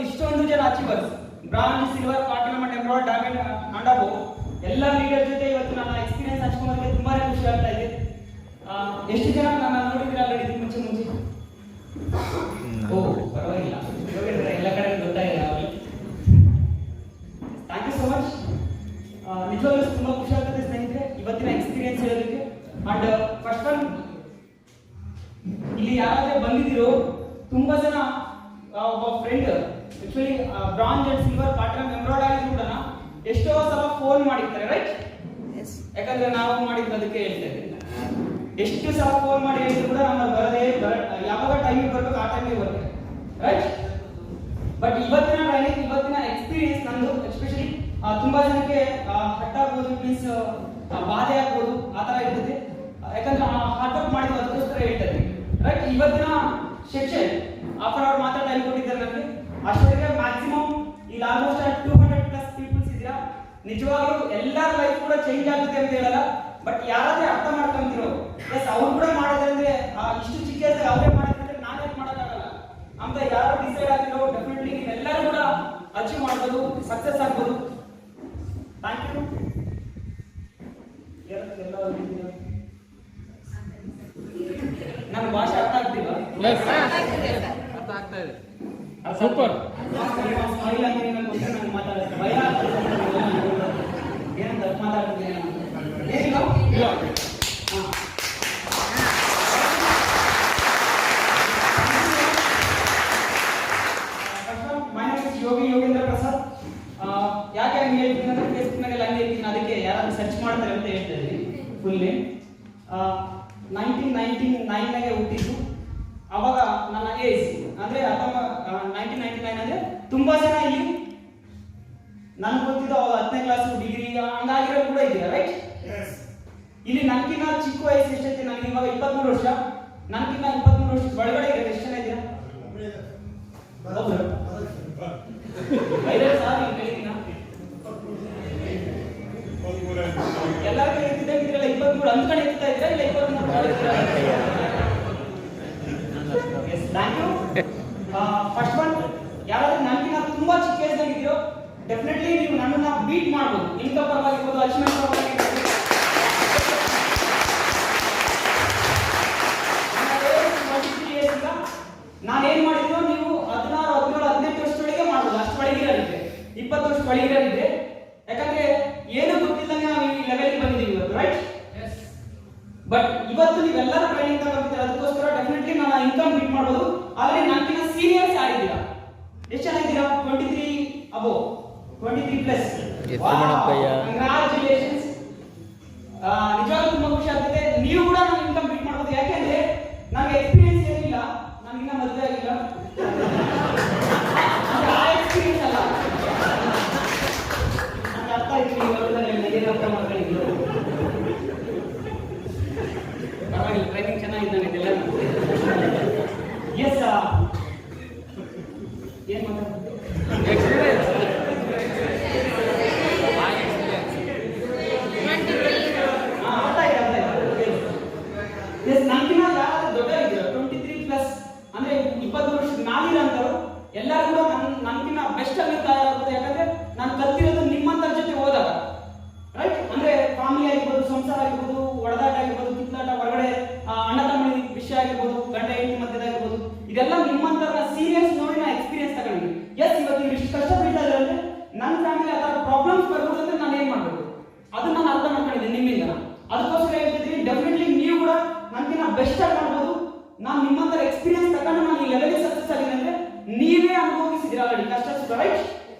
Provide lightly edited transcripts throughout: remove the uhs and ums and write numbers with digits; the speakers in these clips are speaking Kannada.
ಇಷ್ಟೊಂದು ಜನ achievers bronze, silver, platinum and emerald, diamond and ಅಬೋ ಎಲ್ಲ ಲೀಡರ್ ಜೊತೆ ಇವತ್ತು ನನ್ನ ಎಕ್ಸ್ಪೀರಿಯನ್ಸ್ ಹಂಚ್ಕೊಳ್ಳೋದಕ್ಕೆ ತುಂಬಾ ಖುಷಿ ಆಗ್ತಾ ಇದೆ. ಎಷ್ಟು ಜನ ನನ್ನ ನೋಡಿದ್ರೆ ಆಲ್ರೆಡಿ ಮುಂಚೆ ಓ ಪರವಾಗಿಲ್ಲ, ಎಲ್ಲ ಕಡೆ ಗೊತ್ತಾಗಿದೆ ಅವರಿಗೆ. Thank you so much. ನಿಜವಾಗ್ಲೂ ತುಂಬಾ ಖುಷಿ ಆಗ್ತದೆ ಸ್ನೇಹಿತರೆ ಇವತ್ತಿನ ಎಕ್ಸ್ಪೀರಿಯನ್ಸ್ ಹೇಳೋದಕ್ಕೆ. ಅಂಡ್ ಫಸ್ಟ್ ಒನ್, ಇಲ್ಲಿ ಯಾರಾದ್ರೆ ಬಂದಿದ್ದೀರೋ ತುಂಬಾ ಜನ ಒಬ್ಬ friend actually bronze and silver, platinum, emerald ಆಗಿದ್ರು ಕೂಡ ಎಷ್ಟೋ ಸಲ ಫೋನ್ ಮಾಡಿರ್ತಾರೆ, ರೈಟ್? ಯಾಕಂದ್ರೆ ನಾವು ಮಾಡಿದ್ದು ಅದಕ್ಕೆ ಹೇಳ್ತಾ ಇದ್ದೀನಿ. ಎಷ್ಟು ಸಲ ಫೋನ್ ಮಾಡಿ ಹೇಳಿದ್ರು ಕೂಡ ನಮ್ಮ ಬರದೇ, ಯಾವಾಗ ಟೈಮಿಗೆ ಬರ್ಬೇಕು ಆ ಟೈಮಿಗೆ ಬರುತ್ತೆ, ರೈಟ್? ಬಟ್ ಇವತ್ತಿನ ಟ್ರೈನಿಂಗ್, ಇವತ್ತಿನ ಎಕ್ಸ್ಪೀರಿಯನ್ಸ್ ನಂದು ಎಸ್ಪೆಷಲಿ ತುಂಬಾ ಜನಕ್ಕೆ ಹಟ್ ಆಗ್ಬೋದು, ಮೀನ್ಸ್ ಬಾಧೆ ಆಗ್ಬೋದು, ಆ ತರ ಇರ್ತದೆ. ಯಾಕಂದ್ರೆ ಹಾರ್ಡ್ ವರ್ಕ್ ಮಾಡಿದ್ದು ಅದಕ್ಕೋಸ್ಕರ ಹೇಳ್ತಾ ಇದ್ದೀನಿ, ರೈಟ್? ಇವತ್ತಿನ ಸೆಕ್ಷನ್ ಹಾಫ್ ಅನ್ ಅವರ್ ಮಾತ್ರ ಟೈಮ್ ಕೊಟ್ಟಿದ್ದಾರೆ ನನಗೆ. ಅಷ್ಟೊತ್ತಿಗೆ ಮ್ಯಾಕ್ಸಿಮಮ್ ಇಲ್ಲಿ ಆಲ್ಮೋಸ್ಟ್ 200+ ಪೀಪಲ್ಸ್ ಇದ್ದೀರಾ. ನಿಜವಾಗ್ಲೂ ಎಲ್ಲರ ಲೈಫ್ ಕೂಡ ಚೇಂಜ್ ಆಗುತ್ತೆ ಅಂತ ಹೇಳಲ್ಲ, ಬಟ್ ಯಾರಾದ್ರೆ ಅರ್ಥ ಮಾಡ್ಕೊಂತಿರೋ, ಎಸ್ ಅವ್ರು ಕೂಡ ಮಾಡೋದಂದ್ರೆ ಇಷ್ಟು ಚಿಕ್ಕ ಏಜ್ ಅವರೇ ಮಾಡಿದ್ರೆ ನಾನು ಯಾಕೆ ಮಾಡೋಕ್ಕಾಗಲ್ಲ ಅಂತ ಯಾರು ಡಿಸೈಡ್ ಆಗಿರೋ, ಡೆಫಿನೆಟ್ಲಿ ಎಲ್ಲರೂ ಕೂಡ ಅಚೀವ್ ಮಾಡ್ಬೋದು, ಸಕ್ಸಸ್ ಆಗ್ಬೋದು. Thank you. ನನ್ನ ಭಾಷೆ ಅರ್ಥ ಆಗ್ತಿಲ್ವಾ? ಅರ್ಥ ಆಗ್ತಾ ಇದೆ. ಸೂಪರ್. ಸ್ಮೈಲ್ ಆಗಿ ನಾನು ಮಾತಾಡ್ತೀನಿ, ಭಯ ಏನಂತ ಮಾತಾಡ್ತಿದ್ದೀನಿ ಏನಿಲ್ಲ. ಯೋಗಿ ಯೋಗೇಂದ್ರ ಪ್ರಸಾದ್. ಯಾಕೆ ಹಂಗೆ ಹೇಳ್ತೀನಿ ಅಂದ್ರೆ ಫೇಸ್ಬುಕ್ ನಾಗೆಲ್ಲ ಹಂಗೆ ಹೇಳ್ತೀನಿ, ಅದಕ್ಕೆ ಯಾರಾದ್ರೂ ಸರ್ಚ್ ಮಾಡ್ತಾರೆ ಅಂತ ಹೇಳ್ತಾ ಇದ್ದೀನಿ. ಫುಲ್ ನೇಮ್ 1999 ಹುಟ್ಟಿದ್ದು. ಅವಾಗ ನನ್ನ ಏಜ್ ಅಂದ್ರೆ 1999 ಅಂದ್ರೆ ತುಂಬಾ ಜನ ಇಲ್ಲಿ ನನ್ಗೆ ಗೊತ್ತಿದ್ದು ಅವಾಗ 10ನೇ ಕ್ಲಾಸ್, ಡಿಗ್ರಿ ಹಂಗಾಗಿರೋ ಕೂಡ ಇದೆಯಾ, ರೈಟ್? ಇಲ್ಲಿ ನನ್ಗಿನ್ನ ಚಿಕ್ಕ ವಯಸ್ಸು ಎಷ್ಟೈತೆ, ನನಗೆ ಇವಾಗ 23 ವರ್ಷ. ನನ್ಗಿನ್ನ 23 ವರ್ಷದ ಒಳಗಡೆ ಇರೋದು ಎಷ್ಟು ಜನ ಇದೆಯಾ? ಎಲ್ಲರಿಗೂ ಹೇಳ್ತಿದ್ದಂಗಿದ್ರಲ್ಲ 23 ಅಂದ್ಕೊಂಡು ಎತ್ತಾ ಇದ್ರ ಇಲ್ಲ 23? Thank you. ಫಸ್ಟ್ ಒನ್, ಯಾರಾದ್ರೂ ನನಗಿನ್ನ ತುಂಬಾ ಚಿಕ್ಕ ಏಜ್ನಾಗಿದ್ದೀರೋ ಡೆಫಿನೆಟ್ಲಿ ನೀವು ನನ್ನನ್ನ ಬೀಟ್ ಮಾಡ್ಬೋದು. ಇನ್ಕಮ್ ಪರವಾಗಿರ್ಬೋದು, ಅಚೀವ್ಮೆಂಟ್ ಪರವಾಗಿರ್ಬೋದು. ನಾನೇನ್ ಮಾಡಿದ್ರು ನೀವು 16, 17, 18 ವರ್ಷದೊಳಗೆ ಮಾಡ್ಬೋದು. ಅಷ್ಟು ಒಳಗಿರಲಿದೆ, 20 ವರ್ಷ ಒಳಗಿರಲಿದೆ. ಯಾಕಂದ್ರೆ ಏನು ಗೊತ್ತಿಲ್ಲಂಗೆ ನಾವು ಈ ಲೆವೆಲ್ಗೆ ಬಂದಿದ್ದೀವಿ ಇವತ್ತು, ರೈಟ್? ಬಟ್ ಇವತ್ತು ನೀವೆಲ್ಲರೂ ಟ್ರೈನಿಂಗ್ ತಗೊಂಡಿದ್ದೀರ, ಅದಕ್ಕೋಸ್ಕರ ಡೆಫಿನೆಟ್ಲಿ ನಾನು ಇನ್ಕಮ್ ಬೀಟ್ ಮಾಡ್ಬೋದು. ಆದ್ರೆ ನನಗಿನ್ನ ಸೀನಿಯರ್ಸ್ ಯಾರಿದ್ದೀರಾ? ಎಷ್ಟು ಜನ ಇದ್ದೀರಾ? 23 ಅಬೋ, 23+. ಕಂಗ್ರಾಚುಲೇಷನ್ಸ್. ನಿಜವಾಗ್ಲೂ ತುಂಬಾ ಖುಷಿ ಆಗ್ತಿದೆ. ನೀವು ಕೂಡ ನಾನು ಇನ್ಕಮ್ ಬೀಟ್ ಮಾಡ್ಬೋದು. ಯಾಕೆಂದ್ರೆ ನನಗೆ ಎಕ್ಸ್ಪೀರಿಯನ್ಸ್ ಏನಿಲ್ಲ, ನನಗಿನ್ನ ಮದುವೆ ಆಗಿಲ್ಲ. ಆ ಎಕ್ಸ್ಪೀರಿಯನ್ಸ್ ಅಲ್ಲ, ನನಗೆ ಅರ್ಥ ಆಯ್ತು ನೀವು ಏನು ಅರ್ಥ ಮಾಡ್ಕೊಂಡಿದ್ದೀವಿ. ಪರವಾಗಿಲ್ಲ, ಟ್ರೈನಿಂಗ್ ಚೆನ್ನಾಗಿದೆ ಇದೆಲ್ಲ. ಎಸ್, ಏನು ಮಾತಾಡ್ತೀವಿ? ನನ್ಗಿನ್ನ ಯಾರು ದೊಡ್ಡವರಿದ್ದೀರ 23+, ಅಂದ್ರೆ 20 ವರ್ಷದ ನಾಲಿರಂತರು ಎಲ್ಲರೂ ಕೂಡ ನನ್ಗಿನ್ನ ಬೆಸ್ಟ್ ಆಗಿ ತಯಾರಾಗುತ್ತೆ. ಯಾಕಂದ್ರೆ ನಾನು ಕಲ್ತಿರೋದು ನಿಮ್ಮಂತರ ಜೊತೆ ಹೋದಾಗ, ರೈಟ್? ಅಂದ್ರೆ ಫ್ಯಾಮಿಲಿ ಆಗಿರ್ಬೋದು, ಸಂಸಾರ ಆಗಿರ್ಬೋದು, ಒಡದಾಟ ಆಗಿರ್ಬೋದು, ಕಿತ್ತಾಟ, ಹೊರಗಡೆ ಅಣ್ಣ ತಮ್ಮನ ವಿಷಯ ಆಗಿರ್ಬೋದು, ಗಂಡ ಹೆಂಡತಿ ಮಧ್ಯದಾಗಿರ್ಬೋದು, ಇದೆಲ್ಲ ನಿಮ್ಮಂತರ ಸೀರಿಯಸ್ ನೋಡಿ ನಾ ಎಕ್ಸ್ಪೀರಿಯನ್ಸ್ ತಗೊಂಡಿದ್ದೀನಿ. ಎಸ್, ಇವತ್ತು ನೀವು ಇಷ್ಟು ಕಷ್ಟ ಬೀಳ್ತಾ ಇದ್ರೆ ಅಂದ್ರೆ ನನ್ನ ಫ್ಯಾಮಿಲಿ ಆ ಥರ ಪ್ರಾಬ್ಲಮ್ಸ್ ಬರ್ಬೋದು ಅಂದ್ರೆ ನಾನು ಏನ್ ಮಾಡ್ಬೇಕು ಅದನ್ನ ನಾನು ಅರ್ಥ ಮಾಡ್ಕೊಂಡಿದ್ದೀನಿ ನಿಮ್ಮಿಂದ. ಅದಕ್ಕೋಸ್ಕರ ಹೇಳ್ತಿದ್ದೀನಿ, ಡೆಫಿನೆಟ್ಲಿ ನೀವು ಕೂಡ ನನಗಿನ್ನ ಬೆಸ್ಟ್ ಆಗಿ ಮಾಡ್ಬೋದು. ನಾನು ನಿಮ್ಮಂತರ ಎಕ್ಸ್ಪೀರಿಯನ್ಸ್ ತಗೊಂಡು ನಾನು ಈ ಲೆವೆಲ್ಗೆ ಸಕ್ಸಸ್ ಆಗಿದೆ ಅಂದ್ರೆ ನೀವೇ ಅನುಭವಿಸಿದ್ದೀರ ಆಲ್ರೆಡಿ ಕಷ್ಟ ಸುಖ, ರೈಟ್?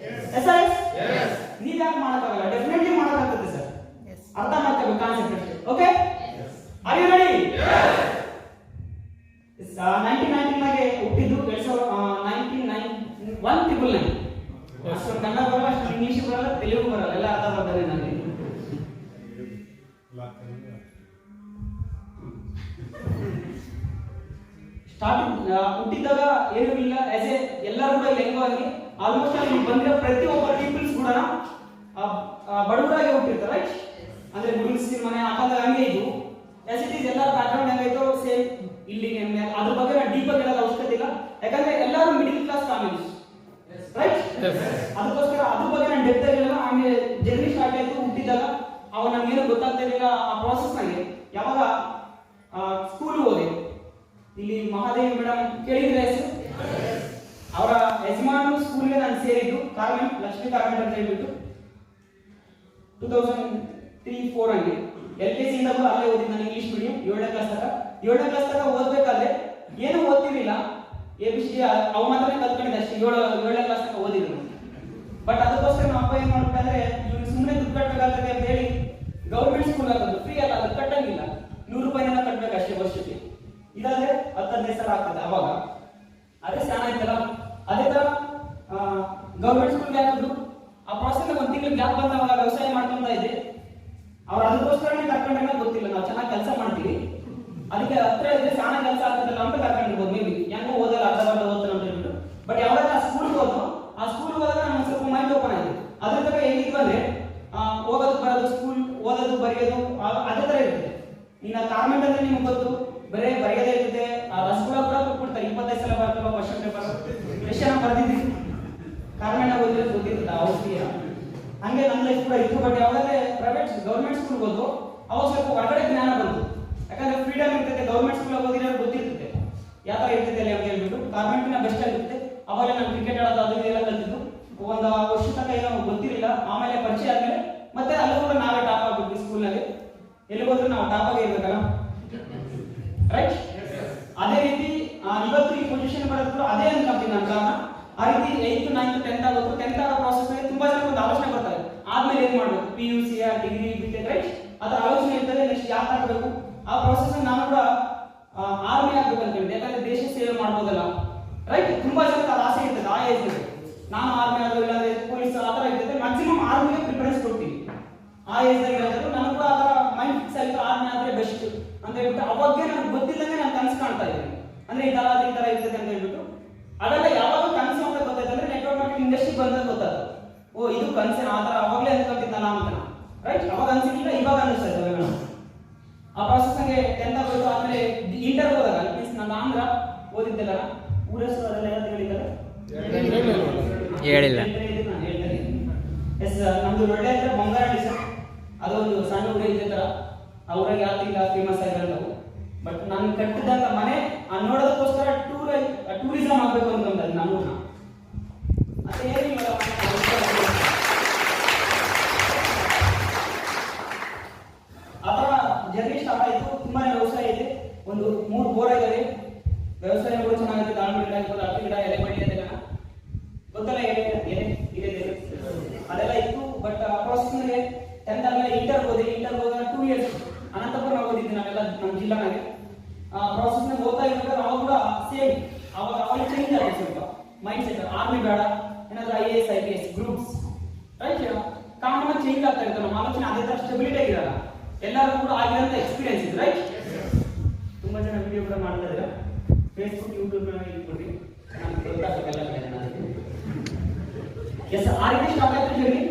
S R S? ನೀವ್ ಯಾಕೆ ಮಾಡೋಕ್ಕಾಗಲ್ಲ? ಡೆಫಿನೆಟ್ಲಿ ಮಾಡೋಕ್ಕಾಗುತ್ತೆ ಸರ್. ಅರ್ಥ ಮಾಡ್ಕೋಬೇಕು ಕಾನ್ಸೆಪ್ಟ್ ಅಷ್ಟೇ. Okay, are you ready? 1999 ಹುಟ್ಟಿದ್ದು, 1999. ಅಷ್ಟು ಕನ್ನಡ ಬರಲ್ಲ, ಅಷ್ಟು ಇಂಗ್ಲಿಷ್ ಬರಲ್ಲ, ತೆಲುಗು ಬರಲ್ಲ, ಎಲ್ಲ ಅರ್ಥ ಬರ್ತದೆ ನನಗೆ. ಸ್ಟಾರ್ಟಿಂಗ್ ಹುಟ್ಟಿದಾಗ ಏನೂ ಇಲ್ಲ, ಆಸ್ ಎ ಎಲ್ಲರೂ ಕೂಡ ಹೆಂಗಾಗಿ ಆಲ್ಮೋಸ್ಟ್ ಅಲ್ಲಿ ಬಂದಿರೋ ಪ್ರತಿಯೊಬ್ಬ ಪೀಪಲ್ಸ್ ಕೂಡ ಬಡವರಾಗಿ ಹುಟ್ಟಿರ್ತಾರೆ, ರೈಟ್? ಅಂದ್ರೆ ಗುಡಿಸಿ ಮನೆ ಹಾಕಂದಾಗ ಹಂಗೆ ಇದು ಆಸ್ ಇಟ್ ಈಸ್ ಎಲ್ಲ ಬ್ಯಾಕ್ಗ್ರೌಂಡ್ ಹೆಂಗಾಯ್ತು ಸೇಮ್ ಇಲ್ಲಿ. ಅದ್ರ ಬಗ್ಗೆ ನಾನು ಡೀಪ್ ಆಗಿ ಹೇಳೋದು ಅವಶ್ಯಕತೆ ಇಲ್ಲ, ಯಾಕಂದ್ರೆ ಎಲ್ಲರೂ ಮಿಡಿಲ್ ಕ್ಲಾಸ್ ಫ್ಯಾಮಿಲೀಸ್. ರೈಟ್. ಅದಕ್ಕೋಸ್ಕರ ಅದ್ರ ಬಗ್ಗೆ ನಾನು ಡೆಪ್ತ್ ಆಗಿಲ್ಲ. ಆಮೇಲೆ ಜರ್ನಿ ಸ್ಟಾರ್ಟ್ ಆಯ್ತು ಹುಟ್ಟಿದಾಗ ಅವಾಗ ನಮ್ಗೇನು ಗೊತ್ತಾಗ್ತಾ ಇರಲಿಲ್ಲ ಆ ಪ್ರಾಸೆಸ್ನಾಗೆ. ಯಾವಾಗ ಸ್ಕೂಲ್ ಹೋದೆ, ಇಲ್ಲಿ ಮಹಾದೇವಿ ಮೇಡಮ್ ಕೇಳಿದ್ರೆ ಹೆಸರು, ಅವರ ಯಜಮಾನ ಸ್ಕೂಲ್ಗೆ ನಾನು ಸೇರಿದ್ದು ಕಾರ್ಮೆಂಟ್, ಲಕ್ಷ್ಮೀ ಕಾರ್ಮೆಂಟ್ ಅಂತ ಹೇಳ್ಬಿಟ್ಟು 2003-4 ಹಂಗೆ. LKC ಇಂದ ಅಲ್ಲೇ ಓದಿದ್ದು ನಾನು ಇಂಗ್ಲಿಷ್ ಮೀಡಿಯಂ 7ನೇ ಕ್ಲಾಸ್ ತನಕ. 7ನೇ ಕ್ಲಾಸ್ ತನಕ ಓದ್ಬೇಕಾದ್ರೆ ಏನು ಓದ್ತಿರ್ಲಿಲ್ಲ, ABCD ಅವು ಮಾತ್ರ ಕಲ್ತ್ಕೊಂಡಿದ್ದೆ ಅಷ್ಟೇ. 7ನೇ ಕ್ಲಾಸ್ ತನಕ ಓದಿದ್ರು. ಬಟ್ ಅದಕ್ಕೋಸ್ಕರ ನಮ್ಮ ಅಪ್ಪ ಏನ್ ಮಾಡ್ಬೇಕಂದ್ರೆ ಇವ್ರು ಸುಮ್ಮನೆ ದುಡ್ಡು ಕಟ್ಟಬೇಕಾಗ್ತದೆ ಅಂತ ಹೇಳಿ ಗೌರ್ಮೆಂಟ್ ಸ್ಕೂಲ್ ಆಗೋದು ಫ್ರೀ ಅಲ್ಲ, ಅದು ಕಟ್ಟಂಗಿಲ್ಲ, 100 ರೂಪಾಯಿನ ಕಟ್ಟಬೇಕು ಅಷ್ಟೇ ವರ್ಷಕ್ಕೆ. ಇದಾದ್ರೆ 10-15 ಸಾವಿರ ಆಗ್ತದೆ ಅವಾಗ. ಅದೇ ಚೆನ್ನಾಗಿತ್ತಲ್ಲ. ಅದೇ ತರ ಗೌರ್ಮೆಂಟ್ ಸ್ಕೂಲ್ಗೆ ಹಾಕಿದ್ರು. ಆ ಪ್ರಾಸೆಸ್ ಒಂದು ತಿಂಗಳು ಗ್ಯಾಪ್ ಬಂದಾಗ ವ್ಯವಸಾಯ ಮಾಡ್ಕೊಂತ ಇದ್ದೆ. ಅವ್ರು ಅದಕ್ಕೋಸ್ಕರನೇ ಕರ್ಕೊಂಡ್ರೆ ಗೊತ್ತಿಲ್ಲ, ನಾವು ಚೆನ್ನಾಗಿ ಕೆಲಸ ಮಾಡ್ತೀವಿ, ಅದಕ್ಕೆ ಹತ್ರ ಇದ್ರೆ ಚೆನ್ನಾಗಿ ಕೆಲಸ ಆಗ್ತದಲ್ಲ ಅಂತ ಕರ್ಕೊಂಡಿರ್ಬೋದು. ಮೇಬಿ ಹೆಂಗೋ ಓದಲ್ಲ, ಅರ್ಧ ಬರ್ಧ ಓದ್ತಾನೆ ಅಂತ ಹೇಳ್ಬಿಟ್ಟು. ಬಟ್ ಯಾವಾಗ ಆ ಸ್ಕೂಲ್ಗೆ ಹೋದ್ರು, ಆ ಸ್ಕೂಲ್ಗೆ ಹೋದಾಗ ನಮ್ಗೆ ಸ್ವಲ್ಪ ಮೈಂಡ್ ಓಪನ್ ಆಗಿದೆ. ಅದ್ರ ತರ ಹೇಗಿತ್ತು ಅಂದ್ರೆ ಹೋಗೋದು ಬರೋದು, ಸ್ಕೂಲ್ ಓದೋದು ಬರೆಯೋದು ಅದೇ ತರ ಇರ್ತದೆ. ಇನ್ನು ಕಾರ್ಮೆಂಟ್ ಅಂದ್ರೆ ನಿಮ್ಗೆ ಗೊತ್ತು, ಬರೇ ಬರೆಯೋದೇ ಇರ್ತದೆ. ರಸಗುಳ ಕೂಡ ಕೊಟ್ಬಿಡ್ತಾರೆ, 25 ಸಲ ಬರ್ತವೆ ಕ್ವಶನ್ ಪೇಪರ್. ಕ್ವೆಶ್ಚನ್ ಬರ್ದಿದ್ದೀವಿ ಕಾರ್ಮೆಂಟ್ ಆಗೋದ್ರೆ ಗೊತ್ತಿರ್ತದೆ ಔಷಧಿಯ. ಹಂಗೆ ನನ್ನ ಲೈಫ್ ಕೂಡ ಇತ್ತು. ಬಟ್ ಯಾವಾಗಲೇ ಗೌರ್ಮೆಂಟ್ ಸ್ಕೂಲ್ಗೆ ಹೋದ್ರು ಅವಾಗ ಸ್ವಲ್ಪ ಹೊರಗಡೆ ಜ್ಞಾನ ಬಂತು. ಯಾಕಂದ್ರೆ ಫ್ರೀಡಮ್ ಇರ್ತದೆ, ಗೌರ್ಮೆಂಟ್ ಸ್ಕೂಲ್ ಓದಿರೋ ಗೊತ್ತಿರ್ತದೆ ಯಾವ ತರ ಇರ್ತದೆ ಅಲ್ಲಿ ಅಂತ ಹೇಳ್ಬಿಟ್ಟು. ಕಾರ್ಮೆಂಟಿನ ಬೆಸ್ಟ್ ಆಗಿರುತ್ತೆ. ಅವಾಗ ನಾನು ಕ್ರಿಕೆಟ್ ಆಡೋದು ಅದು ಇದೆಲ್ಲ ಕಲ್ತಿದ್ದು. ಒಂದು ವರ್ಷ ತನಕ ಏನೋ ಗೊತ್ತಿರಲಿಲ್ಲ. ಆಮೇಲೆ ಪರಿಚಯ ಆದ್ಮೇಲೆ ಮತ್ತೆ ಅಲ್ಲೂ ಕೂಡ ನಾವೇ ಟಾಪ್ ಆಗ್ಬಿಟ್ವಿ ಸ್ಕೂಲ್ನಲ್ಲಿ. ಎಲ್ಲಿಗೋದ್ರೂ ನಾವು ಟಾಪ್ ಆಗಿ ಇರ್ಬೇಕಲ್ಲ, ರೈಟ್. ಅದೇ ರೀತಿ ಇವತ್ತು ಈ ಪೊಸಿಷನ್ ಬರೋದು ಅದೇ ಅನ್ಕೊಂತೀನಿ ನನ್ನ ಕಾರಣ. ಆ ರೀತಿ 8th 9th 10th ಆಗೋದು. 10th ಆಗೋ ಪ್ರಾಸೆಸ್ ನಲ್ಲಿ ತುಂಬಾ ಜನ ಒಂದು ಆಲೋಚನೆ ಬರ್ತಾರೆ, ಆದ್ಮೇಲೆ ಏನ್ ಮಾಡ್ಬೇಕು, PUC ಡಿಗ್ರಿ BTech, ರೈಟ್. ಅದರ ಆಲೋಚನೆ ಇರ್ತದೆ, ನೆಕ್ಸ್ಟ್ ಯಾಕೆ ಆಗಬೇಕು. ಆ ಪ್ರಾಸೆಸ್ ನಾನು ಕೂಡ ಆರ್ಮಿ ಆಗ್ಬೇಕು ಅಂತ ಹೇಳಿದೆ. ಯಾಕಂದ್ರೆ ದೇಶ ಸೇವೆ ಮಾಡ್ಬೋದಲ್ಲ, ರೈಟ್. ತುಂಬಾ ಜನಕ್ಕೆ ಅದು ಆಸೆ ಇರ್ತದೆ ಆ ಏಜ್ ನಲ್ಲಿ. ನಾನು ಆರ್ಮಿ ಆದ್ರೂ ಇಲ್ಲಾಂದ್ರೆ ಪೊಲೀಸ್ ಆ ತರ ಇರ್ತದೆ. ಮ್ಯಾಕ್ಸಿಮಮ್ ಆರ್ಮಿಗೆ ಪ್ರಿಫರೆನ್ಸ್ ಕೊಡ್ತೀವಿ ಆ ಏಜ್ ನಲ್ಲಿ. ಹೇಳಿದ್ರು ನಾನು ಕೂಡ ಆ ತರ ಮೈಂಡ್ ಫಿಕ್ಸ್ ಆಯ್ತು, ಆರ್ಮಿ ಆದ್ರೆ ಬೆಸ್ಟ್ ಅಂತ ಹೇಳ್ಬಿಟ್ಟು. ಅವಾಗೇ ನನಗೆ ಗೊತ್ತಿಲ್ಲಂಗೆ ನಾನು ಕನಸು ಕಾಣ್ತಾ ಇದ್ದೀನಿ, ಅಂದ್ರೆ ಈ ತರ ಇರ್ತದೆ ಅಂತ ಹೇಳ್ಬಿಟ್ಟು. ಅದೆಲ್ಲ ಯಾವಾಗ ಕನಸು ಅಂತ ಗೊತ್ತಾಯ್ತು ಅಂದ್ರೆ ನೆಟ್ವರ್ಕ್ ಮಾರ್ಕೆಟಿಂಗ್ ಇಂಡಸ್ಟ್ರಿ ಬಂದಾಗ ಗೊತ್ತಾಯ್ತು, ಓ ಇದು ಕನಸಿನ ಆ ತರ ಅವಾಗಲೇ ಅನ್ಕೊಂಡಿದ್ದಲ್ಲ ಅಂತ, ರೈಟ್. ಅವಾಗ ಅನ್ಸಿಲ್ಲ, ಇವಾಗ ಅನಿಸ್ತಾ ಇದ್ದಾವೆ. ಆ ಪ್ರಾಸೆಸ್ ನಂಗೆ 10th ಆಗೋದು. ಆಮೇಲೆ ಇಂಟರ್ ಹೋದಾಗ ಮೀನ್ಸ್ ನಾನು ಆಂಧ್ರ ಓದಿದ್ದೆಲ್ಲ ಊರ ಹೆಸರು ಅದೆಲ್ಲ ಯಾರು ಹೇಳಿದ್ದಾರೆ ಹೇಳಿಲ್ಲ. ಎಸ್, ನಮ್ದು ಒಳ್ಳೆ ಅಂದ್ರೆ ಬಂಗಾರಳ್ಳಿ ಸರ್. ಅದೊಂದು ಸಣ್ಣ ಊರೇ ಇದ್ದ ತರ. ಆ ಊರಾಗ ಯಾವ್ದಿಲ್ಲ ಫೇಮಸ್ ಆಗಿರೋದು. ಬಟ್ ನಾನು ಕಟ್ಟಿದಂತ ಮನೆ ನೋಡೋದಕ್ಕೋಸ್ಕರ ಟೂರಿಸಂ ಆಗ್ಬೇಕು ಅಂತಂದ್ರೆ ನಮ್ಮೂರ್ನ ಅದೇ ಏನಿಲ್ಲ. ಆ ಥರ ಜರ್ನಿ ಸ್ಟಾರ್ಟ್ ಆಯಿತು. ತುಂಬಾನೇ ವ್ಯವಸಾಯ ಇದೆ, ಒಂದು 3 ಬೋರ್ ಇದಾವೆ. ವ್ಯವಸಾಯ ಕೂಡ ಚೆನ್ನಾಗಿದೆ. ದಾಳಿಂಬೆ ಗಿಡ ಇರ್ಬೋದು, ಅಕ್ಕಿ ಗಿಡ, ಎಲೆ ಮಡಿ ಅದೆಲ್ಲ ಗೊತ್ತಲ್ಲ, ಅದೆಲ್ಲ ಇತ್ತು. ಬಟ್ ಆ ಪ್ರಾಸೆಸ್ನಲ್ಲಿ 10th ಆದ್ಮೇಲೆ ಇಂಟರ್ ಹೋದೆ. ಇಂಟರ್ ಹೋದಾಗ 2 years ಅನಂತಪುರ ಓದಿದ್ದೆ ನಾವೆಲ್ಲ ನಮ್ಮ ಜಿಲ್ಲಾನಾಗೆ. ಆ ಪ್ರಾಸೆಸ್ನಾಗ ಓದ್ತಾ ಇರ್ಬೇಕಾದ್ರೆ ಅವಾಗ ಕೂಡ ಸೇಮ್ ಅವಾಗ ಚೇಂಜ್ ಆಗಿದೆ ಸ್ವಲ್ಪ ಮೈಂಡ್ ಸೆಟ್. ಆರ್ಮಿ ಬೇಡ, ಏನಾದ್ರೂ IAS IPS groups, right. Common change ಆಗ್ತಾ ಇರ್ತದೆ ನಮ್ಮ ಆಲೋಚನೆ. ಅದೇ ತರ ಸ್ಟೆಬಿಲಿಟಿ ಆಗಿರಲ್ಲ. ಎಲ್ಲರಿಗೂ ಕೂಡ ಆಗಿರೋಂಥ ಎಕ್ಸ್ಪೀರಿಯನ್ಸ್ ಇದೆ, ರೈಟ್. ತುಂಬಾ ಜನ ವಿಡಿಯೋ ಕೂಡ ಮಾಡ್ತಾ ಇದ್ದಾರೆ, ಫೇಸ್ಬುಕ್ ಯೂಟ್ಯೂಬ್ ಇಟ್ಕೊಡ್ರಿ, ನಾನು ಗೊತ್ತಾಗಬೇಕಲ್ಲ. ಎಸ್, ಆ ರೀತಿ ಸ್ಟಾರ್ಟ್ ಆಯ್ತು ಜರ್ನಿ.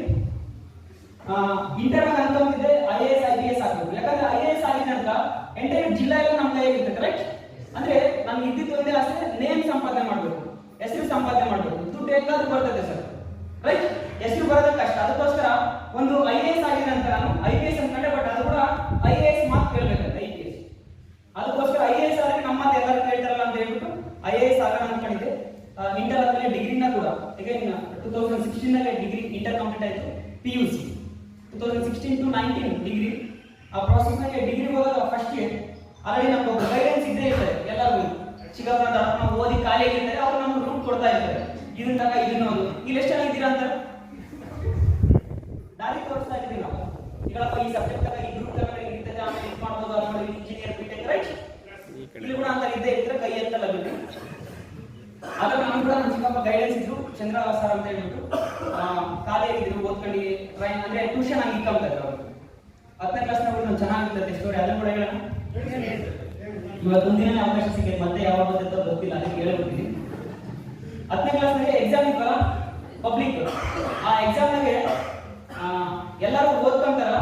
ಇಂಟರ್ನಲ್ ಅನ್ಕೊಂಡಿದ್ದೆ IAS IPS ಆಗಬೇಕು. ಯಾಕಂದ್ರೆ IAS ಆಗಿದೆ ಅಂತ ಎಂಟೈರ್ ಜಿಲ್ಲಾ ಎಲ್ಲ ನಮ್ಮ ಕೈಯಾಗಿರ್ತದೆ, ರೈಟ್. ಅಂದ್ರೆ ನಮ್ಗೆ ಇದ್ದಿದ್ದು ಒಂದೇ ಆಸೆ, ನೇಮ್ ಸಂಪಾದನೆ ಮಾಡಬೇಕು, ಹೆಸರು ಸಂಪಾದನೆ ಮಾಡಬೇಕು. ದುಡ್ಡು ಹೇಗಾದ್ರೂ ಬರ್ತದೆ ಸರ್, ರೈಟ್. ಹೆಸರು ಬರೋದಕ್ಕೆ ಕಷ್ಟ. ಅದಕ್ಕೋಸ್ಕರ ಒಂದು IAS ಆಗಿದೆ ಅಂತ ನಾನು IPS ಅನ್ಕೊಂಡೆ. ಬಟ್ ಅದು ಕೂಡ IAS ಮಾತು ಕೇಳಬೇಕಂತ IPS. ಅದಕ್ಕೋಸ್ಕರ IAS ಆದ್ರೆ ನಮ್ಮ ಮಾತು ಎಲ್ಲರೂ ಕೇಳ್ತಾರಲ್ಲ ಅಂತ ಹೇಳ್ಬಿಟ್ಟು IAS ಆಗೋಣ ಅನ್ಕೊಂಡಿದ್ದೆ. ಇಂಟರ್ ಆದ್ಮೇಲೆ ಡಿಗ್ರಿನ ಕೂಡ ಈಗ 2016 ನಲ್ಲಿ ಡಿಗ್ರಿ ಇಂಟರ್ ಕಂಪ್ಲೀಟ್ ಆಯ್ತು. PUC 2016 to 19 degree. ಆ ಪ್ರಾಸೆಸ್ನಾಗೆ ಡಿಗ್ರಿ ಹೋದಾಗ ಫಸ್ಟ್ ಇಯರ್ ಆಲ್ರೆಡಿ ನಮ್ಗೆ ಒಬ್ಬ ಗೈಡೆನ್ಸ್ ಇದ್ದೇ ಇರ್ತಾರೆ ಎಲ್ಲರಿಗೂ. ಚಿಕ್ಕಪ್ಪ ನಾವು ಓದಿ ಕಾಲೇಜಿರ್ತಾರೆ, ಅವರು ನಮ್ಗೆ ರೂಟ್ ಕೊಡ್ತಾ ಇರ್ತಾರೆ, ಇದನ್ನ ತಗ ಇದನ್ನ ಒಂದು ಇಲ್ಲಿ ಎಷ್ಟು ಚೆನ್ನಾಗಿದ್ದೀರಾ ಅಂತ ದಾರಿ ತೋರಿಸ್ತಾ ಇದ್ದೀವಿ ನಾವು. ಈಗಳಪ್ಪ ಈ ಸಬ್ಜೆಕ್ಟ್ ತಗ ಈ ಗ್ರೂಪ್ ತಗ ಇರ್ತದೆ, ಆಮೇಲೆ ಇದು ಮಾಡ್ಬೋದು, ಆಮೇಲೆ ಇಂಜಿನಿಯರ್ BTech, ರೈಟ್. ಇಲ್ಲಿ ಕೂಡ ಅಂತ ಇದ್ದೇ ಇದ್ರೆ ಕೈ ಎತ್ತಲ್ಲ ಬಿಟ್ಟು. ಆಗ ನಾನು ಕೂಡ ನಮ್ಮ ಚಿಕ್ಕಪ್ಪ ಗೈಡೆನ್ಸ್ ಇದ್ರು, ಚಂದ್ರ ಸರ್ ಅಂತ ಹೇಳ್ಬಿಟ್ಟು. ಕಾಲೇಜಿದ್ರು, ಓದ್ಕೊಂಡು ಅಂದ್ರೆ ಟ್ಯೂಷನ್ ಆಗಿ ಇಟ್ಕೊಂತಾರೆ ಅವರು. 10ನೇ ಕ್ಲಾಸ್ನಾಗ ನಾನು ಚೆನ್ನಾಗಿರ್ತದೆ ಸ್ಟೋರಿ, ಅದನ್ನು ಕೂಡ ಹೇಳೋಣ. ಇವತ್ತೊಂದಿನ ಅವಕಾಶ ಸಿಗುತ್ತೆ, ಮತ್ತೆ ಯಾವಾಗ ಬರುತ್ತೆ ಗೊತ್ತಿಲ್ಲ, ಅದಕ್ಕೆ ಹೇಳ್ಬಿಡ್ತೀನಿ. 10ನೇ ಕ್ಲಾಸ್ನಾಗೆ ಎಕ್ಸಾಮ್ ಇತ್ತಲ್ಲ, ಪಬ್ಲಿಕ್. ಆ ಎಕ್ಸಾಮ್ನಾಗೆ ಎಲ್ಲರೂ ಓದ್ಕೊಂತಾರ.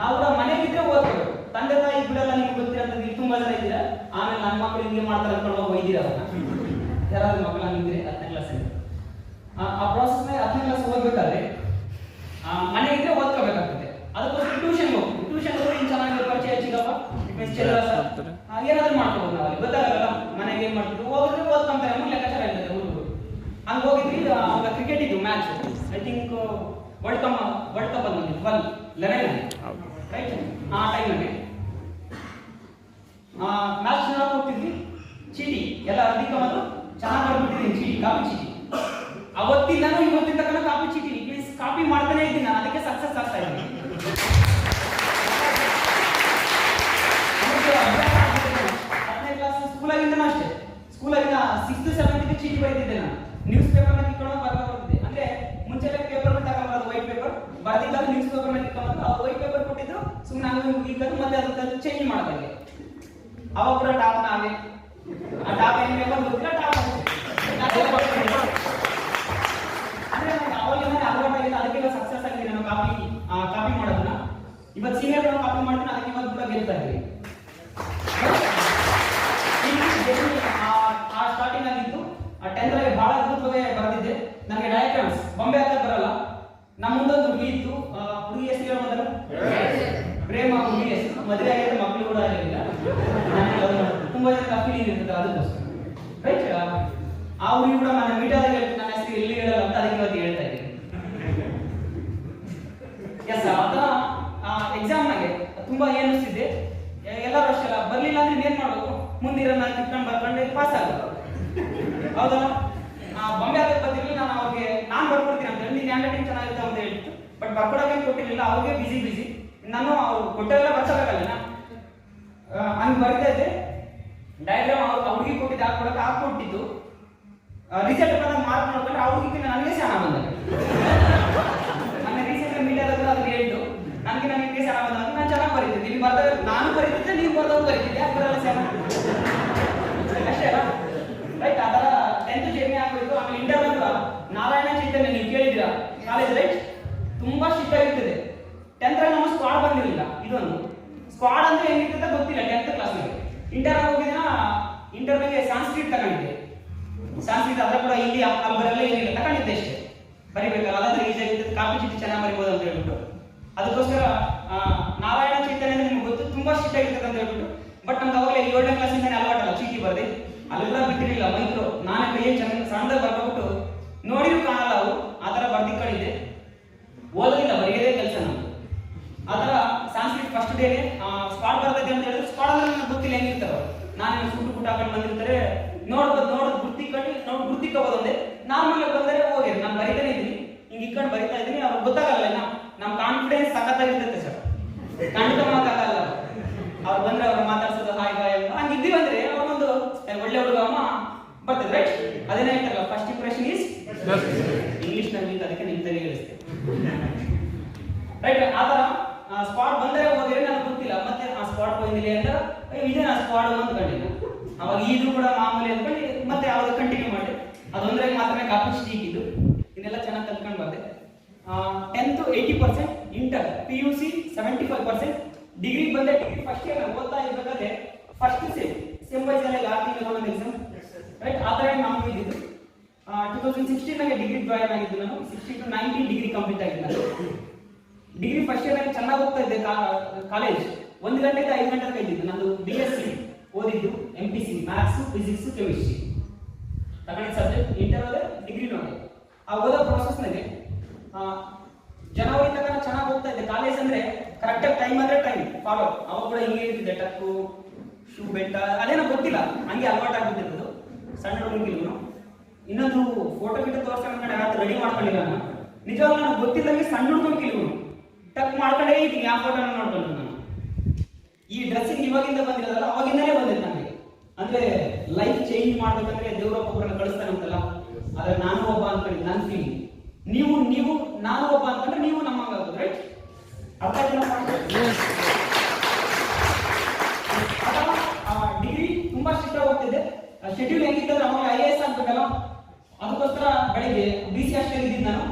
ನಾವು ಕೂಡ ಮನೆಗಿದ್ರೆ ಓದ್ಬೇಕು, ತಂದೆ ತಾಯಿ ಬಿಡಲ್ಲ. ನಿಮ್ಗೆ ಗೊತ್ತಿರೋದು ತುಂಬಾ ಜನ ಇದ್ದೀರಾ. ಆಮೇಲೆ ನನ್ನ ಮಕ್ಕಳು ಹಿಂಗೆ ಮಾಡ್ತಾರೆ ಅನ್ಕೊಂಡು ಒಯ್ದಿರ ಯಾರಾದ್ರೂ ಮಕ್ಕಳು ಹಂಗಿದ್ರೆ 10ನೇ ಕ್ಲಾಸ್. ಆ 12 11 ಹೌದು. ರೈಟ್. ಆ ಟೈಮಲ್ಲಿ ಮ್ಯಾಥ್ಸ್ ನೋಡಕ್ ಹೋಗ್ತಿದ್ವಿ, ಚೀಟಿ ಎಲ್ಲ ಅರ್ಧಕ್ಕೆ ಮೊದಲು ಚೆನ್ನಾಗಿ ಬರ್ಬಿಟ್ಟಿದ್ದೀನಿ, ಚೀಟಿ ಕಾಪಿ ಚೀಟಿ. ಅವತ್ತಿಂದನೂ ಇವತ್ತಿನ ತನಕ ಕಾಪಿ ಚೀಟಿ ಪ್ಲೀಸ್ ಕಾಪಿ ಮಾಡ್ತಾನೆ ಇದ್ದೀನಿ ನಾನು, ಅದಕ್ಕೆ ಸಕ್ಸಸ್ ಆಗ್ತಾ ಇದ್ದೀನಿ. ಹತ್ತನೇ ಕ್ಲಾಸ್ ಸ್ಕೂಲಾಗಿಂದನೂ ಅಷ್ಟೇ, ಸ್ಕೂಲಾಗಿಂದ 6th 7th ಚೀಟಿ ಬರೀತಿದ್ದೆ ನಾನು, ನ್ಯೂಸ್ ಪೇಪರ್ನ ಕಿತ್ಕೊಂಡು ಬರ್ತಿದ್ದೆ. ಅಂದ್ರೆ ಮುಂಚೆಲ್ಲ ಪೇಪರ್ ತಗೊಂಡ್ಬರೋದು, ವೈಟ್ ಪೇಪರ್ ಬರ್ದಿದ್ದಾಗ ನ್ಯೂಸ್ ಪೇಪರ್ನ ಕಿತ್ಕೊಂಡು ಅವ್ರು ವೈಟ್ ಪೇಪರ್ ಕೊಟ್ಟಿದ್ರು, ಸುಮ್ಮನೆ ಹಂಗೆ ಇಕ್ಕದು ಮತ್ತೆ ಅದಕ್ಕೆ ಚೇಂಜ್ ಮಾಡೋದಾಗೆ. ಅವಾಗ ಕೂಡ ಟಾಪ್ ನಾವೇ, ಆ ಟಾಪ್ ಏನು ಪೇಪರ್ ಗೊತ್ತಿಲ್ಲ, ಟಾಪ್ ಅಂದ್ರೆ ಅವಾಗಿಂದ ಅಲವಾಟಾಗಿದೆ, ಅದಕ್ಕೆಲ್ಲ ಸಕ್ಸಸ್ ಆಗಿದೆ ನಾನು ಕಾಪಿ ಮಾಡೋದನ್ನ. ಇವತ್ತು ಸೀನಿಯರ್ ಕಾಪಿ ಮಾಡ್ತೀನಿ, ಅದಕ್ಕೆ ಇವತ್ತು ಕೂಡ ಗೆಲ್ತಾ ಇದ್ದೀವಿ. ಆ ಸ್ಟಾರ್ಟಿಂಗ್ ಆಗಿತ್ತು, 10th ರಲ್ಲಿ ಬಹಳ ಅದ್ಭುತವಾಗಿ ಬರೆದಿದ್ದೆ. ನನಗೆ ಡಯಾಗ್ರಾಮ್ಸ್ ಬೊಂಬೆ ಹಾಕಕ್ ಬರಲ್ಲ. ನಮ್ಮ ಮುಂದೊಂದು ಹುಡುಗಿ ಇತ್ತು, ಹುಡುಗಿ ಹೆಸರು ಹೇಳ್ಬೋದಲ್ಲ, ಪ್ರೇಮ ಹುಡುಗಿ ಹೆಸರು. ಮದುವೆ ಆಗಿದ್ರೆ ಮಕ್ಕಳು ಕೂಡ ಆಗಿರಲಿಲ್ಲ, ತುಂಬಾ ಜನ ಫೀಲಿಂಗ್ ಇರ್ತದೆ ಅದಕ್ಕೋಸ್ಕರ, ರೈಟ್. ಆ ಹುಡುಗಿ ಕೂಡ ನನ್ನ ಮೀಡಿಯಾದಾಗ ಹೇಳ್ತೀನಿ, ನನ್ನ ಹೆಸರು ಎಲ್ಲಿ ಹೇಳಲ್ಲ ಅಂತ, ಅದಕ್ಕೆ ಇವತ್ತು ಹೇಳ್ತಾ ಇದ್ದೀನಿ. ಎಸ್, ಅದ ಎಕ್ಸಾಮ್ನಾಗೆ ತುಂಬಾ ಏನು ಅನಿಸ್ತಿದೆ, ಎಲ್ಲರೂ ಅಷ್ಟೆಲ್ಲ ಬರ್ಲಿಲ್ಲ ಅಂದ್ರೆ ಏನ್ ಮಾಡ್ಬೇಕು, ಮುಂದಿರೋ ನಾನು ಕಿತ್ಕೊಂಡು ಬರ್ಕೊಂಡು ಪಾಸ್ ಆಗೋದು, ಹೌದಲ್ಲ. ಬೊಂಬೆ ಹಾಕಕ್ಕೆ ಬಂದಿರಲಿಲ್ಲ, ನಾನು ಅವ್ರಿಗೆ ನಾನು ಬರ್ಕೊಡ್ತೀನಿ ಅಂತ ಹೇಳಿ, ನೀನು ಹ್ಯಾಂಡ್ ರೈಟಿಂಗ್ ಚೆನ್ನಾಗಿರುತ್ತೆ ಅಂತ ಹೇಳಿತ್ತು. ಬಟ್ ಬರ್ಕೊಡೋಕೆ ಕೊಟ್ಟಿರಲಿಲ್ಲ, ಅವ್ರಿಗೆ ಬಿಸಿ. ನಾನು ಅವ್ರು ಕೊಟ್ಟೆಲ್ಲ ಬರ್ಸೋಬೇಕಲ್ಲ, ಹಂಗೆ ಬರಿತಾ ಇದ್ದೆ. ಡಯಾಗ್ರಾಮ್ ಅವ್ರಿಗೆ ಕೊಟ್ಟಿದ್ದು ಹಾಕೊಟ್ಟಿದ್ದು, ರಿಸಲ್ಟ್ ಬಂದಾಗ ಮಾರ್ಕ್ ನೋಡ್ಕೊಂಡ್ರೆ ಅವ್ರಿಗೆ ನನಗೆ ಚೆನ್ನಾಗಿ ಬಂದಾಗ, ನನ್ನ ರೀಸೆಂಟ್ ಮೀಡಿಯಾದಾಗ ಅದನ್ನ ಹೇಳಿದ್ದು, ನನಗೆ ಚೆನ್ನಾಗಿ ಬಂದಾಗ ನಾನು ಚೆನ್ನಾಗಿ ಬರೀತಿದ್ದೆ. ನೀವು ಬರ್ದಾಗ ನಾನು ಬರೀತಿದ್ದೆ, ನೀವು ಬರ್ದಾಗ ಬರೀತಿದ್ದೆ, ಯಾಕೆ ಬರಲ್ಲ ಚೆನ್ನಾಗಿ ಅಷ್ಟೇ ಅಲ್ಲ, ರೈಟ್. ಆ ಥರ 10th ಜರ್ನಿ ಆಗ್ಬಿಟ್ಟು. ಆಮೇಲೆ ಇಂಟರ್ವ್ಯೂ ನಾರಾಯಣ ಚೈತನ್ಯ ನೀವು ಕೇಳಿದ್ದೀರಾ ಕಾಲೇಜ್, ರೈಟ್. ತುಂಬಾ ಸ್ಟ್ರಿಕ್ಟ್ ಆಗಿರ್ತದೆ. 10th ರಲ್ಲಿ ನಮ್ಮ ಸ್ಕ್ವಾಡ್ ಬಂದಿರಲಿಲ್ಲ. ಇದೊಂದು ಸ್ಕ್ವಾಡ್ ಅಂದ್ರೆ ಹೆಂಗಿರ್ತದೆ ಗೊತ್ತಿಲ್ಲ 10th ಕ್ಲಾಸ್ನಲ್ಲಿ. ಇಂಟರ್ವ್ಯೂ ಹೋಗಿದ್ದೀನ, ಇಂಟರ್ವ್ಯೂಗೆ ಸಾಂಸ್ಕ್ರಿಟ್ ತಗೊಂಡಿದ್ದೆ. ಸಾಂಸ್ಕ್ರಿಟ್ ಅದ್ರ ಕೂಡ ಇಲ್ಲಿ ಅಲ್ಬರೆಲ್ಲ ಏನಿಲ್ಲ, ತಗೊಂಡಿದ್ದೆ ಅಷ್ಟೇ, ಬರಿಬೇಕಲ್ಲ, ಅದಾದ್ರೆ ಈಸಿ ಆಗಿರ್ತದೆ, ಕಾಪಿ ಚೀಟಿ ಚೆನ್ನಾಗಿ ಬರಿಬೋದು ಅಂತ ಹೇಳ್ಬಿಟ್ಟು. ಅದಕ್ಕೋಸ್ಕರ ನಾರಾಯಣ ಚೈತನ್ಯ ಅಂದ್ರೆ ನಿಮ್ಗೆ ಗೊತ್ತು, ತುಂಬಾ ಸ್ಟ್ರಿಕ್ಟ್ ಆಗಿರ್ತದೆ ಅಂತ ಹೇಳ್ಬಿಟ್ಟು. ಬಟ್ ನಮ್ಗೆ ಅವಾಗಲೇ 7ನೇ ಕ್ಲಾಸಿಂದಾನೆ ಅಲವಾಟಲ್ಲ ಚೀಟಿ ಬರ್ದೆ, ಅಲ್ಲಿ ಕೂಡ ಬಿಟ್ಟಿರಲಿಲ್ಲ ಮೈಕ್ರೋ. ನಾನೇ ಕೈಯೇ ಸಣ್ಣದಾಗ ಬರ್ಕೊಬಿಟ್ಟು ನೋಡಿದ್ರು ಕಾಣಲ್ಲ ಅವು, ಆ ಥರ ಬರ್ದಿಕೊಂಡಿದ್ದೆ. ಓದಲಿಲ್ಲ, ಬರೆಯೋದೇ ಕೆಲಸ ನಮ್ದು. ಆ ಥರ ಸಾಂಸ್ಕ್ರಿಟ್ ಫಸ್ಟ್ ಡೇನೆ ಸ್ಕ್ವಾಡ್ ಬರ್ತದೆ ಅಂತ ಹೇಳಿದ್ರೆ, ಸ್ಕ್ವಾಡ್ ಅಂದ್ರೆ ನನಗೆ ಗೊತ್ತಿಲ್ಲ ಹೆಂಗಿರ್ತಾರೋ, ನಾನು ಸುಟ್ಟು ಹಾಕೊಂಡು ಬಂದಿರ್ತಾರೆ, ನೋಡೋದು ಗುರ್ತಿಕೋಬೋದು ಅಂದೆ. ನಾರ್ಮಲ್ ಆಗಿ ಬಂದರೆ ಹೋಗಿ ನಾನು ಬರೀತಾನೆ ಇದ್ದೀನಿ, ಹಿಂಗೆ ಇಟ್ಕೊಂಡು ಬರಿತಾ ಇದ್ದೀನಿ, ಅವ್ರಿಗೆ ಗೊತ್ತಾಗಲ್ಲ. ನಮ್ಮ ಕಾನ್ಫಿಡೆನ್ಸ್ ಸಖತ್ತಾಗಿರ್ತೈತೆ ಸರ್, ಖಂಡಿತ ಮಾತಾಗಲ್ಲ. ಅವ್ರು ಬಂದ್ರೆ ಅವ್ರು ಮಾತಾಡ್ಸೋದು ಹಾಯ್ ಬಾಯ್ ಹಂಗಿದ್ದೀವಿ ಅಂದ್ರೆ ಅವ್ರೊಂದು ಒಳ್ಳೆ ಹುಡುಗ ಅಮ್ಮ ಬರ್ತದೆ, ರೈಟ್. ಅದೇನೇ ಹೇಳ್ತಾರಲ್ಲ, ಫಸ್ಟ್ ಇಂಪ್ರೆಷನ್ ಈಸ್ ಇಂಗ್ಲಿಷ್ ನಲ್ಲಿ, ಅದಕ್ಕೆ ನಿಂತಲ್ಲಿ ಹೇಳಿಸ್ತೇವೆ, ರೈಟ್. ಆ ಥರ ಸ್ಪಾಟ್ ಬಂದರೆ ಹೋದ್ರೆ ನನಗೆ ಗೊತ್ತಿಲ್ಲ, ಮತ್ತೆ ಆ ಸ್ಪಾಟ್ ಬಂದಿಲ್ಲ ಅಂತ ಇದೇ ನಾ ಸ್ಪಾಟ್ ಅಂದ್ಕೊಂಡಿದ್ದೆ. ಅವಾಗ ಈದ್ರು ಕೂಡ ಮಾಮೂಲಿ ಅಂದ್ಕೊಂಡು ಮತ್ತೆ ಯಾವ್ದು ಕಂಟಿನ್ಯೂ ಮಾಡಿ, ಅದೊಂದ್ರೆ ಮಾತ್ರ ಕಾಪಿ ಸ್ಟೀಕ್ ಇದ್ದು, ಇದನ್ನೆಲ್ಲ ಚೆನ್ನಾಗಿ ಕಲ್ತ್ಕೊಂಡು ಬಂದೆ. 10th 80%, ಇಂಟರ್ PUC 75%, ಡಿಗ್ರಿ ಬಂದೆ. ಡಿಗ್ರಿ ಫಸ್ಟ್ ಇಯರ್ ಓದ್ತಾ ಇರ್ಬೇಕಾದ್ರೆ ಫಸ್ಟ್ ಸೆಮ್ ವೈಸ್ ಅಲ್ಲಿ 6 ತಿಂಗಳು ಒಂದೊಂದು ಎಕ್ಸಾಮ್, ರೈಟ್. ಆ ಥರ ನಮ್ಗೆ ಇದ್ದಿದ್ದು. 2016 ನಾಗೆ ಡಿಗ್ರಿ ಜಾಯಿನ್ ಆಗಿದ್ದು ನಾನು. 16 to 19 ಡಿಗ್ರಿ ಕಂಪ್ಲೀಟ್ ಆಗಿದ್ದು ನಾನು. ಡಿಗ್ರಿ ಫಸ್ಟ್ ಇಯರ್ ಆಗಿ ಚೆನ್ನಾಗಿ ಹೋಗ್ತಾ ಇದ್ದೆ. ಕಾಲೇಜ್ 1 ಗಂಟೆಯಿಂದ 5 ಗಂಟೆ ತನಕ ಇದ್ದಿದ್ದು. ನಂದು BSc ಓದಿದ್ದು MPC ಮ್ಯಾಥ್ಸ್, ಫಿಸಿಕ್ಸ್, ಕೆಮಿಸ್ಟ್ರಿ ತಗೊಂಡಿದ್ದ ಸಬ್ಜೆಕ್ಟ್. ಇಂಟರ್ ಡಿಗ್ರಿ ನೋಡಿ ಆ ಓದೋ ಪ್ರೊಸೆಸ್ನಾಗೆ ಜನವರಿ ತನಕ ಚೆನ್ನಾಗಿ ಹೋಗ್ತಾ ಇದ್ದೆ. ಕಾಲೇಜ್ ಅಂದ್ರೆ ಕರೆಕ್ಟಾಗಿ ಟೈಮ್ ಅಂದ್ರೆ ಟೈಮ್ ಫಾಲೋ. ಅವಾಗ ಕೂಡ ಹಿಂಗೆ ಇರ್ತಿದ್ದೆ, ಟಕ್ಕು ಶೂ ಬೆಟ್ಟ ಅದೇನೋ ಗೊತ್ತಿಲ್ಲ, ಹಂಗೆ ಅಲವಾಟ್ ಆಗ್ಬಿಟ್ಟಿರೋದು ಸಣ್ಣ ಹುಡುಗಿಲ್ನು. ಇನ್ನೊಂದು ಫೋಟೋ ಗಿಟ ತೋರಿಸ್ಕೊಂಡು ಯಾವತ್ತು ರೆಡಿ ಮಾಡ್ಕೊಂಡಿಲ್ಲ ನಾನು. ನಿಜವಾಗ್ಲೂ ನನಗೆ ಗೊತ್ತಿಲ್ಲಂಗೆ ಸಣ್ಣ ಹುಡುಗಿಲ್ನು ಟಕ್ ಮಾಡ್ಕೊಂಡೇ ಇದ್ದೀನಿ. ಯಾವ ಫೋಟೋನ ನೋಡ್ಕೊಂಡು ನಾನು ಈ ಡ್ರೆಸ್ಸಿಂಗ್ ಇವಾಗಿಂದ ಬಂದಿರೋದಲ್ಲ, ಅವಾಗಿಂದಲೇ ಬಂದಿದ್ದು ನನಗೆ. ಅಂದ್ರೆ ಲೈಫ್ ಚೇಂಜ್ ಮಾಡ್ಬೇಕಂದ್ರೆ ದೇವರೊಬ್ಬೊಬ್ಬರನ್ನ ಕಳಿಸ್ತಾನೆ ಅಂತಲ್ಲ, ಆದ್ರೆ ನಾನು ಒಬ್ಬ ಅನ್ಕೊಂಡಿದ್ದು ನನ್ನ ಫೀಲಿಂಗ್. ನೀವು ನಾನು ಒಬ್ಬ ಅನ್ಕೊಂಡ್ರೆ ನೀವು ನಮ್ಮಂಗಾಗೋದು, ರೈಟ್. ಅರ್ಥ ಡಿಗ್ರಿ ತುಂಬಾ ಸ್ಟ್ರಿಕ್ಟ್ ಹೋಗ್ತಿದ್ದೆ. ಶೆಡ್ಯೂಲ್ ಹೆಂಗಿತ್ತಂದ್ರೆ ಅವಾಗ IAS ಆಗ್ಬೇಕಲ್ಲ, ಅದಕ್ಕೋಸ್ಕರ ಬೆಳಿಗ್ಗೆ BC ಅಷ್ಟೇ ಇದ್ದಿದ್ದು ನಾನು.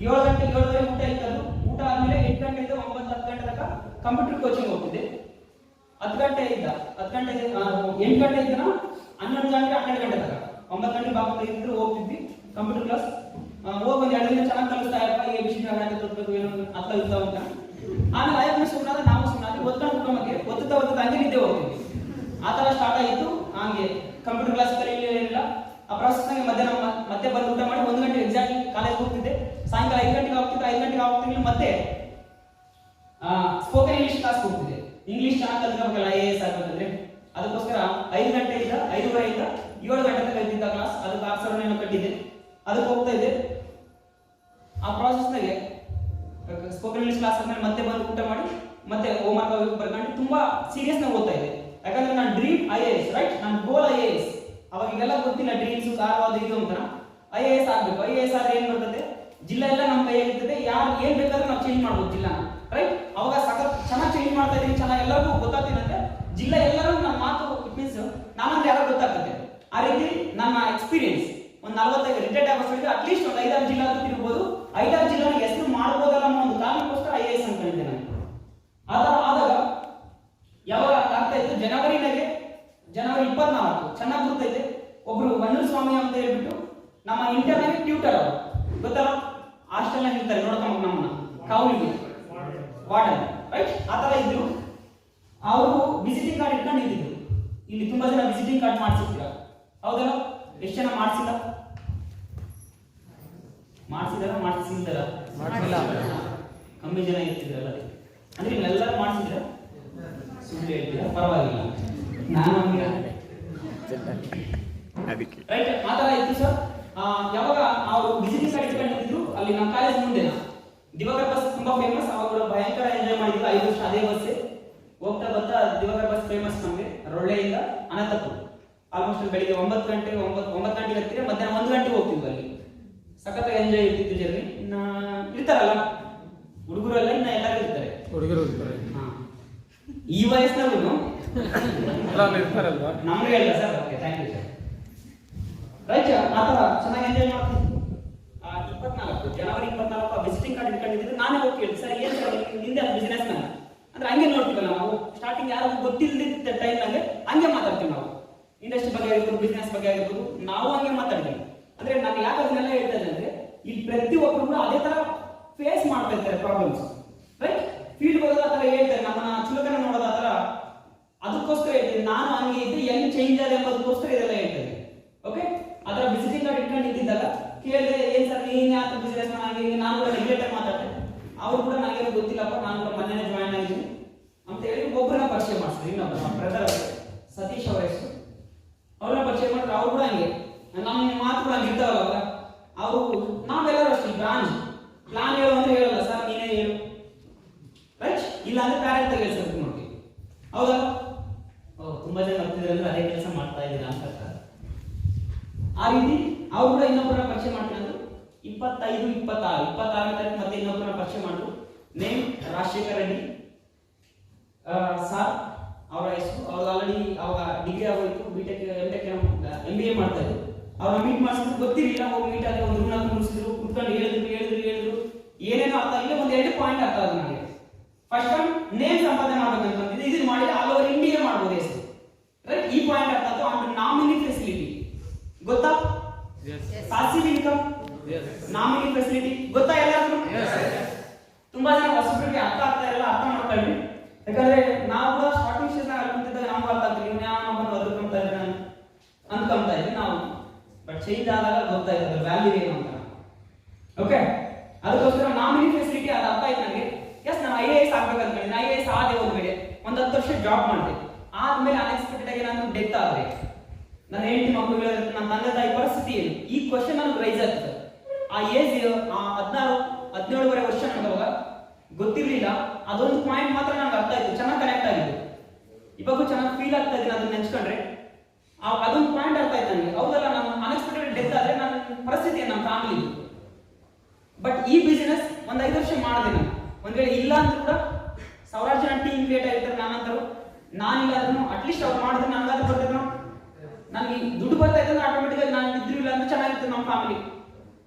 7 ಗಂಟೆ 7:30 ಊಟ ಇತ್ತದು. ಊಟ ಆದ್ಮೇಲೆ 8 ಗಂಟೆಯಿಂದ 9 10 ಗಂಟೆ ತನಕ ಕಂಪ್ಯೂಟರ್ ಕೋಚಿಂಗ್ ಹೋಗ್ತಿದ್ದೆ. 10 ಗಂಟೆ 8 ಗಂಟೆ ಇದ್ದನ 11 ಗಂಟೆ 12 ಗಂಟೆ ತನಕ 9 ಗಂಟೆ ಬಾಬು ಇದ್ರು ಹೋಗ್ತಿದ್ವಿ ಕಂಪ್ಯೂಟರ್ ಕ್ಲಾಸ್. ಹೋಗಿ ಒಂದು 2 ದಿನ ಚೆನ್ನಾಗಿ ಕಲಿಸ್ತಾ ಇರಪ್ಪ, ಈ ವಿಷಯ ಹೇಗೆ ತೋರ್ಬೇಕು ಏನು ಅರ್ಥ ಇರ್ತಾವ ಅಂತ. ಆಮೇಲೆ 5 ನಿಮಿಷ ಸುಮ್ಮನೆ ನಾವು ಸುಮ್ಮನೆ ಒತ್ಕೊಂಡು ಕುಟುಂಬಕ್ಕೆ ಒತ್ತುತ್ತಾ ಹಂಗೆ ನಿದ್ದೆ ಹೋಗ್ತಿದ್ವಿ. ಆ ಥರ ಸ್ಟಾರ್ಟ್ ಆಯಿತು. ಹಂಗೆ ಕಂಪ್ಯೂಟರ್ ಕ್ಲಾಸ್ ಕಲಿಯಲಿಲ್ಲ. ಆ ಪ್ರಾಸೆಸ್ನಾಗೆ ಮಧ್ಯಾಹ್ನ ಮತ್ತೆ ಬಂದು ಊಟ ಮಾಡಿ 1 ಗಂಟೆ ಎಕ್ಸಾಕ್ಟ್ಲಿ ಕಾಲೇಜ್ ಹೋಗ್ತಿದ್ದೆ. ಸಾಯಂಕಾಲ 5 ಗಂಟೆಗೆ ಹೋಗ್ತಿದ್ದೆ. 5 ಗಂಟೆಗೆ ಹೋಗ್ತಿರ್ಲಿಲ್ಲ, ಮತ್ತೆ ಸ್ಪೋಕನ್ ಇಂಗ್ಲಿಷ್ ಕ್ಲಾಸ್ ಹೋಗ್ತಿದ್ದೆ. ಇಂಗ್ಲಿಷ್ ಚೆನ್ನಾಗಿ ಕಲ್ತ್ಕೋಬೇಕಲ್ಲ IAS ಆಗ್ಬೇಕಂದ್ರೆ, ಅದಕ್ಕೋಸ್ಕರ 5 ಗಂಟೆಯಿಂದ 5:30 7 ಗಂಟೆ ತನಕ ಇದ್ದಿದ್ದ ಕ್ಲಾಸ್. ಅದಕ್ಕೆ 6,000 ಕಟ್ಟಿದ್ದೆ, ಅದಕ್ಕೆ ಹೋಗ್ತಾ ಇದ್ದೆ. ಆ ಪ್ರಾಸೆಸ್ನಾಗೆ ಸ್ಪೋಕನ್ ಇಂಗ್ಲಿಷ್ ಕ್ಲಾಸ್ ಆದ್ಮೇಲೆ ಮತ್ತೆ ಬಂದು ಊಟ ಮಾಡಿ ಮತ್ತೆ ಹೋಮ್ ವರ್ಕ್ ಬರ್ಕೊಂಡು ತುಂಬಾ ಸೀರಿಯಸ್ ನಾಗಿ ಓದ್ತಾ ಇದ್ದೆ. ಯಾಕಂದ್ರೆ ನನ್ನ ಡ್ರೀಮ್ IAS, ರೈಟ್, ನನ್ನ ಗೋಲ್ IAS. ಅವಾಗ ಈಗೆಲ್ಲ ಗೊತ್ತಿಲ್ಲ ಡ್ರೀಮ್ಸ್ ಕಾರವಾದ ಇದು ಅಂತ. IAS ಆಗ್ಬೇಕು. IAS ಆದ್ರೆ ಏನ್ ಬರ್ತದೆ, ಜಿಲ್ಲಾ ಎಲ್ಲ ನಮ್ಮ ಕೈಯಾಗಿರ್ತದೆ, ಯಾರು ಏನ್ ಬೇಕಾದ್ರೂ ನಾವು ಚೇಂಜ್ ಮಾಡ್ಬೋದು ಜಿಲ್ಲಾ, ರೈಟ್. ಅವಾಗ ಸಖತ್ ಚೆನ್ನಾಗಿ ಚೇಂಜ್ ಮಾಡ್ತಾ ಇದೀನಿ, ಚೆನ್ನಾಗಿ ಎಲ್ಲರಿಗೂ ಗೊತ್ತಾಗ್ತೀನಿ ಅಂದ್ರೆ ಜಿಲ್ಲಾ ಎಲ್ಲರೂ ನನ್ನ ಮಾತು ಇಟ್ ಮೀನ್ಸ್ ನಾನಂದ್ರೆ ಯಾರು ಗೊತ್ತಾಗ್ತದೆ. ಆ ರೀತಿ ನನ್ನ ಎಕ್ಸ್ಪೀರಿಯನ್ಸ್ ಒಂದು 45 ರಿಟೈರ್ಡ್ ಆಗೋಷ್ಟಿಗೆ ಅಟ್ಲೀಸ್ಟ್ ಒಂದು 5-6 ಜಿಲ್ಲಾ ತಿರುಗಬಹುದು, 5-6 ಜಿಲ್ಲಾ ಹೆಸರು ಮಾಡ್ಬೋದಲ್ಲ ಅನ್ನೋ ಒಂದು ಕಾರಣಕ್ಕೋಸ್ಕರ IAS ಅನ್ಕೊಂಡಿದ್ದೆ ನಾನು. ಆದಾಗ ಯಾವಾಗ ಆಗ್ತಾ ಇತ್ತು, ಜನವರಿ 24 ಚೆನ್ನಾಗಿ ಗೊತ್ತೈತೆ, ಒಬ್ರು ವನ್ನೂರು ಸ್ವಾಮಿ ಅಂತ ಹೇಳ್ಬಿಟ್ಟು ನಮ್ಮ ಇಂಟರ್ನಲ್ ಟ್ಯೂಟರ್, ಅವರು ಗೊತ್ತಲ್ಲ, ಹಾಸ್ಟೆಲ್ ನಾಗ ಇರ್ತಾರೆ ನೋಡ್ಕೊಂಬ ನಮ್ಮನ್ನ ಕಾವಲಿಗೆ ವಾರ್ಡನ್, ರೈಟ್. ಆ ತರ ಇದ್ರು. ಅವರು ವಿಸಿಟಿಂಗ್ ಕಾರ್ಡ್ ಇಟ್ಕೊಂಡು ನಿಂತಿದ್ರು. ಇಲ್ಲಿ ತುಂಬಾ ಜನ ವಿಸಿಟಿಂಗ್ ಕಾರ್ಡ್ ಮಾಡಿಸಿದ್ರ, ಹೌದಲ್ಲ? ಎಷ್ಟು ಜನ ಮಾಡಿಸಿಲ್ಲ? ಮಾಡಿಸಿದಾರ ಕಮ್ಮಿ ಜನ ಇರ್ತಿದ್ರಲ್ಲ, ಅಂದ್ರೆ ಎಲ್ಲರೂ ಮಾಡಿಸಿದ್ರ? ಸುಳ್ಳು ಹೇಳ್ತೀರಾ, ಪರವಾಗಿಲ್ಲ, ನಾನು ರೈಟ್. ಆ ತರ ಇತ್ತು ಸರ್. ಯಾವಾಗ ಅವರು ವಿಸಿಟಿಂಗ್ ಕಾರ್ಡ್ ಇಟ್ಕೊಂಡಿದ್ರು ಅಲ್ಲಿ ನಮ್ಮ ಕಾಲೇಜ್ ಮುಂದೆ ದಿವಾಕರ್ ಬಸ್ ತುಂಬಾ ಫೇಮಸ್. ಅವಾಗ ಕೂಡ ಭಯಂಕರ ಎಂಜಾಯ್ ಮಾಡಿದ್ರು 5 ವರ್ಷ ಅದೇ ಬಸ್ ಹೋಗ್ತಾ ಬರ್ತಾ. ದಿವಾಕರ್ ಬಸ್ ಫೇಮಸ್ ನಮಗೆ ರೊಳ್ಳೆಯಿಂದ ಅನಂತಪುರ. ಆಲ್ಮೋಸ್ಟ್ ಬೆಳಿಗ್ಗೆ 9 ಗಂಟೆಗೆ ಹತ್ತಿರ ಮಧ್ಯಾಹ್ನ 1 ಗಂಟೆಗೆ ಹೋಗ್ತಿದ್ವಿ. ಅಲ್ಲಿ ಸಖತ್ ಎಂಜಾಯ್ ಇರ್ತಿತ್ತು ಜರ್ನಿ. ಇರ್ತಾರಲ್ಲ ಹುಡುಗರೆಲ್ಲ, ಇನ್ನ ಎಲ್ಲರೂ ಇರ್ತಾರೆ, ಹುಡುಗರು ಇರ್ತಾರೆ. ಈ ವಯಸ್ಸಿನವರು ಇರ್ತಾರಲ್ವಾ, ನಮ್ಗೆ ಇಲ್ಲ sir. Okay, thank you sir. Right, ಆ ಥರ ಚೆನ್ನಾಗಿ ಎಂಜಾಯ್ ಮಾಡ್ತಿದ್ವಿ. 24 ಜನವರಿ 24 ವಿಸಿಟಿಂಗ್ ಕಾರ್ಡ್ ಇಟ್ಕೊಂಡಿದ್ದು ನಾನೇ ಹೋಗಿ ಕೇಳಿ, ಸರ್ ಏನ್ ಸರ್ ನಿಂದೆ ಬಿಸಿನೆಸ್ ಮ್ಯಾನ್ ಅಂದ್ರೆ ಹಂಗೆ ನೋಡ್ತೀವಲ್ಲ ನಾವು. ಸ್ಟಾರ್ಟಿಂಗ್ ಯಾರಿಗೂ ಗೊತ್ತಿಲ್ಲದ ಟೈಮ್ನಾಗೆ ಹಂಗೆ ಮಾತಾಡ್ತೀವಿ ನಾವು. ಇಂಡಸ್ಟ್ರಿ ಬಗ್ಗೆ ಆಗಿರ್ಬೋದು, ಬಿಸ್ನೆಸ್ ಬಗ್ಗೆ ಆಗಿರ್ಬೋದು, ನಾವು ಹಂಗೆ ಮಾತಾಡ್ತೀವಿ. ಅಂದ್ರೆ ನಾನು ಯಾಕೆ ಅದನ್ನೆಲ್ಲ ಹೇಳ್ತಾ ಇದ್ದೆ ಅಂದ್ರೆ ಇಲ್ಲಿ ಪ್ರತಿಯೊಬ್ಬರು ಕೂಡ ಅದೇ ತರ ಫೇಸ್ ಮಾಡ್ತಾ ಇರ್ತಾರೆ ಪ್ರಾಬ್ಲಮ್ಸ್, ರೈಟ್. ಫೀಲ್ಡ್ ಹೋಗೋದು ಆ ತರ ಹೇಳ್ತಾರೆ, ನಮ್ಮನ್ನ ಚುಲಕನ ನೋಡೋದು ಆ ತರ. ಅದಕ್ಕೋಸ್ಕರ ಹೇಳ್ತೀನಿ, ನಾನು ಹಂಗೆ ಇದ್ದು ಹೆಂಗ್ ಚೇಂಜ್ ಆದ ಎಂಬುದಕ್ಕೋಸ್ಕರ ಇದೆಲ್ಲ ಹೇಳ್ತೇನೆ. ಓಕೆ, ಅದರ ವಿಸಿಟಿಂಗ್ ಕಾರ್ಡ್ ಇಟ್ಕೊಂಡು ನಿಂತಿದ್ದಾಗ ಕೇಳಿದೆ, ಏನ್ ಸರ್ ನೀನ್ ಯಾಕೆ ಬಿಸಿನೆಸ್ ಮ್ಯಾನ್ ಆಗಿ? ನಾನು ಕೂಡ ನೆಗ್ಲೆಕ್ಟ್ ಮಾತಾಡ್ತೇನೆ. ಅವ್ರು ಕೂಡ ನನಗೇನು ಗೊತ್ತಿಲ್ಲಪ್ಪ, ನಾನು ಕೂಡ ಮೊನ್ನೆ ಜಾಯ್ನ್ ಆಗಿದ್ದೀನಿ ಅಂತ ಹೇಳಿ ಒಬ್ಬರನ್ನ ಪರಿಚಯ ಮಾಡಿಸ್ತಾರೆ. ಇನ್ನೊಬ್ಬ ಬ್ರದರ್ ಸತೀಶ್ ಅವರ ಹೆಸರು, ಅವ್ರನ್ನ ಪರಿಚಯ ಮಾಡಿದ್ರೆ ಅವ್ರು ಕೂಡ ಹಂಗೆ ನಮ್ಮ ಮಾತು ಕೂಡ ಹಂಗೆ ಇರ್ತಾವಲ್ಲ. ಅವರು ನಾವೆಲ್ಲರೂ ಅಷ್ಟೇ ಬ್ರಾಂಚ್ ಪ್ಲಾನ್ ಹೇಳು ಅಂದ್ರೆ ಹೇಳಲ್ಲ, ಸರ್ ನೀನೇ ಹೇಳು, ರೈಟ್. ಇಲ್ಲ ಅಂದ್ರೆ ಪ್ಯಾರೆಂಟ್ ತೆಗೆಲ್ಸಬೇಕು ನೋಡ್ತೀವಿ, ಹೌದಾ? ತುಂಬಾ ಜನ ಬರ್ತಿದ್ರೆ ಅಂದ್ರೆ ಅದೇ ಕೆಲಸ ಮಾಡ್ತಾ ಇದ್ದೀರಾ ಅಂತ. ಆ ರೀತಿ ಅವ್ರು ಕೂಡ ಇನ್ನೊಬ್ಬರನ್ನ ಪರಿಚಯ ಮಾಡ್ತೀನಿ ಅಂದ್ರು. 25, 26 ತಾರೀಕು ಮತ್ತೆ ಇನ್ನೊಬ್ಬರನ್ನ ಪರಿಚಯ ಮಾಡಿದ್ರು. ನೇಮ್ ರಾಜಶೇಖರ್ ರೆಡ್ಡಿ ಸರ್ ಅವರ ಹೆಸರು. ಅವ್ರು ಆಲ್ರೆಡಿ ಅವಾಗ ಡಿಗ್ರಿ ಆಗೋಯ್ತು, BTech MTech MBA ಮಾಡ್ತಾ ಇದ್ರು. ಅವ್ರನ್ನ ಮೀಟ್ ಮಾಡಿಸಿದ್ರು, ಗೊತ್ತಿರಲಿಲ್ಲ. ಹೋಗಿ ಮೀಟ್ ಆಗಿ ಒಂದು ರೂಮ್ನಾಗ ಮುಗಿಸಿದ್ರು, ಕುತ್ಕೊಂಡು ಹೇಳಿದ್ರು ಏನೇನೋ ಅರ್ಥ ಆಗಿಲ್ಲ. ಒಂದು 2 ಪಾಯಿಂಟ್ ಅರ್ಥ ಆದ್ರು ನನಗೆ. ಫಸ್ಟ್ ಒನ್, ನೇಮ್ ಸಂಪಾದನೆ ಮಾಡ್ಬೇಕಂತ ಇದನ್ನ ಮಾಡಿ ಆಲ್ ಓವರ್ ಇಂಡಿಯಾ ಮಾಡ್ಬೋದು ಹೆಸರು, ರೈಟ್. ಈ ಪಾಯಿಂಟ್ ಅರ್ಥ ಆಯ್ತು. ಅಂಡ್ ನಾಮಿನಿ ಫೆಸಿಲಿಟಿ ಗೊತ್ತಾ? ಪಾಸಿವ್ ಇನ್ಕಮ್, ನಾಮಿನಿ ಫೆಸಿಲಿಟಿ ಗೊತ್ತಾ ಎಲ್ಲರಿಗೂ? ತುಂಬಾ ಜನ ಹೊಸಬರಿಗೆ ಅರ್ಥ ಆಗ್ತಾ ಇಲ್ಲ, ಅರ್ಥ ಮಾಡ್ಕೊಳ್ಳಿ. ಯಾಕಂದ್ರೆ ನಾವು ಕೂಡ ಸ್ಟಾರ್ಟಿಂಗ್ ಸ್ಟೇಜ್ ನಾಗ ಅನ್ಕೊಂತಿದ್ದಾಗ ನಮ್ಗೆ ಅರ್ಥ ಆಗ್ತಿಲ್ಲ, ಇನ್ಯಾವ ಬಂದು ಅದ್ಕೊಂತ ಇದ್ರೆ ಅನ್ಕೊಂತಾ ಇದ್ವಿ ನಾವು. ಬಟ್ ಚೇಂಜ್ ಆದಾಗ ಗೊತ್ತಾಯ್ತು ವ್ಯಾಲ್ಯೂ ಏನು ಅಂತ. ಓಕೆ, ಅದಕ್ಕೋಸ್ಕರ ನಾಮಿನಿ ಫೆಸಿಲಿಟಿ ಅದು ಅರ್ಥ ಆಯ್ತು ನನಗೆ. ಎಸ್, ನಾನು IAS ಆಗ್ಬೇಕು ಅನ್ಕೊಂಡಿದ್ದೀನಿ. IAS ಆದೆ ಹೋದ್ಮೇಲೆ ಒಂದು 10 ವರ್ಷ ಜಾಬ್ ಮಾಡಿದೆ. ಆದ್ಮೇಲೆ ಅನ್ಎಕ್ಸ್ಪೆಕ್ಟೆಡ್ ಆಗಿ ನಾನು ಡೆತ್ ಆದ್ರೆ ನನ್ನ ಹೆಂಡತಿ ಮಕ್ಕಳು, ನನ್ನ ತಂದೆ ತಾಯಿ ಪರಿಸ್ಥಿತಿ ಏನು, ಈ ಕ್ವಶನ್ ನನಗೆ ರೈಸ್ ಆಗ್ತದೆ. ಆ ಏಜ್ 17 ವರ್ಷ ನನಗೆ ಗೊತ್ತಿರಲಿಲ್ಲ. ಅದೊಂದು ಪಾಯಿಂಟ್ ಮಾತ್ರ ನನಗೆ ಅರ್ಥ ಆಯ್ತು, ಚೆನ್ನಾಗಿ ಕನೆಕ್ಟ್ ಆಗಿದ್ದು. ಇವಾಗ ಚೆನ್ನಾಗಿ ಫೀಲ್ ಆಗ್ತಾ ಇದ್ದೀನಿ ಅದನ್ನ ನೆನ್ಸ್ಕೊಂಡ್ರೆ. ಅದೊಂದು ಪಾಯಿಂಟ್ ಅರ್ಥ ಆಯ್ತು ನನಗೆ. ಹೌದಲ್ಲ, ನಾನು ಅನ್ಎಕ್ಸ್ಪೆಕ್ಟೆಡ್ ಡೆತ್ ಆದ್ರೆ ನನ್ನ ಪರಿಸ್ಥಿತಿ ನಮ್ಮ ಫ್ಯಾಮಿಲಿ. ಬಟ್ ಈ ಬಿಸಿನೆಸ್ ಒಂದು 5 ವರ್ಷ ಮಾಡಿದೆ ನಾನು. ಒಂದ್ ವೇಳೆ ಇಲ್ಲ ಅಂತ ಕೂಡ 1000 ಜನ ಟೀಮ್ ಕ್ರಿಯೇಟ್ ಆಗಿರ್ತಾರೆ ನನ್ನಂತರು. ನಾನಿಲ್ಲ ಅಂದ್ರೂ ಅಟ್ಲೀಸ್ಟ್ ಅವ್ರು ಮಾಡಿದ್ರೆ ನನಗಾದ್ರೂ ಬರ್ತಿದ್ರು. ನನಗೆ ದುಡ್ಡು ಬರ್ತಾ ಇತ್ತು ಅಂದ್ರೆ ಆಟೋಮೆಟಿಕ್ ಆಗಿ ನಾನು ಇದ್ರು ಇಲ್ಲ ಅಂದ್ರೆ ಚೆನ್ನಾಗಿತ್ತು ನಮ್ಮ ಫ್ಯಾಮಿಲಿ.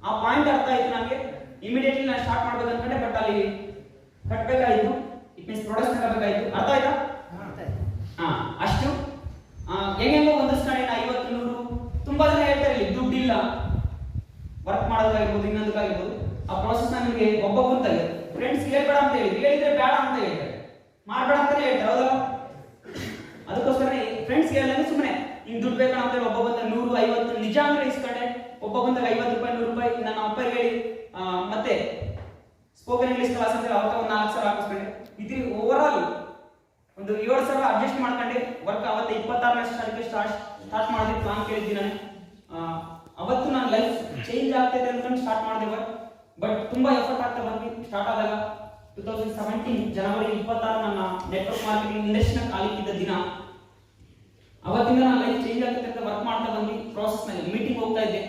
ಆ ಪಾಯಿಂಟ್ ಅರ್ಥ ಆಯ್ತು ನನಗೆ. ಇಮಿಡಿಯೇಟ್ಲಿ ನಾನು ಸ್ಟಾರ್ಟ್ ಮಾಡ್ಬೇಕು ಅನ್ಕೊಂಡೆ, ಬಟ್ ಅಲ್ಲಿ ಕಟ್ಟಬೇಕಾಯ್ತು. ಇಟ್ ಮೀನ್ಸ್ ಪ್ರೊಡಕ್ಟ್ಸ್ ತಗೋಬೇಕಾಯ್ತು. ಅರ್ಥ ಆಯ್ತಾ? ಅಷ್ಟು ಹೆಂಗೆಂಗೋ ಒಂದಿಸ್ಕೊಂಡು 50, 100 ತುಂಬಾ ಜನ ಹೇಳ್ತಾರೆ ಇಲ್ಲಿ ದುಡ್ಡಿಲ್ಲ ವರ್ಕ್ ಮಾಡೋದಾಗಿರ್ಬೋದು, ಇನ್ನೊಂದಕ್ಕಾಗಿರ್ಬೋದು. ಆ ಪ್ರಾಸೆಸ್ ನಿಮಗೆ ಒಬ್ಬೊಬ್ಬಂತಾಗೆ ಫ್ರೆಂಡ್ಸ್ ಹೇಳ್ಬೇಡ ಅಂತ ಹೇಳಿದ್ರೆ ಬೇಡ ಅಂತ ಹೇಳ್ತಾರೆ, ಮಾಡ್ಬೇಡ ಅಂತಾನೆ ಹೇಳ್ತಾರೆ, ಹೌದಲ್ಲ? ಅದಕ್ಕೋಸ್ಕರ ಫ್ರೆಂಡ್ಸ್ ಹೇಳಿದ್ರೆ ಸುಮ್ಮನೆ ಹಿಂಗ್ ದುಡ್ಡು ಬೇಕಂತ ಅಂತ ಹೇಳಿ ಒಬ್ಬೊಬ್ಬಂತ 100, 50 ನಿಜ ಅಂದ್ರೆ ಇಸ್ಕೊಂಡೆ. ಒಬ್ಬೊಬ್ಬಂದಾಗ 50 ರೂಪಾಯಿ, 100 ರೂಪಾಯಿ ನನ್ನ ಅಪ್ಪ ಹೇಳಿ ಮತ್ತೆ ಸ್ಪೋಕನ್ ಇಂಗ್ಲಿಷ್ ಕ್ಲಾಸ್ ಅಂದ್ರೆ ಅವತ್ತ ಒಂದು 4,000 ಹಾಕಿಸ್ಕೊಂಡೆ. ಇದ್ರಿ ಓವರ್ ಆಲ್ ಒಂದು 7,000 ಅಡ್ಜಸ್ಟ್ ಮಾಡ್ಕೊಂಡೆ. ವರ್ಕ್ ಅವತ್ತ 26ನೇ ತಾರೀಕಿಗೆ ಸ್ಟಾರ್ಟ್ ಮಾಡಿದ್ವಿ. ಪ್ಲಾನ್ ಕೇಳಿದ್ದೀನಿ ನಾನು. ಅವತ್ತು ನನ್ನ ಲೈಫ್ ಚೇಂಜ್ ಆಗ್ತೈತೆ ಅನ್ಕೊಂಡು ಸ್ಟಾರ್ಟ್ ಮಾಡಿದೆ ವರ್ಕ್. ಬಟ್ ತುಂಬಾ ಎಫರ್ಟ್ ಆಗ್ತಾ ಬಂದ್ವಿ. ಸ್ಟಾರ್ಟ್ ಆದಾಗ 2017 ಜನವರಿ 26 ನನ್ನ ನೆಟ್ವರ್ಕ್ ಮಾರ್ಕೆಟಿಂಗ್ ಇಂಡಸ್ಟ್ರಿನ ಕಾಲಿಕ್ಕಿದ್ದ ದಿನ. ಅವತ್ತಿಂದ ನನ್ನ ಲೈಫ್ ಚೇಂಜ್ ಆಗ್ತೈತೆ ಅಂತ ವರ್ಕ್ ಮಾಡ್ತಾ ಬಂದ್ವಿ. ಪ್ರಾಸೆಸ್ ನಲ್ಲಿ ಮೀಟಿಂಗ್ ಹೋಗ್ತಾ ಇದ್ದೆ,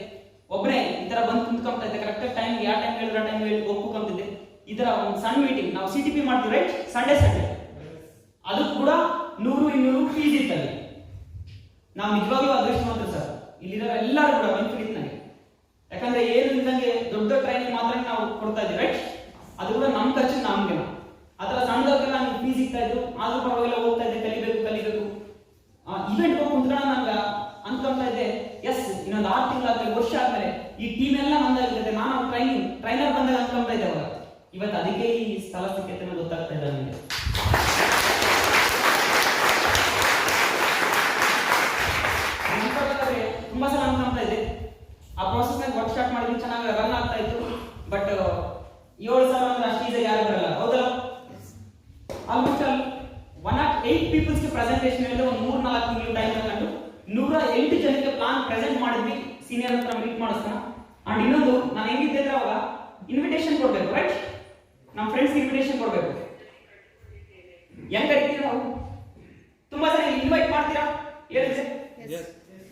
ಒಬ್ಬನೇ ಈ ತರ ಬಂದು ಕುಂತ್ಕೊಂತ ಇದ್ದೆ. ಕರೆಕ್ಟ್ ಟೈಮ್ ಯಾವ ಟೈಮ್ ಹೇಳಿದ್ರೆ ಟೈಮ್ ಹೇಳಿ ಒಪ್ಕೊಂತಿದ್ದೆ. ಈ ತರ ಒಂದು ಸಣ್ಣ ಮೀಟಿಂಗ್ ನಾವು CTP ಮಾಡ್ತೀವಿ ರೈಟ್, ಸಂಡೇ ಅದು ಕೂಡ 100-200 ಫೀಸ್ ಇತ್ತಲ್ಲಿ. ನಾವು ನಿಜವಾಗ್ಲೂ ಅದೃಷ್ಟವಂತರು ಸರ್. ಇಲ್ಲಿರೋ ಎಲ್ಲರೂ ಕೂಡ ಬೆನಿಫಿಟ್ ನನಗೆ. ಯಾಕಂದ್ರೆ ಏನು ಇದ್ದಂಗೆ ದೊಡ್ಡ ಟ್ರೈನಿಂಗ್ ಮಾತ್ರ ನಾವು ಕೊಡ್ತಾ ಇದ್ದೀವಿ ರೈಟ್. ಅದು ಕೂಡ ನಮ್ಮ ಖರ್ಚು ನಮ್ಗೆ. ಆತರ ಸಣ್ಣದಕ್ಕೆಲ್ಲ ನಮ್ಗೆ ಫೀಸ್ ಸಿಗ್ತಾ ಇದ್ದು. ಆದ್ರೂ ಪರವಾಗಿಲ್ಲ ಹೋಗ್ತಾ ಇದ್ದೆ, ಕಲಿಬೇಕು. ಇವೆಂಟ್ ಹೋಗಿ ಕುಂತ್ಕೊಂಡು ನಂಗೆ ಅನ್ಕೊಂತ ಇದ್ದೆ, ಎಸ್ ಇನ್ನೊಂದು 6 ತಿಂಗಳಾದ್ಮೇಲೆ, ವರ್ಷ ಆದ್ಮೇಲೆ ಈ ಟೀಮ್ ಎಲ್ಲ ನಂದಾಗಿರುತ್ತೆ. ನಾನು ಟ್ರೈನರ್ ಬಂದಾಗ ಅನ್ಕೊಂತ ಇದ್ದೆ ಅವಾಗ. ಇವತ್ತು ಅದಕ್ಕೆ ಈ ಸ್ಥಳ ಸಿಕ್ಕೈತೆ ಅನ್ನೋದು ಗೊತ್ತಾಗ್ತಾ ಇದೆ ನನಗೆ. ತುಂಬಾ ಸಲ ಅನ್ಕೊಂತ ಇದ್ದೆ. ಆ ಪ್ರಾಸೆಸ್ ನಾಗ ವರ್ಕ್ ಸ್ಟಾರ್ಟ್ ಮಾಡಿದ್ವಿ, ಚೆನ್ನಾಗಿ ರನ್ ಆಗ್ತಾ ಇತ್ತು. ಬಟ್ 7,000 ಅಂದ್ರೆ ಅಷ್ಟು ಈಸಿ ಯಾರು ಬರಲ್ಲ, ಹೌದಲ್ಲ? ಆಲ್ಮೋಸ್ಟ್ 108 ಪೀಪಲ್ಸ್ಗೆ ಪ್ರೆಸೆಂಟೇಷನ್ ಹೇಳಿದ್ರೆ ಒಂದು 3-4 ತಿಂಗಳು ಟೈಮ್ ತಗೊಂಡು 108 ಜನಕ್ಕೆ ಪ್ಲಾನ್ ಪ್ರೆಸೆಂಟ್ ಮಾಡಿದ್ವಿ. ಸೀನಿಯರ್ ಹತ್ರ ಮೀಟ್ ಮಾಡಿಸ್ತಾನ. ಅಂಡ್ ಇನ್ನೊಂದು ನಾನು ಹೆಂಗಿದ್ದೆ ಅಂದ್ರೆ ಅವಾಗ ಇನ್ವಿಟೇಷನ್ ಕೊಡ್ಬೇಕು ರೈಟ್. ನಮ್ಮ ಫ್ರೆಂಡ್ಸ್ ಇನ್ವಿಟೇಷನ್ ಕೊಡ್ಬೇಕು. ಹೆಂಗ್ ಕರಿತೀವಿ ನಾವು? ತುಂಬಾ ಜನ ಇನ್ವೈಟ್ ಮಾಡ್ತೀರಾ ಹೇಳಿದ್ರೆ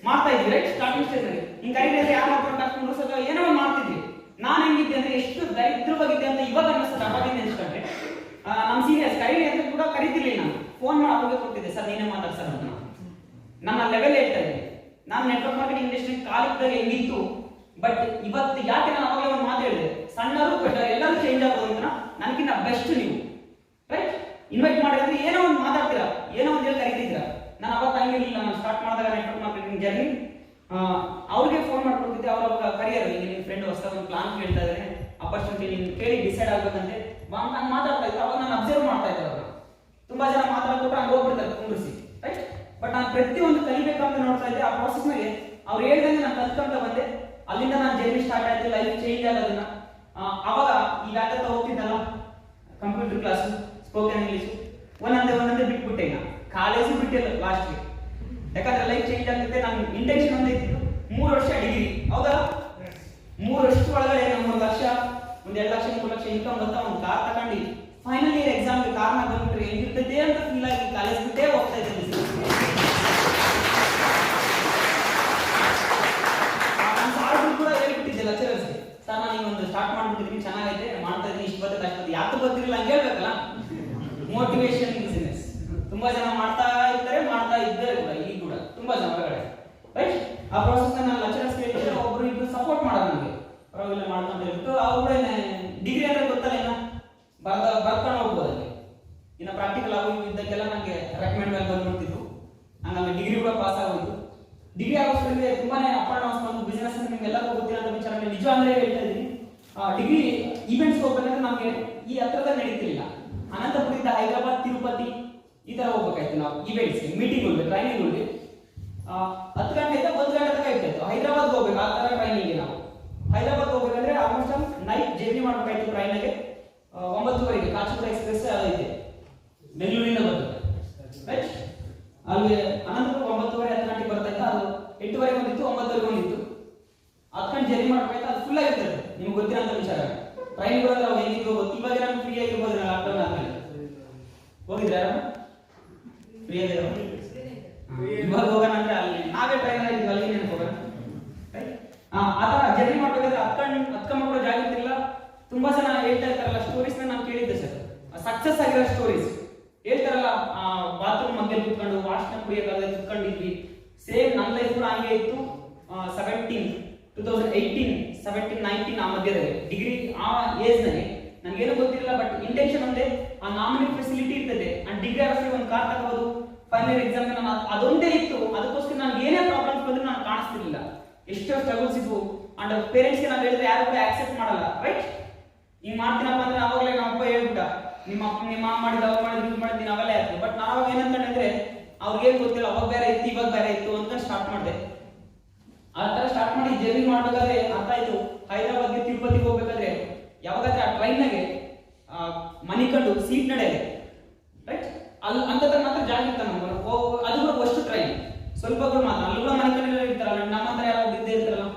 ಮಾಡ್ತಾ ಇದ್ವಿ ರೈಟ್. ಸ್ಟಾರ್ಟಿಂಗ್ ಸ್ಟೇಜ್ ನಲ್ಲಿ ಹಿಂಗ್ ಕರೀತಿದ್ರೆ ಯಾರು ಮಾಡ್ಕೊಂಡು ಕರ್ಕೊಂಡು ಏನೋ ಮಾಡ್ತಿದ್ವಿ. ನಾನು ಹೆಂಗಿದ್ದೆ ಅಂದ್ರೆ ಎಷ್ಟು ದರಿದ್ರವಾಗಿದ್ದೆ ಅಂತ ಇವಾಗ ಅನ್ನಿಸ್ತದೆ. ಅವಾಗಿಂದ ನೆನ್ಸ್ಕೊಂಡ್ರೆ ನಮ್ಮ ಸೀನಿಯರ್ಸ್ ಕರೀಲಿ ಅಂತ ಕೂಡ ಕರೀತಿರ್ಲಿಲ್ಲ. ನಾನು ಫೋನ್ ಮಾಡಿ ಅವಾಗ ಕೊಡ್ತಿದ್ದೆ, ಸರ್ ನೀನೇ ಮಾತಾಡ್ಸರ್ ಅಂತ. ನನ್ನ ಲೆವೆಲ್ ಹೇಳ್ತಾ ಇದ್ದೆ. ನಾನು ನೆಟ್ವರ್ಕ್ ಮಾರ್ಕೆಟಿಂಗ್ ಇಂಡಸ್ಟ್ರಿ ಕಾಲಿದ್ದಾಗ ಹೆಂಗಿತ್ತು, ಬಟ್ ಇವತ್ತು ಯಾಕೆ ನಾನು ಅವಾಗಲೇ ಒಂದು ಮಾತು ಹೇಳಿದೆ, ಸಣ್ಣರು ಎಲ್ಲರೂ ಚೇಂಜ್ ಆಗೋದು ಅಂತ. ನನಗಿನ್ನ ಬೆಸ್ಟ್ ನೀವು ರೈಟ್. ಇನ್ವೈಟ್ ಮಾಡಿದ್ರೆ ಏನೋ ಒಂದು ಮಾತಾಡ್ತೀರಾ, ಏನೋ ಒಂದು ಹೇಳಿ ಕರೀತಿದ್ದೀರಾ. ನಾನು ಅವಾಗ ಹಂಗಿರಲಿಲ್ಲ. ನಾನು ಸ್ಟಾರ್ಟ್ ಮಾಡಿದಾಗ ನೆಟ್ವರ್ಕ್ ಮಾರ್ಕೆಟಿಂಗ್ ಜರ್ನಿ ಅವ್ರಿಗೆ ಫೋನ್ ಮಾಡ್ಕೊಡ್ತಿದ್ದೆ. ಅವ್ರ ಅವಾಗ ಕರಿಯರ್ ನಿಮ್ಮ ಫ್ರೆಂಡ್ ಹೊಸ ಒಂದು ಪ್ಲಾನ್ ಕೇಳ್ತಾ ಇದ್ದಾರೆ, ಅಪರ್ಚುನಿಟಿ ನೀನು ಕೇಳಿ ಡಿಸೈಡ್ ಆಗ್ಬೇಕಂತೆ ನಾನು ಮಾತಾಡ್ತಾ ಇದ್ದೆ. ಅವಾಗ ನಾನು ಅಬ್ಸರ್ವ್ ಮಾಡ್ತಾ ಇದ್ದೆ. ಅವ್ರನ್ನ ತುಂಬಾ ಜನ ಮಾತಾಡ್ಕೊಟ್ರೆ ಹಂಗೆ ಹೋಗ್ಬಿಡ್ತಾರೆ ಕುಂಡ್ರಿಸಿ ರೈಟ್. ಬಟ್ ನಾನು ಪ್ರತಿಯೊಂದು ಕಲಿಬೇಕಂತ ನೋಡ್ತಾ ಇದ್ದೆ. ಆ ಪ್ರಾಸೆಸ್ ನಲ್ಲಿ ಅವ್ರು ಹೇಳ್ದಂಗೆ ನಾನು ಕಲ್ತ್ಕೊಂತ ಬಂದೆ. ಅಲ್ಲಿಂದ ನಾನು ಜರ್ನಿ ಸ್ಟಾರ್ಟ್ ಆಯ್ತು, ಲೈಫ್ ಚೇಂಜ್ ಆಗೋದನ್ನ. ಅವಾಗ ಈ ವ್ಯಾಕತ್ತ ಹೋಗ್ತಿದ್ದಲ್ಲ, ಕಂಪ್ಯೂಟರ್ ಕ್ಲಾಸು, ಸ್ಪೋಕನ್ ಇಂಗ್ಲಿಷ್ ಒಂದೊಂದೇ ಬಿಟ್ಬಿಟ್ಟೆ. ನಾನು ಕಾಲೇಜು ಬಿಟ್ಟಿಲ್ಲ ಲಾಸ್ಟ್ಗೆ. ಯಾಕಂದ್ರೆ ಲೈಫ್ ಚೇಂಜ್ ಆಗ್ತೈತೆ. ನನ್ನ ಇಂಟೆನ್ಷನ್ ಒಂದೇ ಇತ್ತು, 3 ವರ್ಷ ಡಿಗ್ರಿ, ಹೌದಾ? 3 ವರ್ಷದ ಒಳಗಡೆ ನಮ್ಮ 1 ಲಕ್ಷ, 1-2 ಲಕ್ಷ, 3 ಲಕ್ಷ ಇನ್ಕಮ್ ಬರ್ತಾ ಒಂದು ಕಾರ್ ತಗೊಂಡು ಫೈನಲ್ ಇಯರ್ ಎಕ್ಸಾಮ್ಗೆ ಕಾರ್ನಾಗ ಬಂದ್ಬಿಟ್ರೆ ಹೆಂಗಿರ್ತೈತೆ ಅಂತ ಫೀಲ್ ಆಗಿ ಕಾಲೇಜ್ ಬಿಟ್ಟೇ ಹೋಗ್ತಾ ಇದ್ದೆ. ನಾನು ಸಾರ್ಗಳು ಕೂಡ ಹೇಳ್ಬಿಟ್ಟಿದ್ದೆ ಲೆಕ್ಚರರ್ಸ್ಗೆ, ಸರ್ ನಾನು ಈಗ ಒಂದು ಸ್ಟಾರ್ಟ್ ಮಾಡ್ಬಿಟ್ಟಿದ್ದೀನಿ, ಚೆನ್ನಾಗೈತೆ, ಮಾಡ್ತಾ ಇದ್ದೀನಿ, ಇಷ್ಟು ಬರ್ತದೆ ಅಷ್ಟು ಬರ್ತದೆ. ಯಾಕೆ ಬರ್ತಿರಲಿಲ್ಲ ಹಂಗೆ ಹೇಳ್ಬೇಕಲ್ಲ. ಮೋಟಿವೇಶನ್ ಬಿಸಿನೆಸ್ ತುಂಬಾ ಜನ ಮಾಡ್ತಾ ಇದ್ದಾರೆ, ಮಾಡ್ತಾ ಇದ್ದಾರೆ ಕೂಡ. ಈಗ ಕೂಡ ತುಂಬಾ ಜನ ಹೊರಗಡೆ ರೈಟ್. ಆ ಪ್ರಾಸೆಸ್ ನಾನು ಲೆಕ್ಚರರ್ಸ್ ಹೇಳಿದ್ರೆ ಒಬ್ರು ಇಬ್ರು ಸಪೋರ್ಟ್ ಮಾಡೋದು ನನಗೆ, ಪರವಾಗಿಲ್ಲ ಮಾಡ್ಕೊಂತ ಹೇಳ್ಬಿಟ್ಟು. ಅವ್ರು ಕೂಡ ಡಿಗ್ರಿ ಅಂದ್ರೆ ಗೊತ್ತಲ್ಲ, ಇನ್ನ ಬರ್ಕೊಂಡು ಹೋಗ್ಬೋದು. ಅಲ್ಲಿ ಇನ್ನು ಪ್ರಾಕ್ಟಿಕಲ್ ಆಗೋ ಇದ್ದಕ್ಕೆಲ್ಲ ನನಗೆ ರೆಕಮೆಂಡ್ ಮೇಲೆ ಬಂದ್ಬಿಡ್ತಿದ್ರು. ಹಂಗಾಗಿ ಡಿಗ್ರಿ ಕೂಡ ಪಾಸ್ ಆಗೋಯ್ತು. ಡಿಗ್ರಿ ಆಗೋಷ್ಟರಲ್ಲಿ ತುಂಬಾನೇ ಅಪ್ ಅಂಡ್ ಡೌನ್ಸ್ ಬಂದು ಬಿಸ್ನೆಸ್ ನಿಮ್ಗೆಲ್ಲರಿಗೂ ಗೊತ್ತಿರೋಂಥ ವಿಚಾರ ನಿಜ ಅಂದ್ರೆ ಹೇಳ್ತಾ ಇದ್ದೀನಿ. ಡಿಗ್ರಿ ಈವೆಂಟ್ಸ್ ಹೋಗ್ಬೇಕಂದ್ರೆ ನಮಗೆ ಈ ಹತ್ರದಲ್ಲಿ ನಡೀತಿಲ್ಲ. ಅನಂತಪುರದಿಂದ ಹೈದರಾಬಾದ್, ತಿರುಪತಿ ಈ ತರ ಹೋಗ್ಬೇಕಾಯ್ತು ನಾವು ಈವೆಂಟ್ಸ್ಗೆ, ಮೀಟಿಂಗ್ ಟ್ರೈನಿಂಗ್ 10 ಗಂಟೆಯಿಂದ 1 ಗಂಟೆ ತನಕ ಇರ್ತಾಯಿತ್ತು. ಹೈದರಾಬಾದ್ ಹೋಗ್ಬೇಕು ಆ ತರ ಟ್ರೈನಿಂಗ್ಗೆ. ನಾವು ಹೈದರಾಬಾದ್ ಹೋಗ್ಬೇಕಂದ್ರೆ ಆಲ್ಮೋಸ್ಟ್ ನೈಟ್ ಜರ್ನಿ ಮಾಡ್ಬೇಕಾಯ್ತು ಟ್ರೈನಿಗೆ. 9:30ಗೆ ಕಾಚಿಪುರ ಎಕ್ಸ್ಪ್ರೆಸ್ ಅದೈತೆ, ಬೆಂಗಳೂರಿಂದ ಬರ್ತದೆ ರೈಟ್. ಅಲ್ಲಿ ಅನಂತಪುರ 9:30 10 ಗಂಟೆಗೆ ಬರ್ತಾಯಿತ್ತು. ಅದು 8:00 ಬಂದಿತ್ತು, 9:00 ಬಂದಿತ್ತು. 10 ಗಂಟೆ ಜರ್ನಿ ಮಾಡ್ಬೇಕಾಯ್ತು. ಅದು ಫುಲ್ ಆಗಿರ್ತದೆ, ನಿಮ್ಗೆ ಗೊತ್ತಿರೋಂಥ ವಿಚಾರ. ಟ್ರೈನ್ಗಳು ಅಂದ್ರೆ ಅವಾಗ ಹೆಂಗಿದ್ದು ಗೊತ್ತು. ಇವಾಗ ನಾನು ಫ್ರೀ ಆಗಿರ್ಬೋದು. ಲಾಕ್ಡೌನ್ ಆದ್ಮೇಲೆ ಹೋಗಿದ್ರೆ ಫ್ರೀ ಆಗಿರೋ ಇವಾಗ ಹೋಗೋಣ ಅಂದ್ರೆ ಅಲ್ಲಿ ನಾವೇ ಟ್ರೈನ್ ಆಗಿದ್ವಿ, ಅಲ್ಲಿ ನೆನಪು ಹೋಗೋಣ ರೈಟ್. ಆ ಥರ ಜರ್ನಿ ಮಾಡ್ಬೇಕಾದ್ರೆ ಹತ್ಕೊಂಡ್ಬಿಡೋ ಜಾಗ ಇರ್ತಿಲ್ಲ. ತುಂಬಾ ಜನ ಹೇಳ್ತಾ ಇರ್ತಾರಲ್ಲ ಸ್ಟೋರೀಸ್ ನಾನು ಕೇಳಿದ್ದೆ ಸರ್. ಸಕ್ಸಸ್ ಆಗಿರೋ ಸ್ಟೋರೀಸ್ ಹೇಳ್ತಾರಲ್ಲ, ಬಾತ್ರೂಮ್ ಮಧ್ಯೆ ಕುತ್ಕೊಂಡು ವಾಶ್ನ ಕುಡಿಯೋಕಾಗದೆ ಕುತ್ಕೊಂಡಿದ್ವಿ. ಸೇಮ್ ನನ್ನ ಲೈಫ್ ಕೂಡ ಹಂಗೆ ಇತ್ತು. 2018, 17, 19 ಆ ಮಧ್ಯದಲ್ಲಿ ಡಿಗ್ರಿ ಆ ಏಜ್ ನಲ್ಲಿ ನನಗೇನು ಗೊತ್ತಿರಲಿಲ್ಲ. ಬಟ್ ಇಂಟೆನ್ಷನ್ ಒಂದೇ, ಆ ನಾಮಿನಿ ಫೆಸಿಲಿಟಿ ಇರ್ತದೆ. ಅಂಡ್ ಡಿಗ್ರಿ ಆಗಿ ಒಂದು ಕಾರ್ ತಗೋಬಹುದು, ಫೈನಲ್ ಇಯರ್ ಎಕ್ಸಾಮ್ ನಾನು ಅದೊಂದೇ ಇತ್ತು. ಅದಕ್ಕೋಸ್ಕರ ನಾನು ಏನೇ ಪ್ರಾಬ್ಲಮ್ಸ್ ಬಂದ್ರು ನಾನು ಕಾಣಿಸ್ತಿರ್ಲಿಲ್ಲ. ಎಷ್ಟೋ ಸ್ಟ್ರಗಲ್ಸ್ ಇದ್ವು. ಅಂಡ್ ಪೇರೆಂಟ್ಸ್ಗೆ ನಾವು ಹೇಳಿದ್ರೆ ಯಾರು ಕೂಡ ಆಕ್ಸೆಪ್ಟ್ ಮಾಡಲ್ಲ ರೈಟ್. ಹಿಂಗ್ ಮಾಡ್ತೀನಪ್ಪ ಅಂದ್ರೆ ಅವಾಗಲೇ ನಮ್ಮಪ್ಪ ಹೇಳ್ಬಿಟ್ಟ, ನಿಮ್ಮ ಅಮ್ಮ ಮಾಡಿದ ಅವಾಗ ಮಾಡಿದ್ ಇದು ಮಾಡಿದ್ದೀನಿ ಅವೆಲ್ಲ ಆಯ್ತು. ಬಟ್ ನಾನು ಅವಾಗ ಏನಂತಂದ್ರೆ ಅವ್ರಿಗೇನು ಗೊತ್ತಿಲ್ಲ, ಅವಾಗ ಬೇರೆ ಇತ್ತು ಇವಾಗ ಬೇರೆ ಇತ್ತು ಅಂತ ಸ್ಟಾರ್ಟ್ ಮಾಡಿದೆ. ಆ ತರ ಸ್ಟಾರ್ಟ್ ಮಾಡಿ ಜರ್ನಿ ಮಾಡ್ಬೇಕಾದ್ರೆ ಅರ್ಥ ಆಯ್ತು. ಹೈದರಾಬಾದ್ಗೆ ತಿರುಪತಿಗೆ ಹೋಗ್ಬೇಕಾದ್ರೆ ಯಾವಾಗಾದ್ರೆ ಆ ಟ್ರೈನ್ನಾಗೆ ಮನಿಕಂಡು ಸೀಟ್ ನಡೆಯಲಿ ರೈಟ್ ಅಲ್ಲಿ ಅಂತದ್ರ ಮಾತ್ರ ಜಾಗ ಇರ್ತಾನೆ ನಮ್ಗೆ ಅದು ಕೂಡ ಅಷ್ಟು ಟ್ರೈನ್ ಸ್ವಲ್ಪಗಳು ಮಾತ್ರ ಅಲ್ಲಿ ಕೂಡ ಮನಿಕಂಡು ಇರ್ತಾರಲ್ಲ ನಮ್ಮ ಹತ್ರ ಯಾರೋ ಇದ್ದೇ ಇರ್ತಾರಲ್ಲ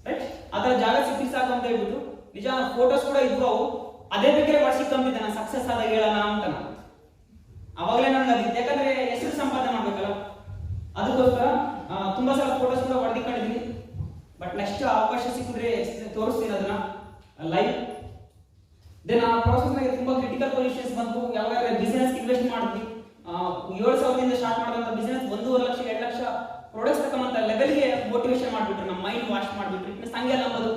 ರೈಟ್ ಆ ಥರ ಜಾಗ ಸಿಕ್ಕಿ ಸಾಕು ಅಂತ ಹೇಳ್ಬಿಟ್ಟು ನಿಜ ಫೋಟೋಸ್ ಕೂಡ ಇದ್ವು ಅವು ಅದೇ ಬೇಕಾದ್ರೆ ವರ್ಷಕ್ಕೆ ಕಂಬಿದ್ದೆ ನಾನು ಸಕ್ಸಸ್ ಆದಾಗ ಹೇಳೋಣ ಅಂತ ಅವಾಗಲೇ ನನಗೆ ಅದಿತ್ತು ಯಾಕಂದ್ರೆ ಹೆಸರು ಸಂಪಾದನೆ ಮಾಡ್ಬೇಕಲ್ಲ ಅದಕ್ಕೋಸ್ಕರ ತುಂಬಾ ಸಲ ಫೋಟೋಸ್ ಕೂಡ ಹೊಡೆದಿಕೊಂಡಿದ್ದೀನಿ ಬಟ್ ನೆಕ್ಸ್ಟ್ ಅವಕಾಶ ಸಿಕ್ಕಿದ್ರೆ ತೋರಿಸ್ತೀನಿ ಅದನ್ನ ಲೈವ್ ದೆನ್ ಆ ಪ್ರಾಸೆಸ್ ನಾಗೆ ತುಂಬಾ ಕ್ರಿಟಿಕಲ್ ಪೊಸಿಷನ್ಸ್ ಬಂತು ಯಾವಾಗ ಬಿಸ್ನೆಸ್ ಇನ್ವೆಸ್ಟ್ ಮಾಡಿದ್ವಿ 7,000 ಸ್ಟಾರ್ಟ್ ಮಾಡಿದಂತ ಬಿಸ್ನೆಸ್ 1.5 ಲಕ್ಷ 2 ಲಕ್ಷ ಪ್ರಾಡಕ್ಟ್ಸ್ ತಗೊಂಬಂತ ಲೆವೆಲ್ಗೆ ಮೋಟಿವೇಶನ್ ಮಾಡಿಬಿಟ್ರು ನಮ್ಮ ಮೈಂಡ್ ವಾಶ್ ಮಾಡಿಬಿಟ್ರು ಇನ್ನು ಸಂಘ ನಂಬೋದು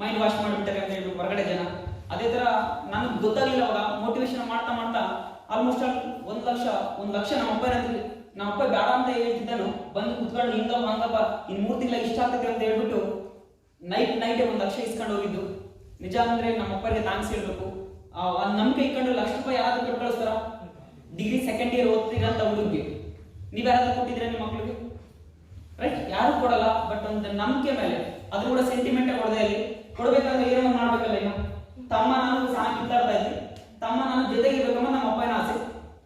ಮೈಂಡ್ ವಾಶ್ ಮಾಡಿಬಿಟ್ಟಾರೆ ಅಂತ ಹೇಳ್ಬಿಟ್ಟು ಹೊರಗಡೆ ಜನ ಅದೇ ತರ ನನಗೆ ಗೊತ್ತಾಗಲಿಲ್ಲ ಅವಾಗ ಮೋಟಿವೇಶನ್ ಮಾಡ್ತಾ ಮಾಡ್ತಾ ಆಲ್ಮೋಸ್ಟ್ ಆಲ್ 1 ಲಕ್ಷ ನಮ್ಮ ಅಪ್ಪ ಬೇಡ ಅಂತ ಹೇಳ್ತಿದ್ದಾನು ಬಂದು ಕುತ್ಕೊಂಡು ಹಿಂಗಪ್ಪ ಹಂಗಪ್ಪ ಇನ್ 3 ತಿಂಗಳ ಇಷ್ಟ ಆಗ್ತದೆ ಅಂತ ಹೇಳ್ಬಿಟ್ಟು ನೈಟ್ 1 ಲಕ್ಷ ಇಸ್ಕೊಂಡು ಹೋಗಿದ್ದು ನಿಜ ಅಂದ್ರೆ ನಮ್ಮ ಅಪ್ಪರಿಗೆ ಥ್ಯಾಂಕ್ಸ್ ಹೇಳ್ಬೇಕು ನಂಬಿಕೆ ಇಟ್ಕೊಂಡು ₹1 ಲಕ್ಷ ಯಾರಾದ್ರೂ ಕೊಟ್ಟು ಕಳಿಸ್ತಾರ ಡಿಗ್ರಿ ಸೆಕೆಂಡ್ ಇಯರ್ ಓದ್ತಿರಂತ ಹುಡುಗಿಗೆ ನೀವ್ ಯಾರಾದ್ರೂ ಕೊಟ್ಟಿದ್ರೆ ನಿಮ್ಮ ಮಕ್ಳಿಗೆ ರೈಟ್ ಯಾರು ಕೊಡಲ್ಲ ಬಟ್ ಒಂದು ನಂಬಿಕೆ ಮೇಲೆ ಅದು ಕೂಡ ಸೆಂಟಿಮೆಂಟ್ ಕೊಡದೆ ಅಲ್ಲಿ ಕೊಡ್ಬೇಕಂದ್ರೆ ಏನೋ ಮಾಡ್ಬೇಕಲ್ಲ ಇನ್ನು ತಮ್ಮ ನಾನು ಸಹ ಕಿತ್ತಾಡ್ತಾ ಇದ್ವಿ ತಮ್ಮ ನಾನು ಜೊತೆಗಿರ್ಬೇಕಮ್ಮ ನಮ್ಮ ಅಪ್ಪನ ಆಸೆ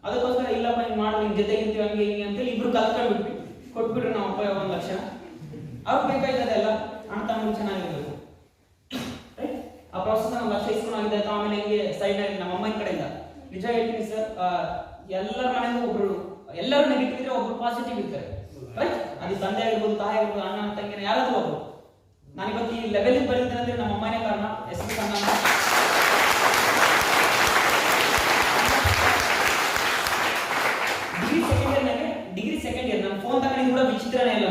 ಅದಕ್ಕೋಸ್ಕರ ಇಲ್ಲಪ್ಪ ಹಿಂಗ್ ಮಾಡು ನಿನ್ ಜೊತೆಗಿರ್ತೀವಿ ಹಂಗೆ ಹಿಂಗೆ ಅಂತೇಳಿ ಇಬ್ರು ಕಲ್ತ್ಕೊಂಡ್ಬಿಟ್ವಿ ಕೊಟ್ಬಿಟ್ರು ನಮ್ಮ ಅಪ್ಪ 1 ಲಕ್ಷ ಅವ್ರು ಬೇಕಾಯ್ತದೆಲ್ಲ ಅಣ್ಣ ತಮ್ಮ ಚೆನ್ನಾಗಿರ್ಬೇಕು ಆ ಪ್ರಾಸೆಸ್ ನಾವು 1 ಲಕ್ಷ ಇಸ್ಕೊಂಡಾಗಿದೆ ಆಮೇಲೆ ಹಿಂಗೆ ಸೈಡ್ ಆಗಿ ನಮ್ಮ ಅಮ್ಮನ ಕಡೆಯಿಂದ ನಿಜ ಹೇಳ್ತೀನಿ ಸರ್ ಎಲ್ಲರ ಮನೆಗೂ ಒಬ್ರು ಎಲ್ಲರೂ ನೆಗೆಟಿವ್ ಇದ್ರೆ ಒಬ್ರು ಪಾಸಿಟಿವ್ ಇರ್ತಾರೆ ರೈಟ್ ಅದು ತಂದೆ ಆಗಿರ್ಬೋದು ತಾಯಿ ಆಗಿರ್ಬೋದು ಅಣ್ಣ ತಂಗಿನ ಯಾರಾದ್ರೂ ಒಬ್ರು ನಾನು ಇವತ್ತು ಈ ಲೆವೆಲ್ ಬೆಳೆದಿದ್ದೇನೆ ಅಂದ್ರೆ ನಮ್ಮ ಅಮ್ಮನೇ ಕಾರಣ ಹೆಸರು ಸಣ್ಣ ಡಿಗ್ರಿ ಸೆಕೆಂಡ್ ಇಯರ್ ನನ್ನ ಫೋನ್ ತಗೊಂಡಿದ್ದು ಕೂಡ ವಿಚಿತ್ರನೇ ಇಲ್ಲ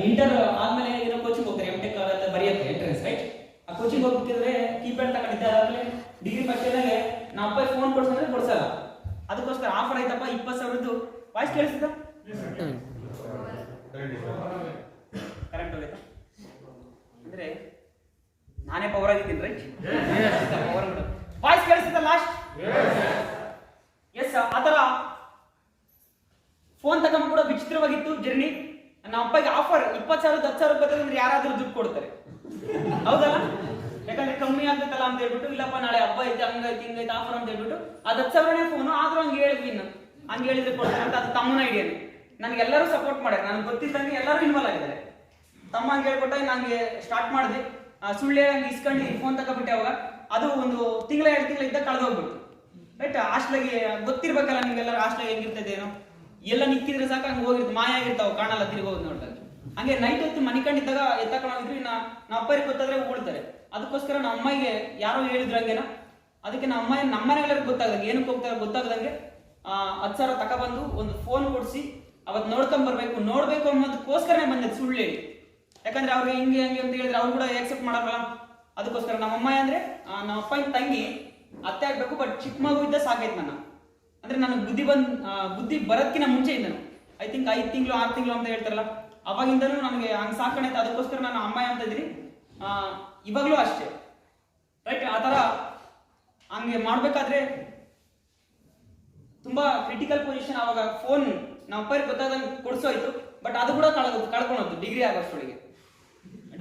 ಇಂಟರ್ ಆದ್ಮೇಲೆ ಏನೋ ಕೋಚಿಂಗ್ ಹೋಗ್ತಾರೆ M.Tech ಆಗತ್ತೆ ಬರೆಯಕ್ಕೆ ಎಂಟ್ರೆನ್ಸ್ ರೈಟ್ ಆ ಕೋಚಿಂಗ್ ಹೋಗ್ತಿದ್ರೆ ಕೀಪ್ಯಾಡ್ ತಗೊಂಡಿದ್ದೆ ಅದಾದ್ಮೇಲೆ ಡಿಗ್ರಿ ಫಸ್ಟ್ ಇಯರ್ನಾಗೆ ನಮ್ಮ ಅಪ್ಪ ಫೋನ್ ಕೊಡ್ಸಂದ್ರೆ ಕೊಡ್ಸಲ್ಲ ಅದಕ್ಕೋಸ್ಕರ ಆಫರ್ ಆಯ್ತಪ್ಪ 20,000 ವಾಯ್ಸ್ ಕೇಳಿಸಿದ ಕರೆಕ್ಟ್ ಹೋಯ್ತಾ ಅಂದ್ರೆ ನಾನೇ ಪವರ್ ಆಗಿದ್ದೀನಿ ರೈಟ್ ವಾಯ್ಸ್ ಕೇಳಿಸಿದ ಲಾಸ್ಟ್ ಎಸ್ ಆತರ ಫೋನ್ ತಗೊಂಡು ಕೂಡ ವಿಚಿತ್ರವಾಗಿತ್ತು ಜರ್ನಿ ನಮ್ಮ ಅಪ್ಪಗೆ ಆಫರ್ 20,000 10,000 ಬರ್ತದಂದ್ರೆ ಯಾರಾದ್ರೂ ದುಡ್ಡು ಕೊಡ್ತಾರೆ ಹೌದಲ್ಲ ಯಾಕಂದ್ರೆ ಕಮ್ಮಿ ಆಗ್ತೈತಲ್ಲ ಅಂತ ಹೇಳ್ಬಿಟ್ಟು ಇಲ್ಲಪ್ಪ ನಾಳೆ ಹಬ್ಬ ಐತೆ ಹಂಗೈತಿ ಹಿಂಗೈತೆ ಆಫರ್ ಅಂತ ಹೇಳ್ಬಿಟ್ಟು ಅದು 10,000ನೇ ಫೋನು ಆದ್ರೂ ಹಂಗೆ ಹೇಳಿದ್ವಿ ಇನ್ನು ಹಂಗೆ ಹೇಳಿದ್ರೆ ಕೊಡ್ತಾರೆ ಅಂತ ಅದು ತಮ್ಮನ ಐಡಿಯಾನೆ ನನಗೆ ಎಲ್ಲರೂ ಸಪೋರ್ಟ್ ಮಾಡ್ಯಾರ ನನಗೆ ಗೊತ್ತಿದ್ದಂಗೆ ಎಲ್ಲರೂ ಇನ್ವಾಲ್ವ್ ಆಗಿದ್ದಾರೆ ತಮ್ಮ ಹಂಗೆ ಹೇಳ್ಕೊಟ್ಟಾಗ ನಂಗೆ ಸ್ಟಾರ್ಟ್ ಮಾಡಿದೆ ಸುಳ್ಳೆ ಹಂಗೆ ಇಸ್ಕೊಂಡು ಫೋನ್ ತಗೊಬಿಟ್ಟೆ ಅವಾಗ ಅದು ಒಂದು ತಿಂಗಳ 2 ತಿಂಗಳ ಇದ್ದಾಗ ಕಳೆದೋಗ್ಬಿಟ್ಟು ರೈಟ್ ಹಾಸ್ಟ್ಲಾಗೆ ಗೊತ್ತಿರ್ಬೇಕಲ್ಲ ನಿಮ್ಗೆಲ್ಲರೂ ಹಾಸ್ಟ್ಲಾಗ ಹೆಂಗಿರ್ತದೆ ಏನೋ ಎಲ್ಲ ನಿಕ್ಕಿದ್ರೆ ಸಾಕು ಹಂಗೆ ಹೋಗಿರ್ತು ಮಾಯ ಆಗಿರ್ತಾವ ಕಾಣಲ್ಲ ತಿರುಗಿ ಹೋಗಿ ನೋಡ್ದಾಗ ಹಂಗೆ ನೈಟ್ ಹೊತ್ತು ಮನೆ ಕಂಡಿದ್ದಾಗ ಎತ್ತಕೊಂಡೋಗಿದ್ವಿ ನಮ್ಮ ಅಪ್ಪರಿಗೆ ಗೊತ್ತಾದ್ರೆ ಉಳ್ತಾರೆ ಅದಕ್ಕೋಸ್ಕರ ನಮ್ಮ ಅಮ್ಮಗೆ ಯಾರೋ ಹೇಳಿದ್ರು ಹಂಗೇನ ಅದಕ್ಕೆ ನಮ್ಮ ಮನೆಗೆಲ್ಲರಿಗೂ ಗೊತ್ತಾಗದಂಗೆ ಏನಕ್ಕೆ ಹೋಗ್ತಾರೆ ಗೊತ್ತಾಗದಂಗೆ 10,000 ತಗೊಬಂದು ಒಂದು ಫೋನ್ ಕೊಡಿಸಿ ಅವತ್ತು ನೋಡ್ಬೇಕು ಅನ್ನೋದಕ್ಕೋಸ್ಕರನೇ ಬಂದಿದ್ದು ಸುಳ್ಳು ಹೇಳಿ ಯಾಕಂದ್ರೆ ಅವ್ರಿಗೆ ಹಿಂಗೆ ಹಂಗೆ ಅಂತ ಹೇಳಿದ್ರೆ ಅವ್ರು ಕೂಡ ಆಕ್ಸೆಪ್ಟ್ ಮಾಡಲ್ಲ ಅದಕ್ಕೋಸ್ಕರ ನಮ್ಮ ಅಮ್ಮ ಅಂದ್ರೆ ನಮ್ಮ ಅಪ್ಪನ ತಂಗಿ ಅತ್ತೆ ಆಗ್ಬೇಕು ಬಟ್ ಚಿಕ್ಕ ಮಗು ಇದ್ದ ಸಾಕೈತೆ ನನ್ನ ಅಂದ್ರೆ ನನಗೆ ಬುದ್ಧಿ ಬರೋದಕ್ಕಿಂತ ಮುಂಚೆ ಇದ್ದನು ಐ ಥಿಂಕ್ 5 ತಿಂಗಳು 6 ತಿಂಗಳು ಅಂತ ಹೇಳ್ತಾರಲ್ಲ ಅವಾಗಿಂದನೂ ನನಗೆ ಹಂಗೆ ಸಾಕಣೆ ಅದಕ್ಕೋಸ್ಕರ ನಾನು ಅಮ್ಮ ಅಂತ ಇದ್ದೀನಿ ಇವಾಗಲೂ ಅಷ್ಟೇ ರೈಟ್ ಆ ಥರ ಹಂಗೆ ಮಾಡಬೇಕಾದ್ರೆ ತುಂಬಾ ಕ್ರಿಟಿಕಲ್ ಪೊಸಿಷನ್ ಅವಾಗ ಫೋನ್ ನಮ್ಮ ಅಪ್ಪರಿಗೆ ಗೊತ್ತಾದಂಗೆ ಕೊಡಿಸೋಯ್ತು ಬಟ್ ಅದು ಕೂಡ ಕಳ್ಕೊಳೋದು ಡಿಗ್ರಿ ಆಗೋಷ್ಟೊಳಗೆ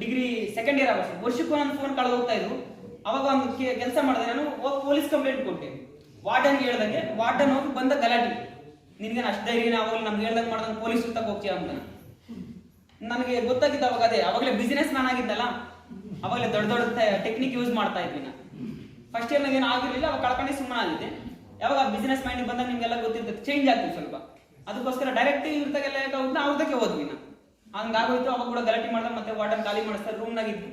ಡಿಗ್ರಿ ಸೆಕೆಂಡ್ ಇಯರ್ ಆಗೋಷ್ಟು ವರ್ಷಕ್ಕೂ ನನ್ನ ಫೋನ್ ಕಳೆದೋಗ್ತಾ ಇದ್ರು ಅವಾಗ ಒಂದು ಕೆಲಸ ಮಾಡಿದೆ ನಾನು ಹೋಗಿ ಪೊಲೀಸ್ ಕಂಪ್ಲೇಂಟ್ ಕೊಟ್ಟೆ ವಾರ್ಡನ್ಗೆ ಹೇಳ್ದಂಗೆ ವಾರ್ಡನ್ ಹೋಗಿ ಬಂದ ಗಲಾಟೆ ನಿನ್ಗೆ ಅಷ್ಟು ಧೈರ್ಯನೇ ಅವಾಗ ನಮ್ಗೆ ಹೇಳ್ದಂಗೆ ಮಾಡ್ದಂಗೆ ಪೊಲೀಸ್ ತಕ್ಕ ಹೋಗ್ತೀಯ ಅಂತ ನನಗೆ ಗೊತ್ತಾಗಿದ್ದ ಅವಾಗ ಅದೇ ಅವಾಗಲೇ ಬಿಸ್ನೆಸ್ ಮ್ಯಾನ್ ಆಗಿದ್ದಲ್ಲ ಅವಾಗಲೇ ದೊಡ್ಡ ಟೆಕ್ನಿಕ್ ಯೂಸ್ ಮಾಡ್ತಾ ಇದ್ವಿ ನಾನು ಫಸ್ಟ್ ಇಯರ್ನಾಗ ಏನು ಆಗಿರಲಿಲ್ಲ ಅವಾಗ ಕಳ್ಕೊಂಡೆ ಸುಮ್ಮನೆ ಆಗಿದೆ ಯಾವಾಗ ಬಿಸ್ನೆಸ್ ಮೈಂಡ್ ಬಂದಾಗ ನಿಮ್ಗೆಲ್ಲ ಗೊತ್ತಿರ್ತದೆ ಚೇಂಜ್ ಆಗ್ತೀವಿ ಸ್ವಲ್ಪ ಅದಕ್ಕೋಸ್ಕರ ಡೈರೆಕ್ಟ್ ಇರ್ತಾಗೆಲ್ಲ ಯಾಕೆ ಅವ್ರದಕ್ಕೆ ಹೋದ್ವಿ ನಾವು ಹಂಗಾಗೋಯ್ತು ಅವಾಗ ಕೂಡ ಗಲಾಟೆ ಮಾಡ್ದಾಗ ಮತ್ತೆ ವಾರ್ಡನ್ ಖಾಲಿ ಮಾಡಿಸ್ತಾರೆ ರೂಮ್ನಾಗಿದ್ವಿ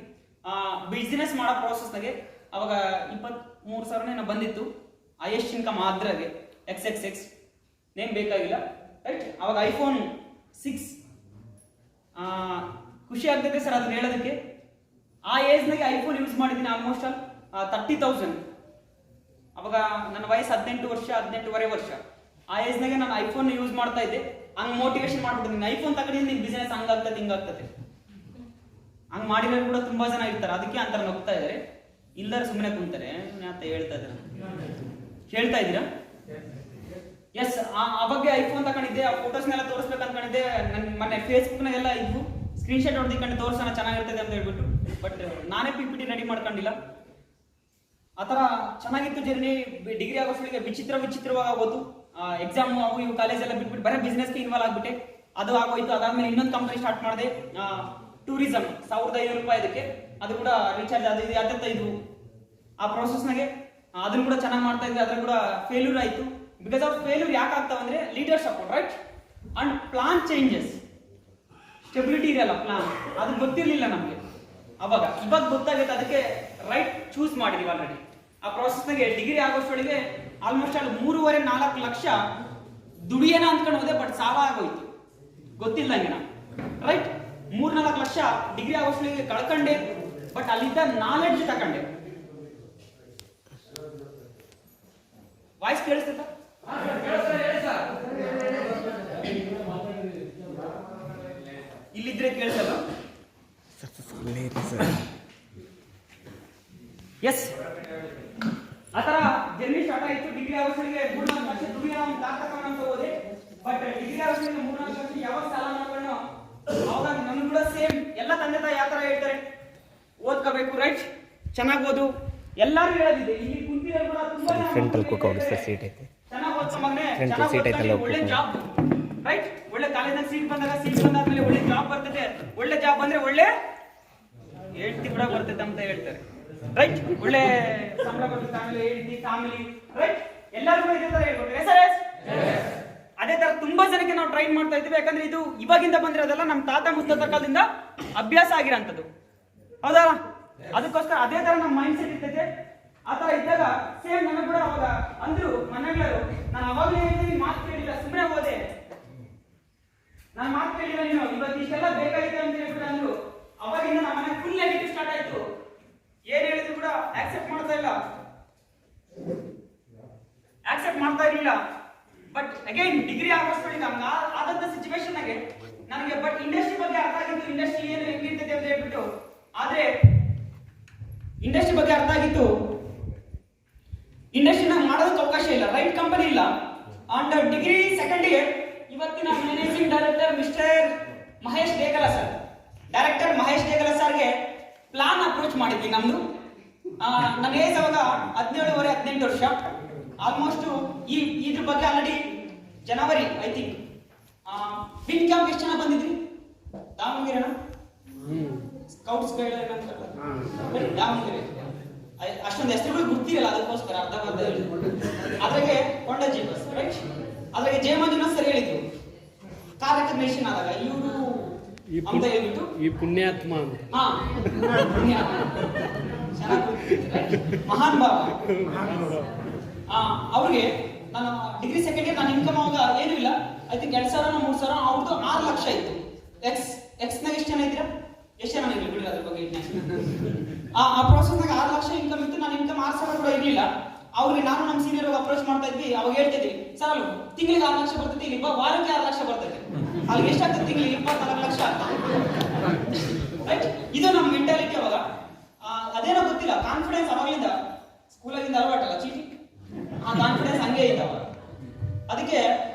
ಬಿಸ್ನೆಸ್ ಮಾಡೋ ಪ್ರಾಸೆಸ್ನಾಗೆ ಅವಾಗ 23,000 ಬಂದಿತ್ತು ಹೈಯೆಸ್ಟ್ ಇನ್ಕಮ್ ಆದ್ರಾಗೆ XXX ನೇಮ್ ಬೇಕಾಗಿಲ್ಲ ರೈಟ್ ಅವಾಗ iPhone 6 ಖುಷಿ ಆಗ್ತೈತೆ ಸರ್ ಅದನ್ನ ಹೇಳೋದಕ್ಕೆ ಆ ಏಜ್ನಾಗೆ ಐಫೋನ್ ಯೂಸ್ ಮಾಡಿದ್ದೀನಿ ಆಲ್ಮೋಸ್ಟ್ 30,000 ಅವಾಗ ನನ್ನ ವಯಸ್ಸು 18 ವರ್ಷ 18.5 ವರ್ಷ ಆ ಏಜ್ನಾಗೆ ನಾನು ಐಫೋನ್ ಯೂಸ್ ಮಾಡ್ತಾ ಇದ್ದೆ ಹಂಗೆ ಮೋಟಿವೇಶನ್ ಮಾಡ್ಬಿಟ್ಟಿದ್ದೀನಿ ಐಫೋನ್ ತಗೊಂಡಿದ್ದೀನಿ ನಿನ್ ಬಿಸ್ನೆಸ್ ಹಂಗಾಗ್ತದೆ ಹಿಂಗಾಗ್ತದೆ ಹಂಗೆ ಮಾಡಿರೋರು ಕೂಡ ತುಂಬಾ ಜನ ಇರ್ತಾರೆ ಅದಕ್ಕೆ ಅಂತಾರೆ ನಗ್ತಾ ಇದಾರೆ ಇಲ್ಲರ ಸುಮ್ಮನೆ ಕುಂತಾರೆ ಅಂತ ಹೇಳ್ತಾ ಇದ್ದೀರಾ ಎಸ್ ಆ ಬಗ್ಗೆ ಐಫೋನ್ ತಗೊಂಡಿದ್ದೆ ಆ ಫೋಟೋಸ್ನೆಲ್ಲ ತೋರಿಸ್ಬೇಕು ಅನ್ಕೊಂಡಿದ್ದೆ ನನ್ನ ಮೊನ್ನೆ ಫೇಸ್ಬುಕ್ನಾಗೆಲ್ಲ ಇದ್ವು ಸ್ಕ್ರೀನ್ ಶಾಟ್ ಹೊಡೆದಿಕೊಂಡು ತೋರ್ಸೋಣ ಚೆನ್ನಾಗಿರ್ತದೆ ಅಂತ ಹೇಳ್ಬಿಟ್ಟು ಬಟ್ ನಾನೇ PPT ರೆಡಿ ಮಾಡ್ಕೊಂಡಿಲ್ಲ ಆ ಥರ ಚೆನ್ನಾಗಿತ್ತು ಜರ್ನಿ. ಡಿಗ್ರಿ ಆಗೋಷ್ಟಿಗೆ ವಿಚಿತ್ರವಾಗಿ ಆಗೋದು. ಎಕ್ಸಾಮ್ ಅವು ಇವು ಕಾಲೇಜೆಲ್ಲ ಬಿಟ್ಬಿಟ್ಟು ಬರೀ ಬಿಸ್ನೆಸ್ಗೆ ಇನ್ವಾಲ್ವ್ ಆಗ್ಬಿಟ್ಟೆ. ಅದು ಆಗೋಯ್ತು. ಅದಾದ್ಮೇಲೆ ಇನ್ನೊಂದು ಕಂಪನಿ ಸ್ಟಾರ್ಟ್ ಮಾಡಿದೆ, ಟೂರಿಸಂ. 1500 ರೂಪಾಯಿ ಅದಕ್ಕೆ. ಅದು ಕೂಡ ರೀಚಾರ್ಜ್ ಅದು ಇದು ಯಾತ್ರೆ ಇದ್ವು ಆ ಪ್ರೋಸೆಸ್ನಾಗೆ. ಅದನ್ನು ಕೂಡ ಚೆನ್ನಾಗಿ ಮಾಡ್ತಾ ಇದ್ವಿ. ಅದ್ರ ಕೂಡ ಫೇಲ್ಯೂರ್ ಆಯಿತು. ಬಿಕಾಸ್ ಆಫ್ ಫೇಲ್ಯೂರ್ ಯಾಕೆ ಆಗ್ತಾವಂದ್ರೆ leader support, right, and plan changes. Stability ಇರಲ್ಲ ಪ್ಲಾನ್, ಅದು ಗೊತ್ತಿರಲಿಲ್ಲ ನಮಗೆ ಅವಾಗ. ಇವಾಗ ಗೊತ್ತಾಗುತ್ತೆ. ಅದಕ್ಕೆ ರೈಟ್ ಚೂಸ್ ಮಾಡಿದೀವಿ ಆಲ್ರೆಡಿ. ಆ ಪ್ರೋಸೆಸ್ನಾಗೆ ಡಿಗ್ರಿ ಆಗೋಷ್ಟೊಳಗೆ ಆಲ್ಮೋಸ್ಟ್ ಅಲ್ಲಿ 3.5-4 ಲಕ್ಷ ದುಡಿಯೋಣ ಅಂದ್ಕೊಂಡು ಹೋದೆ, ಬಟ್ ಸಾಲ ಆಗೋಯ್ತು ಗೊತ್ತಿಲ್ಲಂಗೆ ನಾ, ರೈಟ್. 3-4 ಲಕ್ಷ ಡಿಗ್ರಿ ಆಗೋಷ್ಟೊಳಗೆ ಕಳ್ಕೊಂಡೆ, ಬಟ್ ಅಲ್ಲಿದ್ದ ನಾಲೆಡ್ಜ್ ತಗೊಂಡೆ. ವಾಯ್ಸ್ ಕೇಳಿಸ್ತೈತಾ? ಇಲ್ಲಿದ್ರೆ ಕೇಳಿಸಲ್ಲ. ಎಸ್, ಆ ತರ ಜರ್ನಿ ಸ್ಟಾರ್ಟ್ ಆಯ್ತು. ಡಿಗ್ರಿ ಆಗೋಷ್ಟಿಗೆ 3-4 ಲಕ್ಷ ದುಡಿಯೋಣ ಅಂತ ಅಂತ ಹೋದೆ, ಬಟ್ ಡಿಗ್ರಿ ಆಗೋಷ್ಟಿಗೆ 3-4 ಲಕ್ಷ ಯಾವಾಗ ಸಾಲ ಮಾಡ್ಕೊಂಡು ಅವಾಗ ನನ್ ಕೂಡ ಸೇಮ್ ಎಲ್ಲ ತಂದೆ ತಾಯಿ ಯಾವ ತರ ಹೇಳ್ತಾರೆ, ಓದ್ಕೋಬೇಕು, ರೈಟ್, ಚೆನ್ನಾಗಿ ಓದು. ಎಲ್ಲರೂ ಹೇಳೋದಿದೆ. ಇಲ್ಲಿ ಕುಂತಿರೋ ಕೂಡ ತುಂಬಾ ಚೆನ್ನಾಗಿ ಓದ್ಕೊಂಬಂದ್ರೆ ಒಳ್ಳೆ ಜಾಬ್, ರೈಟ್. ಒಳ್ಳೆ ಕಾಲೇಜಲ್ಲಿ ಸೀಟ್ ಬಂದಾದ್ಮೇಲೆ ಒಳ್ಳೆ ಜಾಬ್ ಬರ್ತದೆ. ಒಳ್ಳೆ ಜಾಬ್ ಬಂದ್ರೆ ಒಳ್ಳೆ ಹೆಂಡತಿ ಕೂಡ ಬರ್ತದೆ ಅಂತ ಹೇಳ್ತಾರೆ, ರೈಟ್. ಒಳ್ಳೆ ಸಂಬಳ ಬರ್ತದೆ, ಆಮೇಲೆ ಹೆಂಡತಿ, ಫ್ಯಾಮಿಲಿ, ರೈಟ್. ಎಲ್ಲರೂ ಕೂಡ ಇದೇ ತರ ಹೇಳ್ಕೊಡ್ತಾರೆ. ಎಸ್, ಅದೇ ತರ ತುಂಬಾ ಜನಕ್ಕೆ ನಾವು ಟ್ರೈನ್ ಮಾಡ್ತಾ ಇದ್ದೀವಿ. ಯಾಕಂದ್ರೆ ಇದು ಇವಾಗಿಂದ ಬಂದಿರೋದಲ್ಲ, ನಮ್ಮ ತಾತ ಮುತ್ತಾತ ಕಾಲದಿಂದ ಅಭ್ಯಾಸ ಆಗಿರೋಂಥದ್ದು, ಹೌದಾ? ಅದಕ್ಕೋಸ್ಕರ ಅದೇ ತರ ನಮ್ಮ ಮೈಂಡ್ ಸೆಟ್ ಇರ್ತೈತೆ. ಆ ತರ ಇದ್ದಾಗ ಸೇಮ್ ನನಗೆ ಕೂಡ ಅವಾಗ ಅಂದ್ರು ಮನೆಗಳು, ನಾನು ಅವಾಗಲೇ ಹೇಳಿದ್ದೀನಿ, ಮಾತು ಕೇಳಿಲ್ಲ, ಸುಮ್ಮನೆ ಹೋದೆ, ನಾನು ಮಾತು ಕೇಳಿಲ್ಲ, ನೀನು ಇವತ್ತು ಇಷ್ಟೆಲ್ಲ ಬೇಕಾಗಿದೆ ಅಂತ ಹೇಳ್ಬಿಟ್ಟು ಅಂದ್ರು. ಅವಾಗಿಂದ ನಮ್ಮ ಮನೆ ಫುಲ್ ನೆಗೆಟಿವ್ ಸ್ಟಾರ್ಟ್ ಆಯ್ತು. ಏನ್ ಹೇಳಿದ್ರು ಕೂಡ ಆಕ್ಸೆಪ್ಟ್ ಮಾಡ್ತಾ ಇರಲಿಲ್ಲ. ಬಟ್ ಅಗೈನ್ ಡಿಗ್ರಿ ಆಗೋಷ್ಟೊಳಗೆ ಆದಂತ ಸಿಚುವೇಶನ್ ಆಗಿ ನನಗೆ ಬಟ್ ಇಂಡಸ್ಟ್ರಿ ಬಗ್ಗೆ ಅರ್ಥ ಆಗಿತ್ತು. ಇಂಡಸ್ಟ್ರಿ ಏನು ಹೆಂಗಿರ್ತದೆ ಅಂತ ಹೇಳ್ಬಿಟ್ಟು, ಆದ್ರೆ ಇಂಡಸ್ಟ್ರಿ ಬಗ್ಗೆ ಅರ್ಥ ಆಗಿತ್ತು. ಇಂಡಸ್ಟ್ರಿನ ಮಾಡೋದಕ್ಕೆ ಅವಕಾಶ ಇಲ್ಲ, ರೈಟ್ ಕಂಪನಿ ಇಲ್ಲ. ಅಂಡ್ ಡಿಗ್ರಿ ಸೆಕೆಂಡ್ ಇಯರ್ ಇವತ್ತಿನ managing director mister Mahesh Degala sir, director Mahesh Degala ಸರ್ಗೆ ಪ್ಲಾನ್ ಅಪ್ರೋಚ್ ಮಾಡಿದ್ವಿ ನಮ್ದು. ನನ್ನ ಏಜ್ ಅವಾಗ 17-18 ವರ್ಷ. ಆಲ್ಮೋಸ್ಟ್ ಇದ್ರ ಬಗ್ಗೆ already January I think win camp ಎಷ್ಟು ಜನ ಬಂದಿದ್ರಿ? Davangere scouts guide Davangere. ಅಷ್ಟೊಂದು ಹೆಸರುಗಳು ಗೊತ್ತಿರಲ್ಲ, ಅದಕ್ಕೋಸ್ಕರ ಅರ್ಧ ಹೇಳಿ. ಅದ್ರಾಗೆ ಕೊಂಡ ಜೀವಸ್, ರೈಟ್. ಅದ್ರಾಗೆ ಜಯ ಮಂಜುನಾಥ್ ಸರ್ ಹೇಳಿದ್ರು ಕಾರ್ ರೆಕಗ್ನೇಷನ್ ಆದಾಗ ಇವರು ಅಂತ ಹೇಳ್ಬಿಟ್ಟು ಈ ಪುಣ್ಯಾತ್ಮ ಮಹಾನ್ ಭಾವ. ಅವ್ರಿಗೆ ನಾನು ಡಿಗ್ರಿ ಸೆಕೆಂಡ್ ಇಯರ್ ನನ್ನ ಇನ್ಕಮ್ ಅವಾಗ ಏನೂ ಇಲ್ಲ, ಐ ಥಿಂಕ್ 2,000-3,000. ಅವ್ರದ್ದು 6 ಲಕ್ಷ ಇತ್ತು. ಎಕ್ಸ್ನಾಗ ಎಷ್ಟು ಜನ ಇದ್ದೀರಾ? ಎಷ್ಟು ಜನ ಇಲ್ಲ ಬಿಡಿ ಅದ್ರ ಬಗ್ಗೆ. ಆ ಪ್ರೋಸೆಸ್ನಾಗ 6 ಲಕ್ಷ ಇನ್ಕಮ್ ಇತ್ತು. ನನ್ನ ಇನ್ಕಮ್ 6,000 ಕೂಡ ಇರಲಿಲ್ಲ. ಅವ್ರಿಗೆ ನಾನು ನಮ್ಮ ಸೀನಿಯರ್ ಅಪ್ರೋಚ್ ಮಾಡ್ತಾ ಇದ್ವಿ. ಅವಾಗ ಹೇಳ್ತಿದ್ವಿ, ಸರ್ ಅಲ್ಲಿ ತಿಂಗಳಿಗೆ 6 ಲಕ್ಷ ಬರ್ತೈತಿ, ಇಲ್ಲಿ ವಾರಕ್ಕೆ 6 ಲಕ್ಷ ಬರ್ತೈತೆ, ಅಲ್ಲಿ ಎಷ್ಟಾಗ್ತದೆ ತಿಂಗಳಿಗೆ? 24 ಲಕ್ಷ ರೈಟ್. ಇದು ನಮ್ಮ ಮೆಂಟಾಲಿಟಿ ಅವಾಗ. ಅದೇನೋ ಗೊತ್ತಿಲ್ಲ, ಕಾನ್ಫಿಡೆನ್ಸ್ ಅವಾಗಲಿಂದ ಸ್ಕೂಲಾಗಿಂದ ಅಲವಾಟಲ್ಲ ಚೀಟಿ, ಆ ಕಾನ್ಫಿಡೆನ್ಸ್ ಹಂಗೆ ಇತ್ತು ಅವಾಗ. ಅದಕ್ಕೆ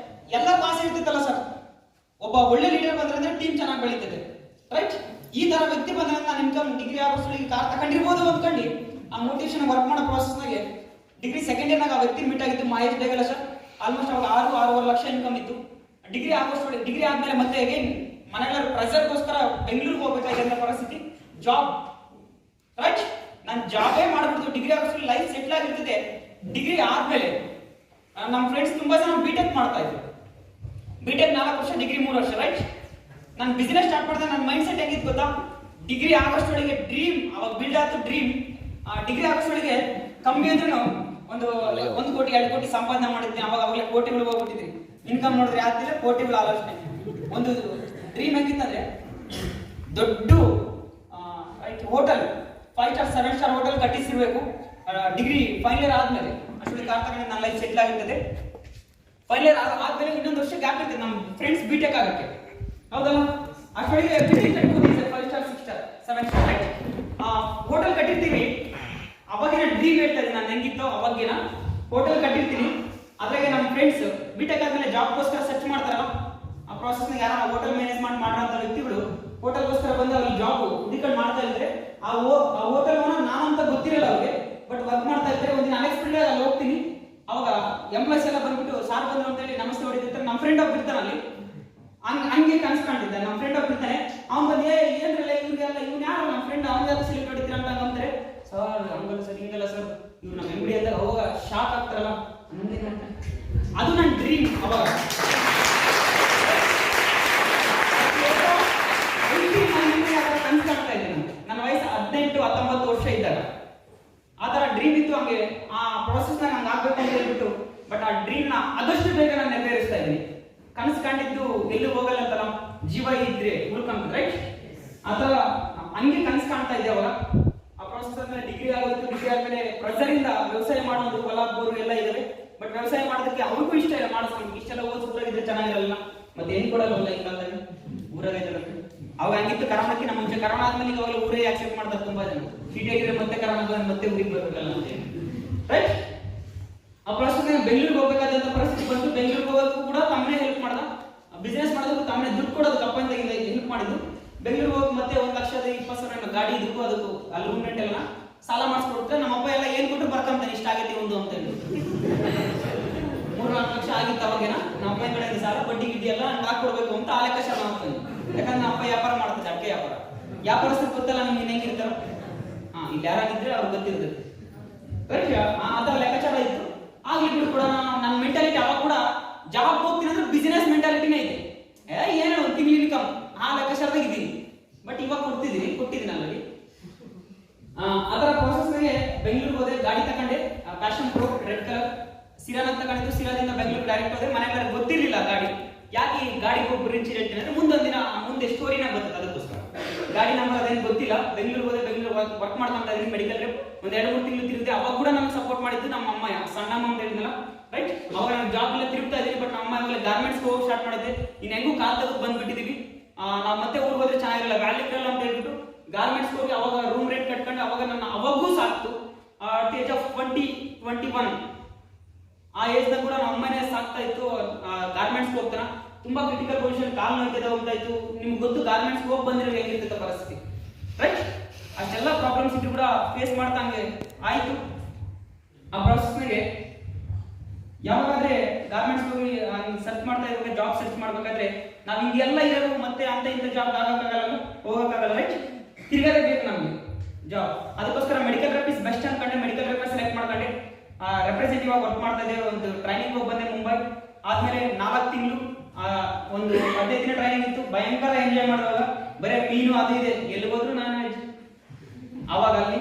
ಎಲ್ಲ ಪಾಸ್ ಇರ್ತಿತ್ತಲ್ಲ ಸರ್, ಒಬ್ಬ ಒಳ್ಳೆ ಲೀಡರ್ ಬಂದ್ರೆ ಟೀಮ್ ಚೆನ್ನಾಗಿ ಬೆಳೀತದೆ, ರೈಟ್. ಈ ತರ ವ್ಯಕ್ತಿ ಬಂದ್ರೆ ನಾನು ಇನ್ಕಮ್ ಡಿಗ್ರಿ ಆಗೋಷ್ಟಿಗೆ ಕಾರ್ ತಗೊಂಡಿರ್ಬೋದು ಅಂದ್ಕೊಂಡು ಆ ಮೋಟಿವೇಶನ್ ವರ್ಕ್ ಮಾಡೋ ಪ್ರೋಸೆಸ್ನಾಗೆ ಡಿಗ್ರಿ ಸೆಕೆಂಡ್ ಇಯರ್ನಾಗ ಆ ವ್ಯಕ್ತಿ ಮೀಟ್ ಆಗಿತ್ತು, ಮಹೇಶ್ ದೇಗಲ ಸರ್. ಆಲ್ಮೋಸ್ಟ್ ಅವಾಗ 6-6.5 ಲಕ್ಷ ಇನ್ಕಮ್ ಇತ್ತು. ಡಿಗ್ರಿ ಆಗೋಷ್ಟೊಳಗೆ ಡಿಗ್ರಿ ಆದ್ಮೇಲೆ ಮತ್ತೆ ಅಗೇನ್ ಮನೆಗಳ ಪ್ರೆಸರ್ಗೋಸ್ಕರ ಬೆಂಗಳೂರಿಗೆ ಹೋಗ್ಬೇಕಾಗಿದ್ದ ಪರಿಸ್ಥಿತಿ, ಜಾಬ್, ರೈಟ್. ನಾನು ಜಾಬೇ ಮಾಡ್ಬಿಡ್ತು. ಡಿಗ್ರಿ ಆಗೋಷ್ಟೊಳಗೆ ಲೈಫ್ ಸೆಟ್ಲ್ ಆಗಿರ್ತದೆ. ಡಿಗ್ರಿ ಆದ್ಮೇಲೆ ನಮ್ಮ ಫ್ರೆಂಡ್ಸ್ ತುಂಬಾ ಜನ ಬಿಟೆಕ್ ಮಾಡ್ತಾ ಇದ್ರು. ಬಿಟೆಕ್ 4 ವರ್ಷ, ಡಿಗ್ರಿ 3 ವರ್ಷ, ರೈಟ್. ನಾನು ಬಿಸ್ನೆಸ್ ಸ್ಟಾರ್ಟ್ ಮಾಡಿದೆ. ನನ್ನ ಮೈಂಡ್ ಸೆಟ್ ಹೆಂಗಿತ್ತು ಗೊತ್ತಾ? ಡಿಗ್ರಿ ಆಗೋಷ್ಟೊಳಗೆ ಡ್ರೀಮ್ ಅವಾಗ ಬಿಲ್ಡ್ ಆಯ್ತು ಡ್ರೀಮ್. ಡಿಗ್ರಿ ಆಗೋಷ್ಟೊಳಗೆ ಕಮ್ಮಿ ಅಂದ್ರೂ 1 ಕೋಟಿ 2 ಕೋಟಿ ಸಂಪಾದನೆ ಮಾಡಿದ್ದೀನಿ. ಅವಾಗಲೇ ಕೋಟಿಗಳು ಹೋಗ್ಬಿಟ್ಟಿದ್ರಿ. ಇನ್ಕಮ್ ನೋಡಿದ್ರೆ ಯಾವ್ದಿಲ್ಲ, ಕೋಟಿಗಳು ಆಲೋಚನೆ. ಒಂದು ಡ್ರೀಮ್ ಹೆಂಗಿತ್ತಂದ್ರೆ ದೊಡ್ಡ right hotel, 5 star 7 star hotel ಕಟ್ಟಿಸಿರ್ಬೇಕು. ಡಿಗ್ರಿ ಫೈನಲ್ ಇಯರ್ ಆದ್ಮೇಲೆ ಅಷ್ಟೊಂದು ಕಾರ್ ತಗೊಂಡು ನನ್ನ ಲೈಫ್ ಸೆಟ್ಲ್ ಆಗಿರ್ತದೆ. ಫೈನಲ್ ಇಯರ್ ಆದ್ಮೇಲೆ ಇನ್ನೊಂದು ವರ್ಷ ಗ್ಯಾಪ್ ಇರ್ತದೆ ನಮ್ಮ ಫ್ರೆಂಡ್ಸ್ ಬಿಟೆಕ್ ಆಗಕ್ಕೆ, ಹೌದಲ್ಲ? ಅಷ್ಟೊಳಗೆ 5 star 6 star 7 star right hotel ಕಟ್ಟಿರ್ತೀವಿ. ಅವಾಗಿನ ಡ್ರೀಮ್ ಹೇಳ್ತಾ ಇದ್ದೀನಿ ನಾನು, ಹೆಂಗಿತ್ತು ಅವಾಗಿನ ಹೋಟೆಲ್ ಕಟ್ಟಿರ್ತೀನಿ. ಅದ್ರಾಗೆ ನಮ್ಮ ಫ್ರೆಂಡ್ಸ್ ಬಿಟೆಕ್ ಆದ್ಮೇಲೆ ಜಾಬ್ಗೋಸ್ಕರ ಸರ್ಚ್ ಮಾಡ್ತಾರಲ್ಲ, ಆ ಪ್ರಾಸೆಸ್ನಾಗ ಯಾರ ಹೋಟೆಲ್ ಮ್ಯಾನೇಜ್ಮೆಂಟ್ ಮಾಡೋಂಥ ವ್ಯಕ್ತಿಗಳು ಹೋಟೆಲ್ಗೋಸ್ಕರ ಬಂದು ಅವ್ರಿಗೆ ಜಾಬ್ ಹುಡುಕೊಂಡು ಮಾಡ್ತಾ ಇದ್ರೆ ಆ ಹೋಟೆಲ್ ಓನರ್ ನಾನಂತ ಗೊತ್ತಿರಲ್ಲ ಅವ್ರಿಗೆ, ಬಟ್ ವರ್ಕ್ ಮಾಡ್ತಾ ಇದ್ರೆ ಒಂದಿನ ಅನ್ಎಕ್ಸ್ಪೆಕ್ಟೆಡ್ ಅಲ್ಲಿ ಹೋಗ್ತೀನಿ. ಅವಾಗ ಎಂಪ್ಲಾಯ್ಸ್ ಎಲ್ಲ ಬಂದ್ಬಿಟ್ಟು ಸಾರ್ ಬಂದ್ರು ಅಂತ ಹೇಳಿ ನಮಸ್ತೆ ಹೊಡಿತಿರ್ತಾರೆ. ನಮ್ಮ ಫ್ರೆಂಡ್ ಒಬ್ಬ ಇರ್ತಾನೆ ಅಲ್ಲಿ, ಹಂಗೆ ಕನ್ಸ್ಕೊಂಡಿದ್ದೆ. ನಮ್ಮ ಫ್ರೆಂಡ್ ಒಬ್ಬ ಇರ್ತಾನೆ, ಅವ್ನು ಬಂದು ಏನ್ರಲ್ಲ ಇವ್ರಿಗೆಲ್ಲ ಇವ್ನು ಯಾರು ನಮ್ಮ ಫ್ರೆಂಡ್, ಅವ್ನ ಯಾರು ಸೆಲೆಕ್ಟ್ ಹೊಡಿತೀರ ಅಂತ ಅಂತಾರೆ. ಸರ್ ಹಂಗಲ್ಲ ಸರ್, ಹಿಂಗಲ್ಲ ಸರ್, ಇವ್ರು ನಮ್ಮ MD ಅಂತ ಅವಾಗ ಶಾಕ್ ಆಗ್ತಾರಲ್ಲ. ಅದು ನನ್ನ ಡ್ರೀಮ್. ಅವಾಗ ಕನ್ಸ್ ಕಾಣ್ತಾ ಇದ್ದೆ ನಾನು. ನನ್ನ ವಯಸ್ಸು 18-19 ವರ್ಷ ಇದ್ದಾಗ ಆ ತರ ಡ್ರೀಮ್ ಇತ್ತು. ಹಂಗೆ ಆ ಪ್ರೊಸೆಸ್ ನಂಗೆ ಆಗ್ಬೇಕು ಅಂತ ಹೇಳ್ಬಿಟ್ಟು, ಬಟ್ ಆ ಡ್ರೀಮ್ ನ ಆದಷ್ಟು ಬೇಗ ನಾನು ನೆರವೇರಿಸ್ತಾ ಇದ್ದೀನಿ. ಕನಸು ಕಂಡಿದ್ದು ಎಲ್ಲೂ ಹೋಗಲ್ಲ ಅಂತಲ್ಲ, ಜೀವ ಇದ್ರೆ ಉಳ್ಕೊಂಡ್ ರೈಟ್. ಆತರ ಹಂಗೆ ಕನಸು ಕಾಣ್ತಾ ಇದ್ದೆ ಅವಾಗ. ಆ ಪ್ರೊಸೆಸ್ ಆದ್ಮೇಲೆ ಡಿಗ್ರಿ ಆಗೋಯ್ತು. ಡಿಗ್ರಿ ಆದ್ಮೇಲೆ ಪ್ರೆಸರ್ ಇಂದ ವ್ಯವಸಾಯ ಮಾಡೋದು, ಹೊಲ ಬೋರು ಎಲ್ಲ ಇದಾವೆ. ಬಟ್ ವ್ಯವಸಾಯ ಮಾಡೋದಕ್ಕೆ ಅವ್ರಿಗೂ ಇಷ್ಟ ಇಲ್ಲ, ಮಾಡಿಸ್ಕೊಂಡು ಇಷ್ಟೆಲ್ಲ ಓದಿ ಊರಾಗಿದ್ರೆ ಚೆನ್ನಾಗಿರಲ್ಲ, ಮತ್ತೆ ಏನ್ ಕೊಡಲ್ಲ ಈ ಕಾಲದಲ್ಲಿ ಊರಾಗಿದ್ರೆ. ಅವಾಗ ಹಂಗಿತ್ತು ಕರೋನಾಕ್ಕಿಂತ ಮುಂಚೆ. ಕರೋನಾ ಆದ್ಮೇಲೆ ಇವಾಗಲೂ ಊರೇ ಆಕ್ಸೆಪ್ಟ್ ಮಾಡ್ತಾರೆ ತುಂಬಾ ಜನ. ಸಿಟಿಯಾಗಿದ್ರೆ ಮತ್ತೆ ಕರೋನಾ ಮತ್ತೆ ಊರಿಗೆ ಬರ್ಬೇಕಲ್ಲ ಅಂತ ರೈಟ್. ಆ ಪ್ರೊಸೆಸ್ ಬೆಂಗಳೂರಿಗೆ ಹೋಗ್ಬೇಕಾದಂತ ಪರಿಸ್ಥಿತಿ ಬಂತು. ಬೆಂಗಳೂರಿಗೆ ಹೋಗೋದಕ್ಕೂ ಕೂಡ ತಮ್ಮನೇ ಹೆಲ್ಪ್ ಮಾಡ್ದ. ಬಿಸ್ನೆಸ್ ಮಾಡೋದಕ್ಕೂ ತಮ್ಮನೇ ದುಡ್ಡು ಕೊಡೋದು ಅಪ್ಪ ಅಂತ ಹೆಲ್ಪ್ ಮಾಡಿದ್ದು. ಬೆಂಗಳೂರಿಗೆ ಹೋಗಿ ಮತ್ತೆ 1,20,000 ಗಾಡಿ ಇದಕ್ಕೂ ಅದಕ್ಕೂ ಅಲ್ಲಿ ರೂಮ್ ರೆಂಟ್ ಎಲ್ಲ ಸಾಲ ಮಾಡಿಸ್ಕೊಡ್ತಾರೆ. ನಮ್ಮ ಅಪ್ಪ ಎಲ್ಲ ಏನ್ ಕೊಟ್ಟರು ಬರ್ಕೊಂತಾನೆ, ಇಷ್ಟ ಆಗೈತಿ ಒಂದು ಅಂತ ಹೇಳಿ 3-4 ಲಕ್ಷ ಆಗಿತ್ತು ಅವಾಗೇನ. ನಮ್ಮ ಅಪ್ಪ ಕಡೆ ಸಾಲ ಬಡ್ಡಿ ಗಿಡ್ಡಿ ಎಲ್ಲ ಹಾಕೊಡ್ಬೇಕು ಅಂತ ಆ ಲೆಕ್ಕಾಚಾರ ಮಾಡ್ತಾನೆ. ಯಾಕಂದ್ರೆ ನಮ್ಮ ಅಪ್ಪ ವ್ಯಾಪಾರ ಮಾಡ್ತಾರೆ, ಅಡಿಕೆ ವ್ಯಾಪಾರ. ವ್ಯಾಪಾರಸ್ಥರು ಗೊತ್ತಲ್ಲ ನಿಮ್ಗೆ ಹೆಂಗಿರ್ತಾರ, ಇಲ್ಲಿ ಯಾರಾಗಿದ್ರೆ ಅವ್ರಿಗೆ ಗೊತ್ತಿರ್ತದೆ. ಆತರ ಲೆಕ್ಕಾಚಾರ ಇತ್ತು. ಆಗ್ಲಿ ಬಿಡು ಕೂಡ ನನ್ನ ಮೆಂಟಾಲಿಟಿ ಅವಾಗ ಕೂಡ ಜಾಬ್ ಹೋಗ್ತೀನಿ ಅಂದ್ರೆ ಬಿಸಿನೆಸ್ ಮೆಂಟಾಲಿಟಿನೇ ಇದೆ. ಏನೋ ತಿಂಗ್ಳು ಇನ್ಕಮ್ ಆ ಲೆಕ್ಕಾಚಾರದಾಗ ಇದ್ದೀನಿ. ಬಟ್ ಇವಾಗ ಕೊಟ್ಟಿದ್ದೀನಿ ಅಲ್ಲಿ. ಅದರ ಪ್ರೊಸೆಸ್ನಾಗೆ ಬೆಂಗಳೂರಿಗೆ ಹೋದೆ. ಗಾಡಿ ತಗೊಂಡೆ, ಪ್ಯಾಷನ್ ಪ್ರೋ ರೆಡ್ ಕಲರ್ ಸಿರಾನ ತಗೊಂಡಿದ್ದು. ಸಿರಾದಿಂದ ಬೆಂಗಳೂರು ಡೈರೆಕ್ಟ್ ಹೋದೆ. ಮನೆಗೆ ಗೊತ್ತಿರಲಿಲ್ಲ ಗಾಡಿ. ಯಾಕೆ ಈ ಗಾಡಿಗೆ ಒಬ್ಬರು ಇನ್ಸಿಡೆಂಟ್ ಅಂದ್ರೆ ಮುಂದೊಂದಿನ ಮುಂದೆ ಸ್ಟೋರಿನ ಬರ್ತದೆ, ಅದಕ್ಕೋಸ್ಕರ ಗಾಡಿ ನಂಬರ್ ಅದೇನು ಗೊತ್ತಿಲ್ಲ. ಬೆಂಗಳೂರು ಹೋದೆ. ಬೆಂಗಳೂರು ವರ್ಕ್ ಮಾಡ್ಕೊಂತ ಇದ್ದೀನಿ ಮೆಡಿಕಲ್ ರೇಪ್. ಒಂದ್ 2-3 ತಿಂಗಳು ತಿರುಗಿದೆ. ಅವಾಗ ಕೂಡ ನಮ್ಗೆ ಸಪೋರ್ಟ್ ಮಾಡಿದ್ದು ನಮ್ಮ ಅಮ್ಮ, ಸಣ್ಣ ಅಮ್ಮ ಅಂತ ಹೇಳಿದ್ನಲ್ಲ ರೈಟ್. ಅವಾಗ ನಾನು ಜಾಬ್ ಎಲ್ಲ ತಿರುಗ್ತಾ ಇದ್ದೀನಿ. ಬಟ್ ನಮ್ಮ ಅಮ್ಮ ಗಾರ್ಮೆಂಟ್ಸ್ ಹೋಗಿ ಸ್ಟಾರ್ಟ್ ಮಾಡಿದ್ದೆ. ಇನ್ನು ಹೆಂಗೂ ಕಾಲ್ ತಗೋ ಬಂದ್ಬಿಟ್ಟಿದೀವಿ. ನಾವು ಮತ್ತೆ ಊರಿಗೆ ಹೋದ್ರೆ ಚೆನ್ನಾಗಿರಲ್ಲ, ವ್ಯಾಲ್ಯೂ ಇರಲ್ಲ ಅಂತ ಹೇಳ್ಬಿಟ್ಟು ಗಾರ್ಮೆಂಟ್ಸ್ ಹೋಗಿ ಅವಾಗ ರೂಮ್ ರೇಟ್ ಕಟ್ಕೊಂಡು ಅವಾಗ ನನ್ನ ಅವಾಗೂ ಸಾಕ್ತು. ಏಜ್ ಆಫ್ 20-21 ಆ ಏಜ್ ನ ಕೂಡ ನಮ್ಮ ಅಮ್ಮನೇ ಸಾಕ್ತಾ ಇತ್ತು. ಗಾರ್ಮೆಂಟ್ಸ್ ಹೋಗ್ತಾನ ತುಂಬಾ ಕ್ರಿಟಿಕಲ್ ಪೊಸಿಷನ್, ಕಾಲ್ ನೋಯ್ತದೆ ಹೋಗ್ತಾ ಇತ್ತು. ನಿಮ್ಗೆ ಗೊತ್ತು ಗಾರ್ಮೆಂಟ್ಸ್ ಹೋಗಿ ಬಂದಿರೋ ಹೆಂಗಿರ್ತದೆ ಪರಿಸ್ಥಿತಿ ರೈಟ್. ಅಷ್ಟೆಲ್ಲ ಪ್ರಾಬ್ಲಮ್ಸ್ ಇದ್ರು ಕೂಡ ಫೇಸ್ ಮಾಡ್ತಂಗೆ ಆಯ್ತು. ಆ ಪ್ರೊಸೆಸ್ನಾಗೆ ಯಾವಾಗಾದ್ರೆ ಗಾರ್ಮೆಂಟ್ಸ್ ಹೋಗಿ ಸರ್ಚ್ ಮಾಡ್ತಾ ಇರುವಾಗ, ಜಾಬ್ ಸರ್ಚ್ ಮಾಡ್ಬೇಕಾದ್ರೆ ನಾವು ಹಿಂಗೆಲ್ಲ ಇರೋದು ಮತ್ತೆ ಅಂತ ಇಂಥ ಜಾಬ್ ಹೋಗಕ್ಕಾಗಲ್ಲ ರೈಟ್. ತಿರ್ಗಾದೇ ಬೇಕು ನಮ್ಗೆ ಜಾಬ್. ಅದಕ್ಕೋಸ್ಕರ ಮೆಡಿಕಲ್ ರೆಪ್ ಇಸ್ ಬೆಸ್ಟ್ ಅನ್ಕೊಂಡೆ ಮೆಡಿಕಲ್ ರೆಪ್ ಸೆಲೆಕ್ಟ್ ಮಾಡ್ಕೊಂಡೆ. ರೆಪ್ರೆಸೆಂಟೇಟಿವ್ ಆಗಿ ವರ್ಕ್ ಮಾಡ್ತಾ ಇದ್ದೆ. ಒಂದು ಟ್ರೈನಿಂಗ್ ಹೋಗಿ ಬಂದೆ ಮುಂಬೈ. ಆದ್ಮೇಲೆ 4 ತಿಂಗಳು ಒಂದು 15 ದಿನ ಟ್ರೈನಿಂಗ್ ಇತ್ತು. ಭಯಂಕರ ಎಂಜಾಯ್ ಮಾಡುವಾಗ ಬರೀ ಮೀನು ಅದು ಇದೆ, ಎಲ್ಲಿ ಹೋದ್ರು ನಾನ್ ವೆಜ್. ಅವಾಗ ಅಲ್ಲಿ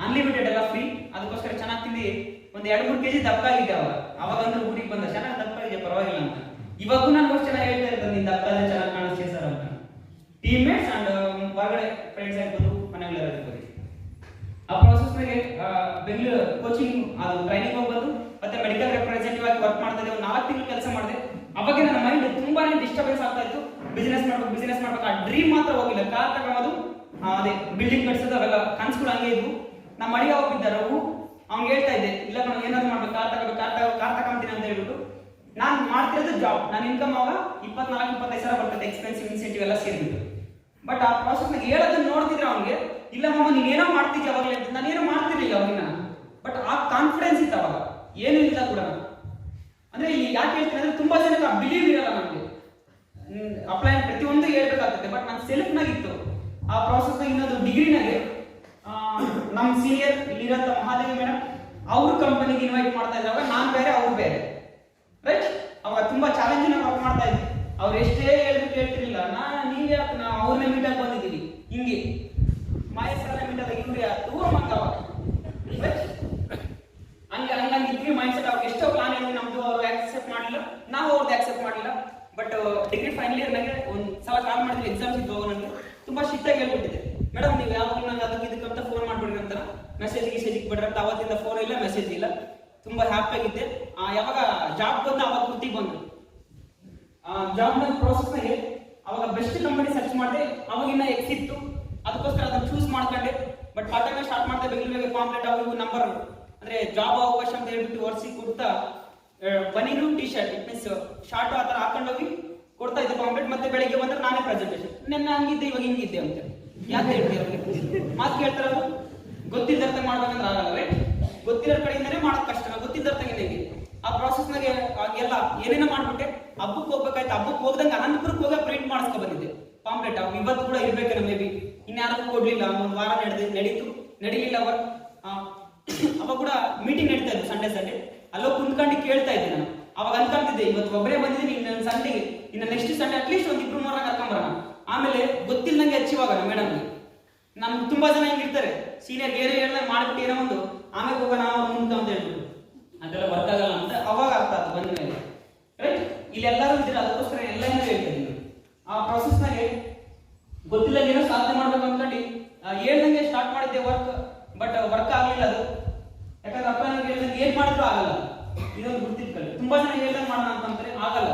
ಅನ್ಲಿಮಿಟೆಡ್ ಎಲ್ಲ ಫ್ರೀ. ಅದಕ್ಕೋಸ್ಕರ ಚೆನ್ನಾಗಿ ತಿಂದು ಒಂದು 2-3 kg ದಪ್ಪ ಆಗಿದೆ. ಅವಾಗ ಅಂದ್ರೆ ಊರಿಗೆ ಬಂದ ಚೆನ್ನಾಗಿ ದಪ್ಪ ಇದೆ, ಪರವಾಗಿಲ್ಲ ಅಂತ. ಇವಾಗೂ ನಾನು ಅಷ್ಟು ಚೆನ್ನಾಗಿ ಹೇಳ್ತಾ ಇರ್ತದೆ, ನಿನ್ ದಪ್ಪ ಚೆನ್ನಾಗಿ ಕಾಣಿಸ್ತೇ ಸರ್ ಅಂತ. ಟೀಮ್ಮೇಟ್ಸ್ ಅಂಡ್ ಹೊರಗಡೆ ಫ್ರೆಂಡ್ಸ್ ಆಗ್ಬೋದು, ಮನೆಗಳಿರೋದು. ಆ ಪ್ರೊಸೆಸ್ನಾಗೆ ಬೆಂಗಳೂರು ಕೋಚಿಂಗ್ ಅದು ಟ್ರೈನಿಂಗ್ ಹೋಗ್ಬೋದು. ಮತ್ತೆ ಮೆಡಿಕಲ್ ರೆಪ್ರೆಸೆಂಟೇಟಿವ್ ಆಗಿ ವರ್ಕ್ ಮಾಡ್ತಾ ಇದ್ದೆ. ಒಂದು 4 ತಿಂಗಳು ಕೆಲಸ ಮಾಡಿದೆ. ಅವಾಗ ನನ್ನ ಮೈಂಡ್ ತುಂಬಾನೇ ಡಿಸ್ಟರ್ಬೆನ್ಸ್ ಆಗ್ತಾ ಇತ್ತು. ಬಿಸಿನೆಸ್ ಮಾಡ್ಬೇಕು ಆ ಡ್ರೀಮ್ ಮಾತ್ರ ಹೋಗಿಲ್ಲ. ಕಾರ್ ತಗೊಳ್ಳೋದು, ಅದೇ ಬಿಲ್ಡಿಂಗ್ ಕಟ್ಸೋದು, ಅವೆಲ್ಲ ಕನ್ಸುಗಳು ಹಂಗೆ ಇದ್ವು. ನಮ್ಮ ಅಡಿಗೆ ಹೋಗಿದ್ದಾರೆ ಅವ್ನಿಗೆ ಹೇಳ್ತಾ ಇದ್ದೆ, ಇಲ್ಲ ನಾನು ಏನಾದ್ರು ಮಾಡ್ಬೇಕು, ಕಾರ್ ತಗೊಂತೀನಿ ಅಂತ ಹೇಳ್ಬಿಟ್ಟು. ನಾನು ಮಾಡ್ತಿರೋದು ಜಾಬ್. ನನ್ನ ಇನ್ಕಮ್ ಅವಾಗ 24-25 ಸಾವಿರ ಬರ್ತದೆ, ಎಕ್ಸ್ಪೆನ್ಸಿವ್ ಇನ್ಸೆಂಟಿವ್ ಎಲ್ಲ ಸೇರಿಬಿಟ್ಟು. ಬಟ್ ಆ ಪ್ರಾಸೆಸ್ನಾಗ ಹೇಳೋದನ್ನ ನೋಡ್ತಿದ್ರೆ ಅವ್ನಿಗೆ, ಇಲ್ಲ ಮಮ್ಮ ನೀನೇನೋ ಮಾಡ್ತಿದ್ದೆ ಅವಾಗಲೇ ಅಂತ. ನಾನೇನೋ ಮಾಡ್ತಿರ್ಲಿಲ್ಲ ಅವಾಗಿನ. ಬಟ್ ಆ ಕಾನ್ಫಿಡೆನ್ಸ್ ಇತ್ತು ಅವಾಗ, ಏನೂ ಇಲ್ಲ ಕೂಡ. ಅಂದ್ರೆ ಇಲ್ಲಿ ಯಾಕೆ ಹೇಳ್ತೀನಿ ಅಂದ್ರೆ ತುಂಬಾ ಜನಕ್ಕೆ ಬಿಲೀವ್ ಇರಲ್ಲ ನಮ್ಗೆ. ಅಪ್ಲೈ ಪ್ರತಿಯೊಂದು ಹೇಳ್ಬೇಕಾಗ್ತದೆ. ಬಟ್ ನಾನು ಸೆಲ್ಫ್ನಾಗಿತ್ತು ಆ ಪ್ರಾಸೆಸ್ನಾಗ. ಇನ್ನೊಂದು ಡಿಗ್ರಿನಾಗೆ ನಮ್ಮ ಸೀನಿಯರ್ ಇಲ್ಲಿರಂತ ಮಹಾದೇವಿ ಮೇಡಮ್ ಅವ್ರ ಕಂಪನಿಗೆ ಇನ್ವೈಟ್ ಮಾಡ್ತಾ ಇದ್ದಾಗ ನಾನು ಬೇರೆ ಅವ್ರು ಬೇರೆ ರೈಟ್. ಅವಾಗ ತುಂಬಾ ಚಾಲೆಂಜಿಂಗ್ ವರ್ಕ್ ಮಾಡ್ತಾ ಇದ್ದೆ. ಅವ್ರು ಎಷ್ಟೇ ಹೇಳಿದ್ರು ಕೇಳ್ತಿರ್ಲಿಲ್ಲ. ನೀವ್ ಯಾಕೆ ನಾವು ಅವ್ರನ್ನ ಮೀಟ್ ಆಗಿ ಬಂದಿದ್ದೀವಿ ಹಿಂಗೆ ಮಾಯಸರನ್ನ ಮೀಟ್ ಆದಾಗ ಇವ್ರು ಯಾರು ದೂರ ಮಾಡ್ತಾವ ಹಂಗಿದ್ವಿ ಮೈಂಡ್ ಸೆಟ್. ಅವ್ರಿಗೆ ಎಷ್ಟೋ ಪ್ಲಾನ್ ಏನು ನಮ್ದು ಅವ್ರು ಆಕ್ಸೆಪ್ಟ್ ಮಾಡಲಿಲ್ಲ, ನಾವು ಅವ್ರದ್ದು ಆಕ್ಸೆಪ್ಟ್ ಮಾಡಲಿಲ್ಲ. ಬಟ್ ಡಿಗ್ರಿ ಫೈನಲ್ ಇಯರ್ ನನಗೆ ಒಂದು ಸಲ ಕಾಲ್ ಮಾಡಿದ್ರೆ ಎಕ್ಸಾಮ್ಸ್ ಇದ್ವು. ನನಗೆ ತುಂಬಾ ಶಿಸ್ತಾಗಿ ಹೇಳ್ಬಿಟ್ಟಿದೆ, ಮೇಡಮ್ ನೀವು ಯಾವಾಗ ನಂಗೆ ಇದಕ್ಕಂತ ಫೋನ್ ಮಾಡ್ಬಿಡ್ರಿ ಅಂತ. ಮೆಸೇಜ್ ಬಿಡ್ರಿ ಅಂತ. ಅವತ್ತಿಂದ ಫೋನ್ ಇಲ್ಲ, ಮೆಸೇಜ್ ಇಲ್ಲ. ತುಂಬಾ ಹ್ಯಾಪಿ ಆಗಿದ್ದೆ. ಯಾವಾಗ ಜಾಬ್ ಬಂದು ಅವಾಗ ಕೃತಿ ಬಂದು ಜಾಬ್ ಪ್ರೋಸೆಸ್ನಾಗೆ ಅವಾಗ ಬೆಸ್ಟ್ ಕಂಪನಿ ಸರ್ಚ್ ಮಾಡಿದೆ. ಅವಾಗಿನ್ನ ಎಕ್ಸಿತ್ತು, ಅದಕ್ಕೋಸ್ಕರ ಅದನ್ನ ಚೂಸ್ ಮಾಡ್ಕೊಂಡೆ. ಬಟ್ ಪಾರ್ಟ್ ಟೈಮ್ ಸ್ಟಾರ್ಟ್ ಮಾಡಿದೆ. ಬೆಂಗಳೂರಿಗೆ ಕಾಂಪ್ಲೇಟ್ ಅವು ನಂಬರ್ ಅಂದ್ರೆ ಜಾಬ್ ಅವಕಾಶ ಅಂತ ಹೇಳ್ಬಿಟ್ಟು ವರ್ಷಿ ಕೊಡ್ತಾ ಬನೀನು ಟಿ-ಶರ್ಟ್ ಇಟ್ ಮೀನ್ಸ್ ಶಾರ್ಟ್ ಆ ತರ ಹಾಕೊಂಡೋಗಿ ಕೊಡ್ತಾ ಇದ್ದೆ ಕಾಂಪ್ಲೇಟ್. ಮತ್ತೆ ಬೆಳಿಗ್ಗೆ ಬಂದ್ರೆ ನಾನೇ ಪ್ರೆಸೆಂಟೇಷನ್. ನೆನ್ನೆ ಹಂಗಿದ್ದೆ, ಇವಾಗ ಹಿಂಗಿದ್ದೆ ಅಂತ ಯಾಕೆ ಹೇಳ್ತೀವಿ ಅವ್ರಿಗೆ ಮಾತು ಕೇಳ್ತಾರ. ಗೊತ್ತಿದ್ದ ಅರ್ಥ ಮಾಡ್ಬೇಕಂದ್ರೆ ಆಗಲ್ಲ ರೈಟ್. ಗೊತ್ತಿರೋ ಕಡೆಯಿಂದನೇ ಮಾಡೋದು ಕಷ್ಟ, ಗೊತ್ತಿದ್ದರ ತಂಗಿನಿಗೆ ಆ ಪ್ರಾಸೆಸ್ನಾಗೆ ಎಲ್ಲ ಏನೇನೋ ಮಾಡ್ಬಿಟ್ಟೆ. ಹಬ್ಬಕ್ಕೆ ಹೋಗ್ಬೇಕಾಯ್ತು, ಹಬ್ಬಕ್ಕೆ ಹೋಗ್ದಂಗೆ ಅನಂತಪುರಕ್ಕೆ ಹೋಗಿ ಪ್ರಿಂಟ್ ಮಾಡಿಸ್ಕೊ ಬಂದಿದ್ದೆ ಪಾಂಪ್ಲೆಟ್. ಇವತ್ತು ಕೂಡ ಇರ್ಬೇಕೇನೋ ಮೇ ಬಿ, ಇನ್ಯಾರು ಕೊಡ್ಲಿಲ್ಲ, ಒಂದು ವಾರ ನಡೀಲಿಲ್ಲ ವರ್ಕ್. ಅವಾಗ ಕೂಡ ಮೀಟಿಂಗ್ ನಡೀತಾ ಇದ್ದು ಸಂಡೇ ಅಲ್ಲೋ ಕುಂತ್ಕೊಂಡು ಕೇಳ್ತಾ ಇದ್ದೆ ನಾನು. ಅವಾಗ ಅನ್ಕೊಂತಿದ್ದೆ ಇವತ್ತು ಒಬ್ಬರೇ ಬಂದಿದ್ದೀನಿ, ಇನ್ನು ಸಂಡೆಗೆ ಇನ್ನು ನೆಕ್ಸ್ಟ್ ಸಂಡೆ ಅಟ್ಲೀಸ್ಟ್ ಒಂದು 2-3 ಕರ್ಕೊಂಬರೋಣ. ಆಮೇಲೆ ಗೊತ್ತಿಲ್ಲದಂಗೆ ಹಚ್ಚಿವಾಗೋಣ ಮೇಡಮ್ಗೆ. ನಮ್ಗೆ ತುಂಬಾ ಜನ ಹಿಂಗಿರ್ತಾರೆ, ಸೀನಿಯರ್ ಏನೋ ಹೇಳ್ದ ಮಾಡ್ಬಿಟ್ಟು ಏನೋ ಒಂದು ಆಮೇಲೆ ಹೋಗೋಣ ಮುಂದೆ ಅಂತ ಹೇಳ್ಬಿಟ್ಟು ಅದೆಲ್ಲ ವರ್ಕ್ ಆಗಲ್ಲ ಅಂತ ಅವಾಗ ಅರ್ಥ ಆಯ್ತು ಬಂದ ಮೇಲೆ. ರೈಟ್, ಇಲ್ಲಿ ಎಲ್ಲರೂ ಇದ್ದೀರಾ, ಅದಕ್ಕೋಸ್ಕರ ಎಲ್ಲ ಏನೋ ಹೇಳ್ತೀನಿ. ಆ ಪ್ರಾಸೆಸ್ನಾಗೆ ಗೊತ್ತಿಲ್ಲಂಗೆ ಏನೋ ಸಾಧನೆ ಮಾಡ್ಬೇಕು ಅನ್ಕೊಂಡು ಹೇಳ್ದಂಗೆ ಸ್ಟಾರ್ಟ್ ಮಾಡಿದ್ದೆ ವರ್ಕ್. ಬಟ್ ವರ್ಕ್ ಆಗಲಿಲ್ಲ ಅದು. ಯಾಕಂದ್ರೆ ಅಪ್ಪ ನನಗೆ ಹೇಳ್ದಂಗೆ ಏನ್ ಮಾಡಿದ್ರು ಆಗಲ್ಲ, ಇದೊಂದು ಗುರ್ತಿಟ್ಕೊಳ್ಳಿ. ತುಂಬಾ ಜನ ಹೇಳ್ದಂಗೆ ಮಾಡೋಣ ಅಂತಂದ್ರೆ ಆಗಲ್ಲ.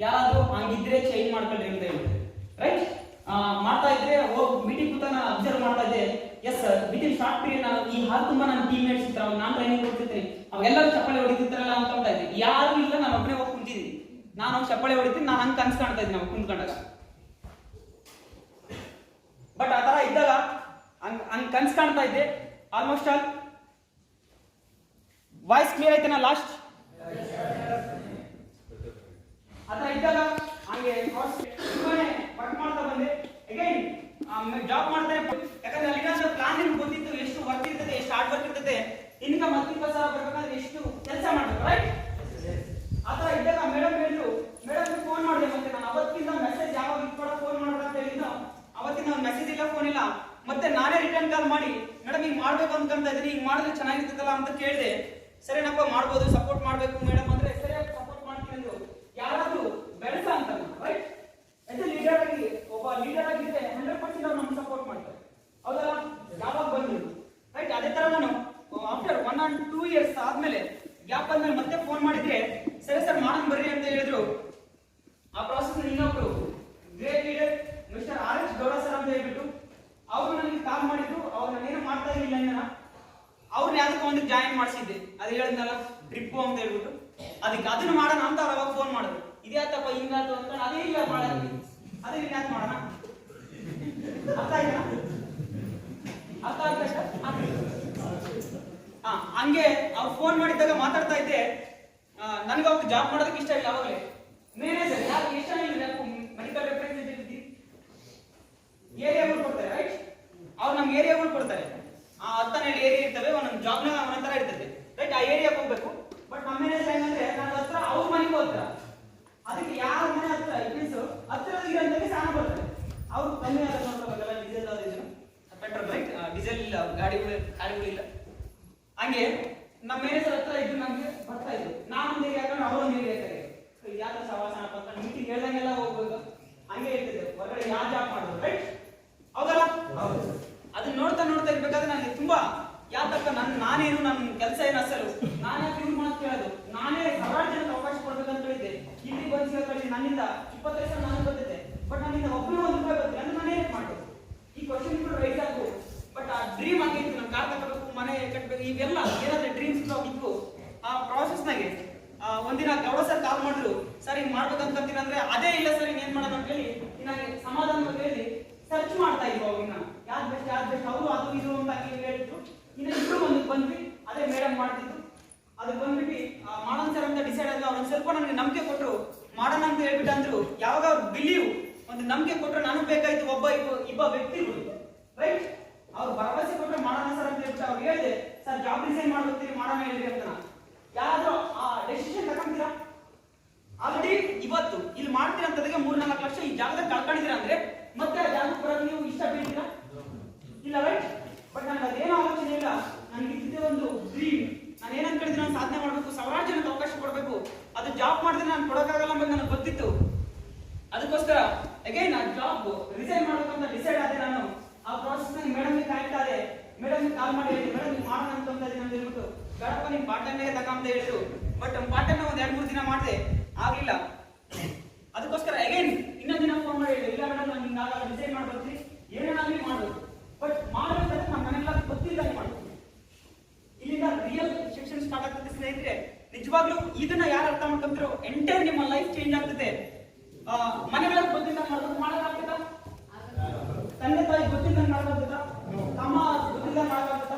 ಯಾರಾದ್ರೂ ಹಂಗಿದ್ರೆ ಚೇಂಜ್ ಮಾಡ್ಕೊಳ್ಳಿ ಅಂತ ಹೇಳ್ತಾರೆ. ರೈಟ್, ಮಾಡ್ತಾ ಇದ್ರೆ ಹೋಗಿ ಮೀಟಿಂಗ್ ಕೂತ ನಾನು ಅಬ್ಸರ್ವ್ ಮಾಡ್ತಾ ಇದ್ದೆ. Yes sir, within short period ನಾನು ಈ ಹಾಲ್ ತುಂಬಾ ನನ್ನ ಟೀಮ್ ಮೇಟ್ಸ್ ಇರ್ತಾರೆ, ಅವಾಗ ನಾನು ಟ್ರೈನಿಂಗ್ ಕೊಡ್ತಿರ್ತೀನಿ, ಅವೆಲ್ಲರೂ ಚಪ್ಪಾಳೆ ಹೊಡಿತಿರ್ತಾರಲ್ಲ ಅಂತ ಇದ್ದೆ. ಯಾರು ಇಲ್ಲ, ನಾನು ಒಬ್ಬನೇ ಹೋಗಿ ಕುಂತಿದ್ದೀನಿ. ನಾನು ಚಪ್ಪಾಳೆ ಹೊಡಿತೀನಿ, ನಾನು ಹಂಗೆ ಕನ್ಸ್ ಕಾಣ್ತಾ ಇದ್ದೀನಿ ನಾವು ಕುಂತ್ಕೊಂಡಾಗ. ಬಟ್ ಆ ತರ ಇದ್ದಾಗ ಹಂಗ್ ಕನ್ಸ್ ಕಾಣ್ತಾ ಇದ್ದೆ. ಆಲ್ಮೋಸ್ಟ್ ಆಲ್ ವಾಯ್ಸ್ ಕ್ಲಿಯರ್ ಐತೆನಾ? ಲಾಸ್ಟ್ ಆತರ ಇದ್ದಾಗ ಹಂಗೆ ವರ್ಕ್ ಮಾಡ್ತಾ ಬಂದೆ. ಅಗೈನ್ ಜಾಬ್ ಮಾಡ್ತಾರೆ, ಯಾಕಂದ್ರೆ ಅಲ್ಲಿನ ಪ್ಲಾನ್ ನಿಮ್ಗೆ ಗೊತ್ತಿತ್ತು, ಎಷ್ಟು ವರ್ಕ್ ಇರ್ತದೆ, ಎಷ್ಟು ಹಾರ್ಡ್ ವರ್ಕ್ ಇರ್ತದೆ, ಇನ್ಕಮ್ 10-20 ಸಾವಿರ ಬರ್ಬೇಕಂದ್ರೆ ಎಷ್ಟು ಕೆಲಸ ಮಾಡ್ಬೇಕು. ರೈಟ್, ಆತರ ಇದ್ದಾಗ ಮೇಡಮ್ ಹೇಳಿದ್ರು, ಮೇಡಮ್ ಫೋನ್ ಮಾಡಿದೆ. ಮತ್ತೆ ನಾನು ಅವತ್ತಿಂದ ಮೆಸೇಜ್ ಯಾವಾಗ ಇಟ್ಕೊಡ ಫೋನ್ ಮಾಡೋಣ ಅಂತ ಹೇಳಿದ್ದು, ಅವತ್ತಿಂದ ಒಂದು ಮೆಸೇಜ್ ಇಲ್ಲ, ಫೋನ್ ಇಲ್ಲ. ಮತ್ತೆ ನಾನೇ ರಿಟರ್ನ್ ಕಾಲ್ ಮಾಡಿ ಮೇಡಮ್ ಹಿಂಗ್ ಮಾಡ್ಬೇಕು ಅನ್ಕೊಂತ ಇದೀನಿ, ಹಿಂಗ್ ಮಾಡಿದ್ರೆ ಚೆನ್ನಾಗಿರ್ತದಲ್ಲ ಅಂತ ಕೇಳಿದೆ. ಸರಿನಪ್ಪ ಮಾಡ್ಬೋದು, ಸಪೋರ್ಟ್ ಮಾಡ್ಬೇಕು ಮೇಡಮ್ ಅಂದ್ರೆ ಸರಿಯಾಗಿ ಸಪೋರ್ಟ್ ಮಾಡ್ತೀನಿ ಅಂದ್ರು. ಯಾರಾದ್ರೂ ಬೆಳೆಸ ಅಂತ ರೈಟ್, ಲೀಡರ್ ಆಗಿ ಒಬ್ಬ ಲೀಡರ್ ಆಗಿದ್ರೆ 100% ಅವ್ರು ನಮ್ಗೆ ಸಪೋರ್ಟ್ ಮಾಡ್ತಾರೆ, ಹೌದಲ್ಲ? ಯಾವಾಗ ಬಂದ್ರು ರೈಟ್. ಅದೇ ತರ ನಾನು ಆಫ್ಟರ್ 1 or 2 years ಆದ್ಮೇಲೆ ಗ್ಯಾಪ್ ಆದ್ಮೇಲೆ ಮತ್ತೆ ಫೋನ್ ಮಾಡಿದ್ರೆ ಸರಿ ಸರ್ ಮಾಡೋಣ ಬರ್ರಿ ಅಂತ ಹೇಳಿದ್ರು. ಆ ಪ್ರಾಸೆಸ್ ಇನ್ನೊಬ್ರು great leader mister RH Gowda sir ಅಂತ ಹೇಳ್ಬಿಟ್ಟು ಅವರು ನನಗೆ ಕಾಲ್ ಮಾಡಿದ್ರು. ಅವ್ರು ನಾನೇನು ಮಾಡ್ತಾ ಇರಲಿಲ್ಲ ಇನ್ನ, ಅವ್ರನ್ನ ಯಾವ್ದಕ್ಕೆ ಒಂದು ಜಾಯಿನ್ ಮಾಡಿಸಿದ್ದೆ. ಅದು ಹೇಳಿದ್ನಲ್ಲ ಟ್ರಿಪ್ಪು ಅಂತ ಹೇಳ್ಬಿಟ್ಟು, ಅದಕ್ಕೆ ಅದನ್ನು ಮಾಡೋಣ ಅಂತ ಅವ್ರು ಅವಾಗ ಫೋನ್ ಮಾಡಿದ್ರು. ಇದ್ಯಾತಪ್ಪ ಹಿಂಗಾತು ಅಂತ, ಅದೇ ಇಲ್ಲ ಮಾಡೋದು, ಅದೇ ಯಾಕೆ ಮಾಡೋಣ. ಅರ್ಥ ಆಯ್ತಾ? ಅರ್ಥ ಆಯ್ತಾ? ಹಂಗೆ ಅವ್ರು ಫೋನ್ ಮಾಡಿದ್ದಾಗ ಮಾತಾಡ್ತಾ ಇದ್ದೆ. ನನಗೆ ಅವ್ರಿಗೆ ಜಾಬ್ ಮಾಡೋದಕ್ಕೆ ಇಷ್ಟ ಇಲ್ಲ. ಅವಾಗಲೇ ಮ್ಯಾನೇಜರ್ ಯಾರು ಇಷ್ಟ ಇಲ್ಲ, ಮೆಡಿಕಲ್ ರೆಪ್ರೆಸೆಂಟೇಟಿವ್ ಏರಿಯಾಗಳು ಕೊಡ್ತಾರೆ ರೈಟ್. ಅವ್ರು ನಮ್ಗೆ ಏರಿಯಾಗಳು ಕೊಡ್ತಾರೆ, 10-12 ಏರಿಯಾ ಇರ್ತವೆ, ಒಂದೊಂದು ಜಾಬ್ನ ಒಂದೊಂದರ ಇರ್ತದೆ ರೈಟ್. ಆ ಏರಿಯಾಗೆ ಹೋಗ್ಬೇಕು. ಬಟ್ ನಮ್ಮ ಮ್ಯಾನೇಜರ್ ಹೆಂಗಂದ್ರೆ ನನ್ನ ಹತ್ರ ಅವ್ರ ಮನೆಗೆ ಹೋಗ್ತಾರ, ಅದಕ್ಕೆ ಯಾರ ಮನೆ ಹತ್ರ ಮೀನ್ಸ್ ಹತ್ತಿರ ಇರೋಂಥವ್ರಿಗೆ ಸಾಲ ಬರ್ತಾರೆ. ಅವ್ರು ಕಮ್ಮಿ ಆದ ನೋಡ್ಕೋಬೇಕಲ್ಲ, ಡೀಸೆಲ್ ಅದಿದ್ರು ಪೆಟ್ರೋಲ್ ರೈಟ್, ಡೀಸೆಲ್ ಇಲ್ಲ, ಗಾಡಿಗಳಿಲ್ಲ. ಹಂಗೆ ನಮ್ಮ ಮ್ಯಾನೇಜರ್ ಹತ್ರ ಇದ್ದು ನಮ್ಗೆ ಬರ್ತಾ ಇದ್ರು. ನಾನೊಂದು ಏರಿಯಾ ಹಾಕೊಂಡು ಅವರೊಂದು ಏರಿಯಾ ಹಾಕಿ ಯಾವ್ದು ಸವಾಸನ ಅಂತ ಮೀಟಿಂಗ್ ಹೇಳ್ದಂಗೆಲ್ಲ ಹೋಗ್ಬೇಕು. ಹಂಗೆ ಇರ್ತದೆ ಹೊರಗಡೆ ಯಾವ ಜಾಬ್ ಮಾಡೋದು ರೈಟ್, ಹೌದಲ್ಲ? ಅದನ್ನ ನೋಡ್ತಾ ಇರ್ಬೇಕಾದ್ರೆ ನನಗೆ ತುಂಬಾ ಯಾಕಪ್ಪ ನಾನೇನು ನನ್ನ ಕೆಲಸ ಏನು ಅಸಲು, ನಾನೇ ಇವ್ರು ಮಾತು ಕೇಳೋದು, ನಾನೇ ಸಾವಿರಾರು ಜನಕ್ಕೆ ಅವಕಾಶ ಕೊಡ್ಬೇಕಂತ ಹೇಳಿದ್ದೆ. ಇಲ್ಲಿ ಬಂದು ಕಳಿಸಿ ನನ್ನಿಂದ 25 ಸಾವಿರ ನನಗೆ ಗೊತ್ತಿದೆ, ಬಟ್ ನನ್ನಿಂದ ಒಬ್ಬನೇ ₹1 ಗೊತ್ತಿಲ್ಲ ಅಂದ್ರೆ ನಾನು ಏನ್ ಮಾಡೋದು? ಈ ಕ್ವಶನ್ ಕೂಡ ರೈಸ್ ಆಗು. ಬಟ್ ಆ ಡ್ರೀಮ್ ಆಗಿತ್ತು, ನಾನು ಕಾರ್ ತಗೋಬೇಕು, ಮನೆ ಕಟ್ಟಬೇಕು, ಇವೆಲ್ಲ ಏನಾದ್ರೆ ಡ್ರೀಮ್ಸ್ ಇತ್ತು. ಆ ಪ್ರಾಸೆಸ್ನಾಗೆ ಒಂದಿನ ಗೌಡ ಸರ್ ಕಾಲ್ ಮಾಡಿದ್ರು, ಸರ್ ಹಿಂಗ್ ಮಾಡ್ಬೇಕಂತೀನಿ ಅಂದ್ರೆ ಅದೇ ಇಲ್ಲ ಸರ್ ಏನ್ ಮಾಡೋಣ ಅಂತ ಹೇಳಿ ನನಗೆ ಸಮಾಧಾನ ಹೇಳಿ ಸರ್ಚ್ ಮಾಡ್ತಾ ಇದ್ವು. ಅವಾಗಿನ ಯಾವ್ದು ಬೆಸ್ಟ್ ಅವರು ಅದು ಇದು ಅಂತ ಹೇಳಿದ್ರು. ಇನ್ನು ಇಬ್ರು ಬಂದ್ವಿ, ಅದೇ ಮೇಡಮ್ ಮಾಡ್ತಿದ್ರು. ಅದು ಬಂದ್ಬಿಟ್ಟು ಮಾಡೋಣ ಸರ್ ಅಂತ ಡಿಸೈಡ್ ಆದ್ರೆ ಅವ್ರು ಸ್ವಲ್ಪ ನನಗೆ ನಂಬಿಕೆ ಕೊಟ್ಟರು, ಮಾಡೋಣ ಅಂತ ಹೇಳ್ಬಿಟ್ಟು ಅಂದ್ರು. ಯಾವಾಗ ಅವ್ರು ಬಿಲೀವ್ ಒಂದು ನಂಬಿಕೆ ಕೊಟ್ಟರು, ನನಗೆ ಬೇಕಾಯ್ತು ಇಬ್ಬ ವ್ಯಕ್ತಿಗಳು ರೈಟ್. ಅವ್ರು ಭರವಸೆ ಕೊಟ್ಟರೆ ಮಾಡೋಣ ಸರ್ ಅಂತ ಹೇಳ್ಬಿಟ್ಟು ಅವ್ರು ಹೇಳಿದೆ, ಸರ್ ಜಾಬ್ ರಿಸೈನ್ ಮಾಡ್ಬಿಡ್ತೀರಿ ಮಾಡೋಣ ಹೇಳ್ರಿ ಅಂತ. ಯಾರಾದ್ರೂ ಆ ಡೆಸಿಷನ್ ತಗೊಂತೀರಾ? ಆಲ್ರೆಡಿ ಇವತ್ತು ಇಲ್ಲಿ ಮಾಡ್ತೀರಾ ಅಂತಂದ್ರೆ 3-4 ಲಕ್ಷ ಈ ಜಾಗದಲ್ಲಿ ಕಳ್ಕೊಂಡಿದ್ದೀರಾ ಅಂದ್ರೆ ಮತ್ತೆ ಆ ಜಾಗಕ್ಕೆ ಬರೋದು ನೀವು ಇಷ್ಟ ಬೀಳ್ತೀರಾ? ಇಲ್ಲ ರೈಟ್. ಬಟ್ ನನಗೆ ಅದೇನೋ ಆಲೋಚನೆ ಇಲ್ಲ, ನನಗೆ ಇದ್ದಿದ್ದೇ ಒಂದು ಡ್ರೀಮ್. ನಾನು ಏನ್ ಅನ್ಕೊಂಡಿದ್ದೀನಿ, ನಾನು ಸಾಧನೆ ಮಾಡಬೇಕು, ಸಾವಿರಾರು ಜನಕ್ಕೆ ಅವಕಾಶ ಕೊಡಬೇಕು. ಅದು ಜಾಬ್ ಮಾಡಿದ್ರೆ ನಾನು ಕೊಡೋಕ್ಕಾಗಲ್ಲ ಅಂತ ನನಗೆ ಗೊತ್ತಿತ್ತು. ಅದಕ್ಕೋಸ್ಕರ ಅಗೈನ್ ಆ ಜಾಬ್ ರಿಸೈನ್ ಮಾಡಬೇಕಂತ ಡಿಸೈಡ್ ಆದೆ. ನಾನು ಆ ಪ್ರಾಸೆಸ್ ಮೇಡಮ್ಗೆ ಕಾಯ್ತಾ ಇದೆ. ಮೇಡಮ್ ಕಾಲ್ ಮಾಡಿ ಹೇಳಿ, ಮೇಡಮ್ ನೀವು ಮಾಡೋಣ ಅಂತ ಇದ್ದೀನಿ ಅಂತ ಹೇಳ್ಬಿಟ್ಟು, ಬೇಡಪ್ಪ ನಿಮ್ ಪಾರ್ಟ್ ಟೈಮ್ಗೆ ತಗೊಂತ ಹೇಳಿದ್ರು. ಬಟ್ ಪಾರ್ಟ್ ಟೈಮ್ ಒಂದು 2-3 ದಿನ ಮಾಡಿದೆ, ಆಗ್ಲಿಲ್ಲ. ಅದಕ್ಕೋಸ್ಕರ ಅಗೈನ್ ಇನ್ನೊಂದು ದಿನ ಫೋನ್ ಮಾಡಿ ಹೇಳಿ, ಇಲ್ಲ ಮೇಡಮ್ ನಾನು ಹಿಂಗಾಗಲ್ಲ, ಡಿಸೈಡ್ ಮಾಡ್ಕೊಳ್ತೀನಿ, ಏನೇನಾಗಲಿ ಮಾಡೋದು. ಬಟ್ ಮಾಡಬೇಕಾದ್ರೆ ನಮ್ಮ ಮನೆಲ್ಲ ಗೊತ್ತಿಲ್ಲದಂಗೆ ಮಾಡ್ಬೋದು. ಇಲ್ಲಿಂದ ರಿಯಲ್ ಶಿಕ್ಷಣ ಸ್ಟಾರ್ಟ್ ಆಗ್ತದೆ ಸ್ನೇಹಿತರೆ. ನಿಜವಾಗ್ಲೂ ಇದನ್ನ ಯಾರು ಅರ್ಥ ಮಾಡ್ಕೊಂತಿರೋ ಎಂಟೈರ್ ನಿಮ್ಮ ಲೈಫ್ ಚೇಂಜ್ ಆಗ್ತದೆ. ಮನೆಗಳಲ್ಲಿ ಗೊತ್ತಿಲ್ಲ ಮಾಡೋಕ್ಕಾಗ್ತದ? ತಂದೆ ತಾಯಿ ಗೊತ್ತಿಲ್ಲ ಮಾಡೋಕ್ಕಾಗ್ತದ? ತಮ್ಮ ಗೊತ್ತಿಲ್ಲ ಮಾಡೋಕ್ಕಾಗ್ತದ?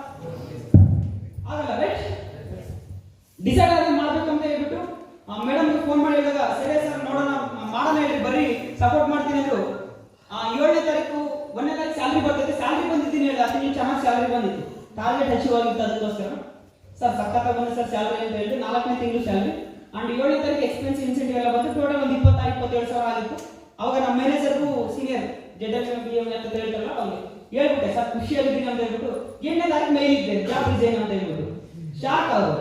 ಆಗಲ್ಲ ರೈಟ್. ಡಿಸೈಡ್ ಆಗಿ ಮಾಡ್ಬೇಕಂತ ಹೇಳ್ಬಿಟ್ಟು ಮೇಡಮ್ ಫೋನ್ ಮಾಡಿ ಹೇಳಿದಾಗ ಸರಿ ಸರ್ ನೋಡೋಣ ಮಾಡೋಣ ಹೇಳಿ ಬರ್ರಿ ಸಪೋರ್ಟ್ ಮಾಡ್ತೀನಿ ಅಂದ್ರು. 7ನೇ ತಾರೀಕು 1ನೇ ತಾರೀಕು ಸ್ಯಾಲ್ರಿ ಬರ್ತೈತೆ, ಸ್ಯಾಲ್ರಿ ಬಂದಿದ್ದೀನಿ ಹೇಳಿ ಅಷ್ಟು ಚೆನ್ನಾಗಿ ಸ್ಯಾಲ್ರಿ ಬಂದಿತ್ತು, ಟಾರ್ಗೆಟ್ ಅಚೀವ್ ಆಗಿತ್ತು. ಅದಕ್ಕೋಸ್ಕರ ಸರ್ ಸಖತ್ತಾಗಿ ಬಂದ ಸರ್ ಸ್ಯಾಲ್ರಿ ಅಂತ ಹೇಳಿ 4ನೇ ತಿಂಗಳು ಸ್ಯಾಲ್ರಿ ಅಂಡ್ 7ನೇ ತಾರೀಕು ಎಕ್ಸ್ಪೆನ್ಸ್ ಇನ್ಸೆಂಟಿವ್ ಎಲ್ಲ ಬಂದು ಟೋಟಲ್ ಒಂದು 27 ಸಾವಿರ ಆಗಿತ್ತು. ಅವಾಗ ನಮ್ಮ ಮ್ಯಾನೇಜರ್ಗೂ ಸೀನಿಯರ್ JWM ಅಂತ ಹೇಳ್ತಾರಲ್ಲ ಅವ್ರಿಗೆ ಹೇಳ್ಬಿಟ್ಟೆ ಸರ್ ಖುಷಿಯಾಗಿದ್ದೀನಿ ಅಂತ ಹೇಳ್ಬಿಟ್ಟು 8ನೇ ತಾರೀಕು ಮೇಲ್ ಇದ್ದೆ ಜಾಬ್ ರಿಸೈನ್ ಅಂತ ಹೇಳ್ಬಿಟ್ಟು ಶಾಕ್ ಅವರು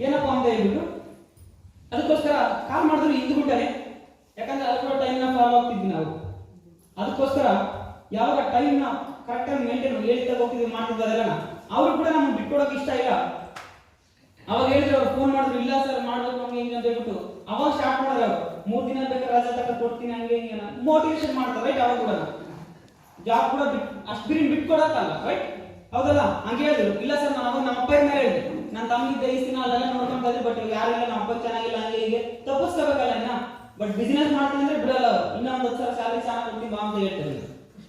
ಏನಪ್ಪ ಅಂತ ಹೇಳ್ಬಿಟ್ಟು ಅದಕ್ಕೋಸ್ಕರ ಕಾಲ್ ಮಾಡಿದ್ರು ಹಿಂದ್ಬಿಟ್ಟಾನೆ. ಯಾಕಂದ್ರೆ ಅದಕ್ಕೂ ಟೈಮ್ನ ಫಾಲೋ ಆಗ್ತಿದ್ವಿ ನಾವು. ಅದಕ್ಕೋಸ್ಕರ ಯಾವಾಗ ಟೈಮ್ನ ಕರೆಕ್ಟಾಗಿ ಮೇಂಟೈನ್ ಹೇಳ್ತಾ ಹೋಗ್ತಿದ್ವಿ ಮಾಡ್ತಿದ್ವಿ ಅದೆಲ್ಲ ಅವರು ಕೂಡ ನಮ್ಗೆ ಬಿಟ್ಕೊಡೋಕೆ ಇಷ್ಟ ಇಲ್ಲ. ಅವಾಗ ಹೇಳಿದ್ರು ಅವ್ರು ಫೋನ್ ಮಾಡಿದ್ರು ಇಲ್ಲ ಸರ್ ಮಾಡ್ಬೇಕು ನಮ್ಗೆ ಹಿಂಗೆ ಅಂತ ಹೇಳ್ಬಿಟ್ಟು ಅವಾಗ ಸ್ಟಾರ್ಟ್ ಮಾಡಿದ್ರು ಅವರು 3 ದಿನ ಬೇಕಾದ್ರೆ ರಜೆ ತಕ್ಕ ಕೊಡ್ತೀನಿ ಹಂಗೆ ಹಿಂಗೆ ಮೋಟಿವೇಶನ್ ಮಾಡ್ತಾರೆ ರೈಟ್. ಅವಾಗ ಕೂಡ ಜಾಬ್ ಕೂಡ ಅಷ್ಟು ಬಿಟ್ಕೊಡಕ್ಕಲ್ಲ ರೈಟ್, ಹೌದಲ್ಲ? ಹಂಗೆ ಹೇಳಿದ್ರು ಇಲ್ಲ ಸರ್ ನಾನು ಅವಾಗ ನಮ್ಮ ಅಪ್ಪ ಮೇಲೆ ಹೇಳಿದೆ ನನ್ನ ತಮ್ಮಿದ್ದ ಈ ದಿನ ಅಲ್ಲೆಲ್ಲ ನೋಡ್ಕೊಂಡ್ರೆ ಬಟ್ ಯಾರಿಲ್ಲ ನಮ್ಮ ಅಪ್ಪ ಚೆನ್ನಾಗಿಲ್ಲ ಹಂಗೆ ಹೀಗೆ ತಪ್ಪಿಸ್ಕೋಬೇಕಲ್ಲ ಇನ್ನ. ಬಟ್ ಬಿಸ್ನೆಸ್ ಮಾಡ್ತೀನಿ ಅಂದ್ರೆ ಬಿಡಲ್ಲ ಅವರು, ಇನ್ನೊಂದು 10 ಸಾವಿರ ಸ್ಯಾಲರಿ ಚೆನ್ನಾಗಿ ಕೊಡ್ತೀನಿ ಬಾ ಅಂತ ಹೇಳ್ತಾರೆ.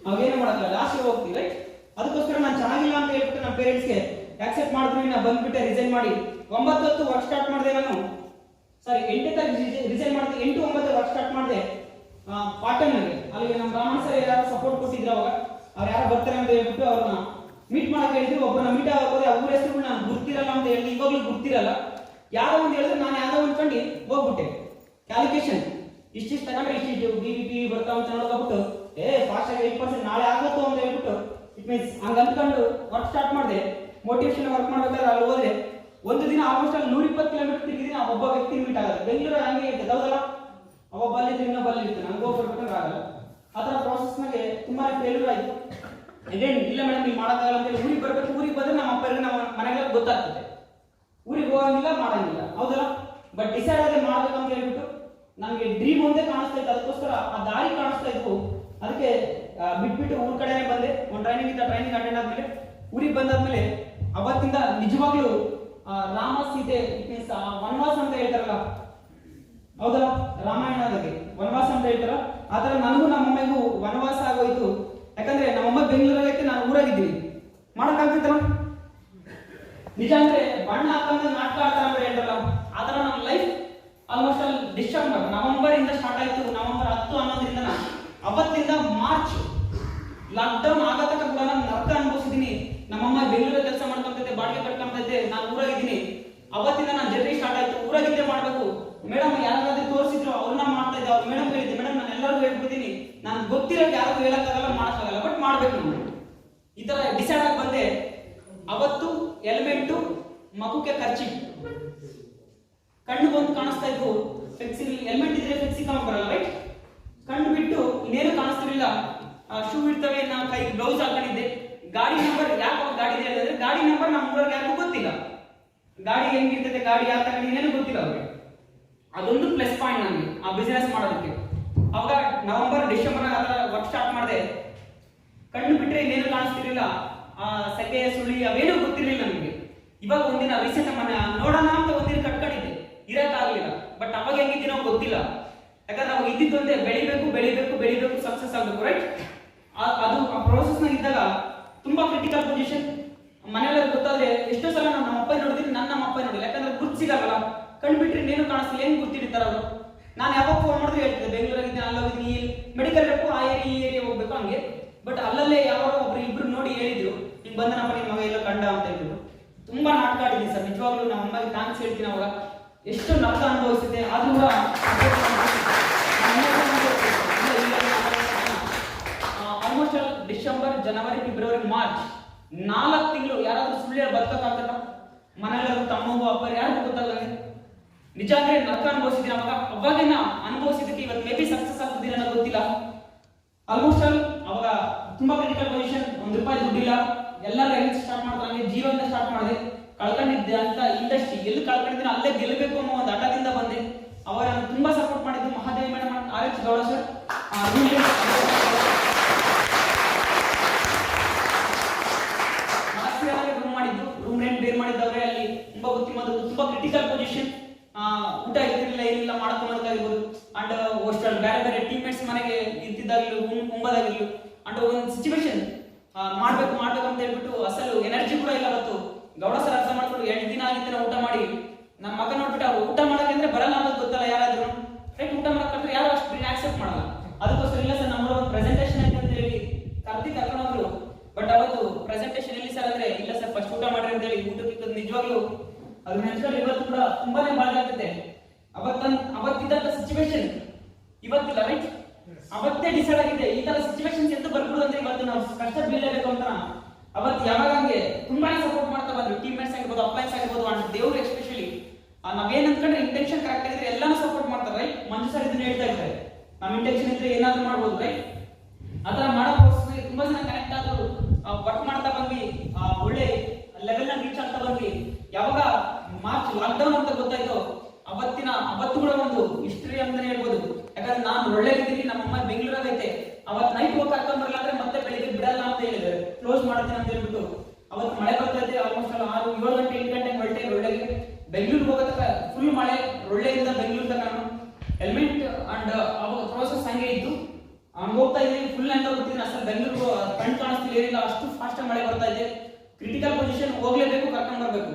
ಅವಾಗೇನು ಮಾಡಲ್ಲ ಲಾಸ್ಟಿಗೆ ಹೋಗ್ತೀವಿ ರೈಟ್. ಅದಕ್ಕೋಸ್ಕರ ನಾನು ಚೆನ್ನಾಗಿಲ್ಲ ಅಂತ ಹೇಳ್ಬಿಟ್ಟು ನಮ್ಮ ಪೇರೆಂಟ್ಸ್ಗೆ ಆಕ್ಸೆಪ್ಟ್ ಮಾಡಿದ್ರು. ನಾ ಬಂದ್ಬಿಟ್ಟೆ ರಿಸೈನ್ ಮಾಡಿ 9 ವರ್ಕ್ ಸ್ಟಾರ್ಟ್ ಮಾಡಿದೆ ನಾನು. ಸಾರಿ 8ನೇ ತಾರೀಕು ರಿಸೈನ್ ಮಾಡ್ತೀನಿ, 8, 9 ವರ್ಕ್ ಸ್ಟಾರ್ಟ್ ಮಾಡಿದೆ ಪಾಟನ್ನಲ್ಲಿ. ಅಲ್ಲಿ ನಮ್ಮ ಬ್ರಾಹ್ಮಣ ಸರ್ ಯಾರು ಸಪೋರ್ಟ್ ಕೊಟ್ಟಿದ್ರು ಅವಾಗ ಅವ್ರು ಯಾರು ಬರ್ತಾರೆ ಅಂತ ಹೇಳ್ಬಿಟ್ಟು ಅವ್ರನ್ನ ಮೀಟ್ ಮಾಡಕ್ಕೆ ಹೇಳಿದ್ರು. ಒಬ್ಬನ ಮೀಟ್ ಆಗೋದೆ ಅವ್ರ ಹೆಸರು ನಾನು ಗುರ್ತಿರಲ್ಲ ಅಂತ ಹೇಳಿ ಇವಾಗಲೂ ಗುರ್ತಿರಲ್ಲ. ಯಾರೋ ಒಂದು ಹೇಳಿದ್ರೆ ನಾನು ಯಾವ್ದೋ ಅನ್ಕೊಂಡು ಹೋಗ್ಬಿಟ್ಟೆ. ಕ್ಯಾಲ್ಕುಲೇಷನ್ ಇಷ್ಟಿಷ್ಟು ತಗೊಂಡ್ರೆ ಇಷ್ಟಿಷ್ಟು BVP ಬರ್ತಾವ ಅಂತ ನೋಡ್ಕೊಬಿಟ್ಟು ಫಾಸ್ಟ್ ಆಗಿ 8% ನಾಳೆ ಆಗುತ್ತೋ ಅಂತ ಹೇಳ್ಬಿಟ್ಟು ಇಟ್ ಮೀನ್ಸ್ ಹಂಗ ಅಂದ್ಕೊಂಡು ವರ್ಕ್ ಸ್ಟಾರ್ಟ್ ಮಾಡಿದೆ. ಮೋಟಿವೇಶನ್ ವರ್ಕ್ ಮಾಡ್ಬೇಕಾದ್ರೆ ಅಲ್ಲಿ ಹೋದ್ರೆ ಒಂದು ದಿನ ಆಲ್ಮೋಸ್ಟ್ ಅಲ್ಲಿ 120 ಕಿಲೋಮೀಟರ್ ತಿರುಗಿದಿನ ಒಬ್ಬ ವ್ಯಕ್ತಿ ಮೀಟ್ ಆಗುತ್ತೆ. ಬೆಂಗಳೂರು ಹಂಗೆ ಇರ್ತದೆ ಹೌದಲ್ಲ, ಒಬ್ಬ ಅಲ್ಲಿದ್ರೆ ಇನ್ನೊಬ್ಬ ಅಲ್ಲಿ ಇರ್ತಾನೆ, ಹಂಗೆ ಹೋಗ್ಬಿಡ್ಬೇಕಂದ್ರೆ ಆಗಲ್ಲ. ಆ ಥರ ಪ್ರಾಸೆಸ್ನಾಗೆ ತುಂಬಾ ಫೇಲ್ಯೂರ್ ಆಯಿತು. ಇದೇನು ಇಲ್ಲ ಮೇಡಮ್ ನೀವು ಮಾಡೋಕ್ಕಾಗಲ್ಲ ಅಂತ ಹೇಳಿ ಊರಿಗೆ ಬರಬೇಕು. ಊರಿಗೆ ಬಂದ್ರೆ ನಮ್ಮ ಅಪ್ಪರಿಗೆ ನಮ್ಮ ಮನೆಗೆಲ್ಲ ಗೊತ್ತಾಗ್ತದೆ, ಊರಿಗೆ ಹೋಗಂಗಿಲ್ಲ ಮಾಡಂಗಿಲ್ಲ ಹೌದಲ್ಲ. ಬಟ್ ಡಿಸೈಡ್ ಆದ್ರೆ ಮಾಡ್ಬೇಕಂತ ಹೇಳ್ಬಿಟ್ಟು ನನಗೆ ಡ್ರೀಮ್ ಒಂದೇ ಕಾಣಿಸ್ತಾ ಇತ್ತು. ಅದಕ್ಕೋಸ್ಕರ ಆ ದಾರಿ ಕಾಣಿಸ್ತಾ ಇತ್ತು. ಅದಕ್ಕೆ ಬಿಟ್ಬಿಟ್ಟು ಊರ್ ಕಡೆನೇ ಬಂದೆ. ಒಂದು ಟ್ರೈನಿಂಗ್ ಅಟೆಂಡ್ ಆದ್ಮೇಲೆ ಊರಿಗೆ ಬಂದಾದ್ಮೇಲೆ ಅವತ್ತಿಂದ ನಿಜವಾಗ್ಲೂ ರಾಮ ಸೀತೆ ಇಟ್ ಮೀನ್ಸ್ ವನವಾಸ ಅಂತ ಹೇಳ್ತಾರಲ್ಲ ಹೌದಲ್ಲ, ರಾಮಾಯಣದಾಗೆ ವನವಾಸ ಅಂತ ಹೇಳ್ತಾರ ಆ ಥರ ನನಗೂ ನಮ್ಮಮ್ಮೆಗೂ ವನವಾಸ ಆಗೋಯ್ತು. ಯಾಕಂದ್ರೆ ನಮ್ಮಮ್ಮ ಬೆಂಗಳೂರಾಗೈತೆ, ನಾನು ಊರಾಗಿದ್ದೀನಿ, ಮಾಡೋಕ್ಕಾಗ್ತಿತ್ತಲ್ಲ. ನಿಜ ಅಂದ್ರೆ ಬಣ್ಣ ಹಾಕಂದ್ರೆ ನಾಟಕ ಆಡ್ತಾರ ಅಂತ ಹೇಳ್ತಾರಲ್ಲ ಆ ಥರ ನಮ್ಮ ಲೈಫ್ ಆಲ್ಮೋಸ್ಟ್ ಅಲ್ಲಿ ನವೆಂಬರ್ ಇಂದ ಸ್ಟಾರ್ಟ್ ಆಯ್ತು. ನವೆಂಬರ್ 10, 11ರಿಂದ ಅವತ್ತಿಂದ ಮಾರ್ಚ್ ಲಾಕ್ಡೌನ್ ಆಗತಕ್ಕ ಕೂಡ ನಾನು ನರಕ ಅನುಭವಿಸಿದ್ದೀನಿ. ನಮ್ಮಮ್ಮ ಬೆಂಗಳೂರಲ್ಲಿ ಕೆಲಸ ಮಾಡ್ಕೊಂತೈತೆ, ಬಾಡಿಗೆ ಕಟ್ಕೊಂತೈತೆ, ನಾನು ಊರಾಗಿದ್ದೀನಿ. ಅವತ್ತಿಂದ ನಾನು ಜರ್ನಿ ಸ್ಟಾರ್ಟ್ ಆಯ್ತು. ಊರಾಗಿದ್ದೇ ಮಾಡ್ಬೇಕು. ಮೇಡಮ್ ಯಾರಾದ್ರೂ ತೋರಿಸಿದ್ರು ಅವ್ರನ್ನ ಮಾಡ್ತಾ ಇದ್ದೆ. ಅವ್ರು ಮೇಡಮ್ ಹೇಳಿದ್ದೆ ಮೇಡಮ್ ನಾನು ಎಲ್ಲರಿಗೂ ಹೇಳ್ಬಿಡ್ತೀನಿ, ನಾನು ಗೊತ್ತಿರೋದು ಯಾರಿಗೂ ಹೇಳಕ್ಕಾಗಲ್ಲ, ಮಾಡೋಕ್ಕಾಗಲ್ಲ, ಬಟ್ ಮಾಡ್ಬೇಕು ನಾನು. ಈ ತರ ಡಿಸೈಡ್ ಆಗಿ ಬಂದೆ. ಅವತ್ತು ಎಲಿಮೆಂಟು ಮಗುಕ್ಕೆ ಖರ್ಚಿ ಕಣ್ಣು ಬಂದು ಕಾಣಿಸ್ತಾ ಇದ್ವು. ಫ್ಲೆಕ್ಸಿ ಎಲಿಮೆಂಟ್ ಇದ್ರೆ ಫ್ಲೆಕ್ಸಿ ಕಾಣಕ್ ಬರಲ್ಲ ರೈಟ್. ಕಣ್ಣು ಬಿಟ್ಟು ಇನ್ನೇನು ಕಾಣಿಸ್ತಿರ್ಲಿಲ್ಲ. ಶೂ ಇರ್ತವೆ, ನಾ ಕೈ ಗ್ಲೌಸ್ ಹಾಕೊಂಡಿದ್ದೆ. ಗಾಡಿ ನಂಬರ್ ಯಾಕೆ ಗಾಡಿ ಇದೆ ಅಂದ್ರೆ ಗಾಡಿ ನಂಬರ್ ನಮ್ಮ ಊರಿಗೆ ಯಾರಿಗೂ ಗೊತ್ತಿಲ್ಲ. ಗಾಡಿ ಹೆಂಗಿರ್ತದೆ, ಗಾಡಿ ಯಾವ ತರ ಇನ್ನೇನು ಗೊತ್ತಿಲ್ಲ ಅವ್ರಿಗೆ. ಅದೊಂದು ಪ್ಲಸ್ ಪಾಯಿಂಟ್ ನನಗೆ ಆ ಬಿಸ್ನೆಸ್ ಮಾಡೋದಕ್ಕೆ. ಅವಾಗ ನವೆಂಬರ್ ಡಿಸೆಂಬರ್ ಆ ಥರ ವರ್ಕ್ ಸ್ಟಾರ್ಟ್ ಮಾಡಿದೆ. ಕಣ್ಣು ಬಿಟ್ಟರೆ ಇನ್ನೇನು ಕಾಣಿಸ್ತಿರ್ಲಿಲ್ಲ. ಆ ಸೆಕೆ ಸುಳಿ ಅವೇನೂ ಗೊತ್ತಿರಲಿಲ್ಲ ನನಗೆ. ಇವಾಗ ಒಂದಿನ ರೀಸೆಂಟ್ ಮನೆ ನೋಡೋಣ ಅಂತ ಒಂದಿನ ಕಟ್ಕೊಂಡಿದ್ದೆ, ಇರಕ್ಕಾಗಲಿಲ್ಲ. ಬಟ್ ಅವಾಗ ಹೆಂಗಿದ್ದೀನೋ ಗೊತ್ತಿಲ್ಲ. ಯಾಕಂದ್ರೆ ಅವಾಗ ಇದ್ದಿದ್ದೊಂದೇ ಬೆಳಿಬೇಕು ಸಕ್ಸಸ್ ಆಗಬೇಕು ರೈಟ್. ಅದು ಆ ಪ್ರೋಸೆಸ್ನಾಗ ಇದ್ದಾಗ ತುಂಬಾ ಕ್ರಿಟಿಕಲ್ ಪೊಸಿಷನ್. ಮನೆಯಲ್ಲ ಗೊತ್ತಾದ್ರೆ ಎಷ್ಟೋ ಸಲ ನಾನು ನಮ್ಮ ಅಪ್ಪ ನೋಡಿದ್ದೀನಿ, ನಮ್ಮ ಅಪ್ಪ ನೋಡಿಲ್ಲ. ಯಾಕಂದ್ರೆ ಗುರ್ತು ಸಿಗಲ್ಲ, ಕಣ್ಣು ಬಿಟ್ಟರೆ ಇನ್ನೇನು ಕಾಣಿಸ್ತಿಲ್ಲ, ಹೆಂಗ್ ಗುರ್ತಿರ್ತಾರ ಅವರು. ನಾನು ಯಾವಾಗ ಫೋನ್ ಮಾಡಿದ್ರೆ ಹೇಳ್ತಿದ್ದೆ ಬೆಂಗಳೂರಾಗಿದ್ದೀನಿ, ಅಲ್ಲೋಗಿದ್ದೀನಿ, ಮೆಡಿಕಲ್ ಬೇಕು ಆ ಏರಿಯಾ ಹೋಗ್ಬೇಕು ಹಂಗೆ. ಬಟ್ ಅಲ್ಲಲ್ಲೇ ಯಾವಾಗ ಒಬ್ರು ಇಬ್ರು ನೋಡಿ ಹೇಳಿದ್ರು ಹಿಂಗ್ ಬಂದನಪ್ಪ ನಿಮ್ಮ ಮಗ ಎಲ್ಲ ಕಂಡ ಅಂತ ಹೇಳಿದ್ರು. ತುಂಬಾ ನಾಟಕ ಆಡಿದ್ದೀನಿ ಸರ್. ನಿಜವಾಗ್ಲೂ ನಮ್ಮ ಅಮ್ಮಗೆ ಥ್ಯಾಂಕ್ಸ್ ಹೇಳ್ತೀನಿ. ಅವಾಗ ಎಷ್ಟು ನಾಟಕ ಅನುಭವಿಸಿದೆ. ಆದ್ರೂ ಕೂಡ ಆಲ್ಮೋಸ್ಟ್ ಡಿಸೆಂಬರ್, ಜನವರಿ, ಫೆಬ್ರವರಿ, ಮಾರ್ಚ್ 4 ತಿಂಗಳು ಯಾರಾದ್ರೂ ಸುಳ್ಳು ಬದುಕಕ್ಕಾಗ್ತದ? ಮನೆಯಲ್ಲೂ ತಮ್ಮಗೂ ಅಪ್ಪ ಯಾರಿಗೂ ಗೊತ್ತಾಗಲ್ಲ. ನಿಜ ಅಂದ್ರೆ ನರಕ ಅನುಭವಿಸಿದ್ದೀನಿ ಅವಾಗೇನ ಅನುಭವಿಸಿದಕ್ಕೆ ಇವತ್ತು ಮೇ ಬಿ ಸಕ್ಸಸ್ ಆಗ್ತಿದ್ದೀನಿ ಅನ್ನೋದು ಗೊತ್ತಿಲ್ಲ. ಆಲ್ಮೋಸ್ಟ್ ಅವಾಗ ತುಂಬಾ ಕ್ರಿಟಿಕಲ್ ಪೊಸಿಷನ್. ₹1 ದುಡ್ಡಿಲ್ಲ. ಎಲ್ಲರೂ ಹೆಂಗ್ ಸ್ಟಾರ್ಟ್ ಮಾಡ್ತಾರೆ, ಜೀವನದಿಂದ ಸ್ಟಾರ್ಟ್ ಮಾಡಿದೆ. ಕಳ್ಕೊಂಡಿದ್ದೆ ಅಂತ ಇಂಡಸ್ಟ್ರಿ ಎಲ್ಲಿ ಕಳ್ಕೊಂಡಿದ್ದೀನಿ ಅಲ್ಲೇ ಗೆಲ್ಲಬೇಕು ಅನ್ನೋ ಒಂದು ಹಠದಿಂದ ಬಂದೆ. ಅವಾಗ ನಾನು ತುಂಬಾ ಸಪೋರ್ಟ್ ಮಾಡಿದ್ದು Mahadevi madam, RH Gowda sir, room ಮಾಡಿದ್ದು, ರೂಮ್ ರೆಂಟ್ ಬೇರ್ ಮಾಡಿದ್ದವ್ರೆ. ಅಲ್ಲಿ ತುಂಬಾ ಬುದ್ಧಿಮಂತರು, ತುಂಬಾ ಕ್ರಿಟಿಕಲ್ ಪೊಸಿಷನ್. ಊಟ ಇರ್ತಿರ್ಲಿಲ್ಲ, ಏನಿಲ್ಲ ಮಾಡ್ಕೊಂಬರ್ತಾಗಿರ್ಬೋದು. ಅಂಡ್ ಅಷ್ಟಲ್ಲಿ ಬೇರೆ ಟೀಮ್ಮೇಟ್ಸ್ ಮನೆಗೆ ಇರ್ತಿದ್ದಾಗಲೂ ಉಂಬದಾಗಿರ್ಲು ಅಂಡ್ ಒಂದು ಸಿಚುವೇಶನ್ ಮಾಡ್ಬೇಕು ಅಂತ ಹೇಳ್ಬಿಟ್ಟು ಅಸಲು ಎನರ್ಜಿ ಕೂಡ ಇಲ್ಲ. ಅವತ್ತು ಗೌಡ ಸರ್ ಅರ್ಥ ಮಾಡ್ಕೊಂಡು 2 ದಿನ ಆಗಿತ್ತು ಊಟ ಮಾಡಿ ನಮ್ಮ ಮಗ ನೋಡ್ಬಿಟ್ಟು ಅವ್ರು ಊಟ ಮಾಡಕ್ಕೆ ಅಂದ್ರೆ ಬರಲ್ಲ ಅನ್ನೋದು ಗೊತ್ತಲ್ಲ ಯಾರಾದ್ರೂ, ರೈಟ್? ಊಟ ಮಾಡಕ್ ಕಂಡ್ರೆ ಯಾರು ಅಷ್ಟು ಆಕ್ಸೆಪ್ಟ್ ಮಾಡಲ್ಲ. ಅದಕ್ಕೋಸ್ಕರ ಇಲ್ಲ ಸರ್ ನಮ್ಮ ಪ್ರೆಸೆಂಟೇಷನ್ ಅಂತ ಹೇಳಿ ಕರ್ಕೊಂಡ್ರು. ಬಟ್ ಅವತ್ತು ಪ್ರೆಸೆಂಟೇಷನ್ ಎಲ್ಲಿ ಸರ್ ಅಂದ್ರೆ, ಇಲ್ಲ ಸರ್ ಫಸ್ಟ್ ಊಟ ಮಾಡ್ರಿ ಅಂತ ಹೇಳಿ ಊಟಕ್ಕೆ ನಿಜವಾಗ್ಲೂ ಅದು ನೆನ್ಸ್ಕೊಂಡು ಇವತ್ತು ಕೂಡ ತುಂಬಾನೇ ಬಾಳಾಗ್ತದೆ. ಅವತ್ತಿದ್ದಂತ ಸಿಚುವೇಶನ್ ಇವತ್ತಿಲ್ಲ, ರೈಟ್? ಅವತ್ತೇ ಡಿಸೈಡ್ ಆಗಿದೆ ಈ ತರ ಸಿಚುವೇಶನ್ಸ್ ಎಂದು ಬರ್ಬೋದು ಅಂದ್ರೆ ಇವತ್ತು ನಾವು ಕಷ್ಟ ಬೀಳಲೇಬೇಕು ಅಂತ. ಅವತ್ತು ಯಾವಾಗ ಹಂಗೆ ತುಂಬಾನೇ ಸಪೋರ್ಟ್ ಮಾಡ್ತಾ ಬಂದ್ರು, ಟೀಮ್ ಮೇಟ್ಸ್ ಆಗಿರ್ಬೋದು, ಅಪ್ಲೈನ್ಸ್ ಆಗಿರ್ಬೋದು, ಅಂಡ್ ದೇವ್ರು ಎಸ್ಪೆಷಲಿ. ನಾವೇನ್ ಅನ್ಕೊಂಡ್ರೆ ಇಂಟೆನ್ಷನ್ ಕರೆಕ್ಟ್ ಆಗಿದ್ರೆ ಎಲ್ಲಾನು ಸಪೋರ್ಟ್ ಮಾಡ್ತಾರೆ, ರೈಟ್? ಮಂಜು ಸರ್ ಇದನ್ನ ಹೇಳ್ತಾ ಇದ್ದಾರೆ, ನಮ್ಮ ಇಂಟೆನ್ಷನ್ ಇದ್ರೆ ಏನಾದ್ರೂ ಮಾಡ್ಬೋದು, ರೈಟ್? ಆತರ ಮಾಡೋ ಪ್ರೋಸೆಸ್ ತುಂಬಾ ಜನ ಕನೆಕ್ಟ್ ಆದ್ರು, ವರ್ಕ್ ಮಾಡ್ತಾ ಬಂದ್ವಿ, ಒಳ್ಳೆ ಲೆವೆಲ್ ನ ರೀಚ್ ಆಗ್ತಾ ಬಂದ್ವಿ. ಯಾವಾಗ ಮಾರ್ಚ್ ಲಾಕ್ಡೌನ್ ಅಂತ ಗೊತ್ತಾಯ್ತು, ಅವತ್ತು ಕೂಡ ಒಂದು ಹಿಸ್ಟ್ರಿ ಅಂತಾನೆ ಹೇಳ್ಬೋದು. ಯಾಕಂದ್ರೆ ನಾನು ಒಳ್ಳೆದಿದ್ದೀನಿ, ನಮ್ಮಮ್ಮ ಬೆಂಗಳೂರಾಗ ಐತೆ, ಅವತ್ತು ನೈಟ್ ಹೋಗಿ ಕರ್ಕೊಂಡ್ ಬರಲ್ಲ ಅಂದ್ರೆ ಮತ್ತೆ ಬೆಳಿಗ್ಗೆ ಬಿಡಲ್ಲ ಅಂತ ಹೇಳಿದ್ರೆ ಕ್ಲೋಸ್ ಮಾಡ್ತೀನಿ ಅಂತ ಹೇಳ್ಬಿಟ್ಟು. ಅವತ್ತು ಮಳೆ ಬರ್ತಾ ಇದೆ, ಆಲ್ಮೋಸ್ಟ್ 6, 7 ಗಂಟೆ 8 ಗಂಟೆ ಹೊರಟೆ ಒಳ್ಳೆಗೆ ಬೆಂಗಳೂರಿಗೆ ಹೋಗೋದಕ್ಕ ಫುಲ್ ಮಳೆ. ಒಳ್ಳೆಯಿಂದ ಬೆಂಗಳೂರು ತನಕ ನಾನು ಹೆಲ್ಮೆಟ್ ಅಂಡ್ ಅವಾಗ ಪ್ರೋಸೆಸ್ ಹಂಗೆ ಇದ್ದು ಹಂಗ ಹೋಗ್ತಾ ಇದ್ದೀನಿ, ಫುಲ್ ಅಂತ ಹೋಗ್ತಿದ್ದೀನಿ. ಅಸಲು ಬೆಂಗಳೂರು ಕಣ್ ಕಾಣಿಸ್ತಿಲ್ಲ, ಏನಿಲ್ಲ, ಅಷ್ಟು ಫಾಸ್ಟ್ ಮಳೆ ಬರ್ತಾ ಇದೆ. ಕ್ರಿಟಿಕಲ್ ಪೊಸಿಷನ್, ಹೋಗ್ಲೇಬೇಕು, ಕರ್ಕೊಂಡ್ ಬರ್ಬೇಕು.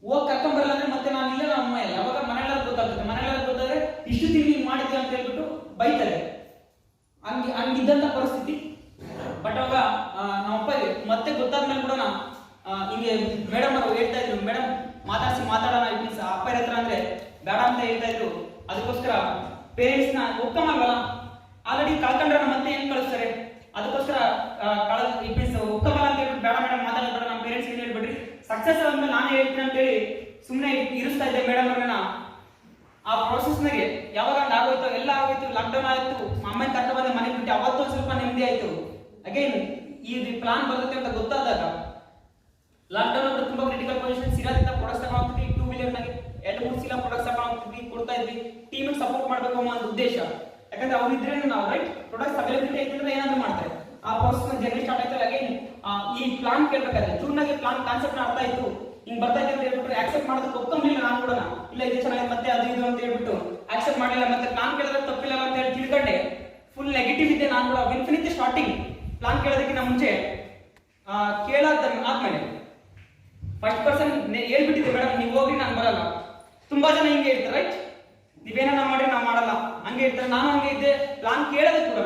ಹೋಗಿ ಕರ್ಕೊಂಡ್ ಬರಲ್ಲ ಅಂದ್ರೆ ಮತ್ತೆ ನಾನು ಇಲ್ಲ, ನಮ್ಮ ಅಮ್ಮ ಇಲ್ಲ. ಅವಾಗ ಮನೆಯೆಲ್ಲ ಗೊತ್ತಾಗ್ತದೆ, ಮನೆಯೆಲ್ಲ ಗೊತ್ತಾದ್ರೆ ಇಷ್ಟು ತಿಂಡಿ ಮಾಡಿದ್ವಿ ಅಂತ ಹೇಳ್ಬಿಟ್ಟು ಬೈತಾರೆ. ಹಂಗಿದ್ದಂತ ಪರಿಸ್ಥಿತಿ. ಬಟ್ ಅವಾಗ ನಮ್ಮಪ್ಪಗೆ ಮತ್ತೆ ಗೊತ್ತಾದ್ಮೇಲೆ ಕೂಡ ಹಿಂಗೆ ಮೇಡಮ್ ಅವರು ಹೇಳ್ತಾ ಇದ್ರು, ಮೇಡಮ್ ಮಾತಾಡೋಣ ಮೀನ್ಸ್ ಅಪ್ಪ ಹತ್ರ ಅಂದ್ರೆ ಬೇಡ ಅಂತ ಹೇಳ್ತಾ ಇದ್ರು. ಅದಕ್ಕೋಸ್ಕರ ಪೇರೆಂಟ್ಸ್ ನ ಒಕ್ಕಮಲ್ವಲ್ಲ, ಆಲ್ರೆಡಿ ಕಳ್ಕೊಂಡ್ರೆ ಮತ್ತೆ ಏನ್ ಕಳಿಸ್ತಾರೆ, ಅದಕ್ಕೋಸ್ಕರ ಮೀನ್ಸ್ ಒಕ್ಕಮಲ್ಲ ಅಂತ ಹೇಳ್ಬಿಟ್ಟು ಬೇಡ ಮೇಡಮ್ ಮಾತಾಡೋದು ಬೇಡ, ನಮ್ಮ ಪೇರೆಂಟ್ಸ್ ಏನ್ ಹೇಳ್ಬಿಡ್ರಿ, ಸಕ್ಸಸ್ ಆದ್ಮೇಲೆ ನಾನು ಹೇಳ್ತೀನಿ ಅಂತ ಹೇಳಿ ಸುಮ್ಮನೆ ಇರಿಸ್ತಾ ಇದ್ದೆ ಮೇಡಮ್ ಅವ್ರನ್ನ. ಆ ಪ್ರೋಸೆಸ್ನಾಗೆ ಯಾವಾಗ ಆಗೋಯ್ತು, ಎಲ್ಲ ಆಗೋಯ್ತು, ಲಾಕ್ಡೌನ್ ಆಯ್ತು, ಅಮ್ಮನ ಕರ್ಕ ಬಂದ ಮನೆಗೆ ಬಿಟ್ಟು ಅವತ್ತು ಸ್ವಲ್ಪ ನೆಮ್ಮದಿ ಆಯ್ತು. ಅಗೈನ್ ಈ ಪ್ಲಾನ್ ಬರುತ್ತೆ ಅಂತ ಗೊತ್ತಾದಾಗ ಲಾಕ್ಡೌನ್ ಅಂತ ತುಂಬಾ ಕ್ರಿಟಿಕಲ್ ಪೊಸಿಷನ್ ಸಿಗೋದ್ರಿಂದ ಪ್ರೊಡಕ್ಟ್ಸ್ ತಗೊಂಡ್ವಿ, 2 ವೀಲರ್ ನಾಗೆ 2-3 ಸಲ ಪ್ರೊಡಕ್ಟ್ಸ್ ತಗೊಂಡ್ವಿ, ಕೊಡ್ತಾ ಇದ್ವಿ. ಟೀಮ್ ಸಪೋರ್ಟ್ ಮಾಡಬೇಕು ಅನ್ನೋ ಒಂದು ಉದ್ದೇಶ. ಯಾಕಂದ್ರೆ ಅವ್ರು ಇದ್ರೆ ನಾವು, ರೈಟ್, ಪ್ರೊಡಕ್ಟ್ಸ್ ಅವೈಲಬಿಲಿಟಿ ಐತೆ ಏನಾದ್ರು ಮಾಡ್ತಾರೆ. ಆ ಪ್ರೋಸೆಸ್ ಜರ್ನಿ ಸ್ಟಾರ್ಟ್ ಆಯ್ತು. ಅಗೈನ್ ಈ ಪ್ಲಾನ್ ಕೇಳ್ಬೇಕಾದ್ರೆ ಜೂನ್ನಾಗೆ ಪ್ಲಾನ್ ಕಾನ್ಸೆಪ್ಟ್ ಅರ್ಥ ಆಯ್ತು, ಹಿಂಗ್ ಬರ್ತಾ ಇದೆ ಅಂತ ಹೇಳ್ಬಿಟ್ಟು ಆಕ್ಸೆಪ್ಟ್ ಮಾಡೋದಕ್ಕೆ ಒಪ್ಕೊಂಡಿಲ್ಲ ನಾನು ಕೂಡ. ಇಲ್ಲ ಇದು ಚೆನ್ನಾಗಿ ಮತ್ತೆ ಅದು ಇದು ಅಂತ ಹೇಳ್ಬಿಟ್ಟು ಆಕ್ಸೆಪ್ಟ್ ಮಾಡಲಿಲ್ಲ. ಮತ್ತೆ ಪ್ಲಾನ್ ಕೇಳಿದ್ರೆ ತಪ್ಪಿಲ್ಲ ಅಂತ ಹೇಳಿ ತಿಳ್ಕೊಂಡೆ. ಫುಲ್ ನೆಗೆಟಿವ್ ಇದೆ ನಾನು ಕೂಡ. ಇನ್ಫಿನಿಟಿ ಸ್ಟಾರ್ಟಿಂಗ್ ಪ್ಲಾನ್ ಕೇಳೋದಕ್ಕಿಂತ ಮುಂಚೆ ಆದ್ಮೇಲೆ ಫಸ್ಟ್ ಪರ್ಸನ್ ಹೇಳ್ಬಿಟ್ಟಿದೆ, ಮೇಡಮ್ ನೀವು ಹೋಗ್ರಿ ನಾನು ಬರಲ್ಲ. ತುಂಬಾ ಜನ ಹಿಂಗೆ ಹೇಳ್ತಾರೆ, ರೈಟ್? ನೀವೇನ ಮಾಡ್ರಿ ನಾವು ಮಾಡಲ್ಲ ಹಂಗೆ ಹೇಳ್ತಾರೆ. ನಾನು ಹಂಗೆ ಇದ್ದೆ. ಪ್ಲಾನ್ ಕೇಳೋದಕ್ಕೆ ಕೂಡ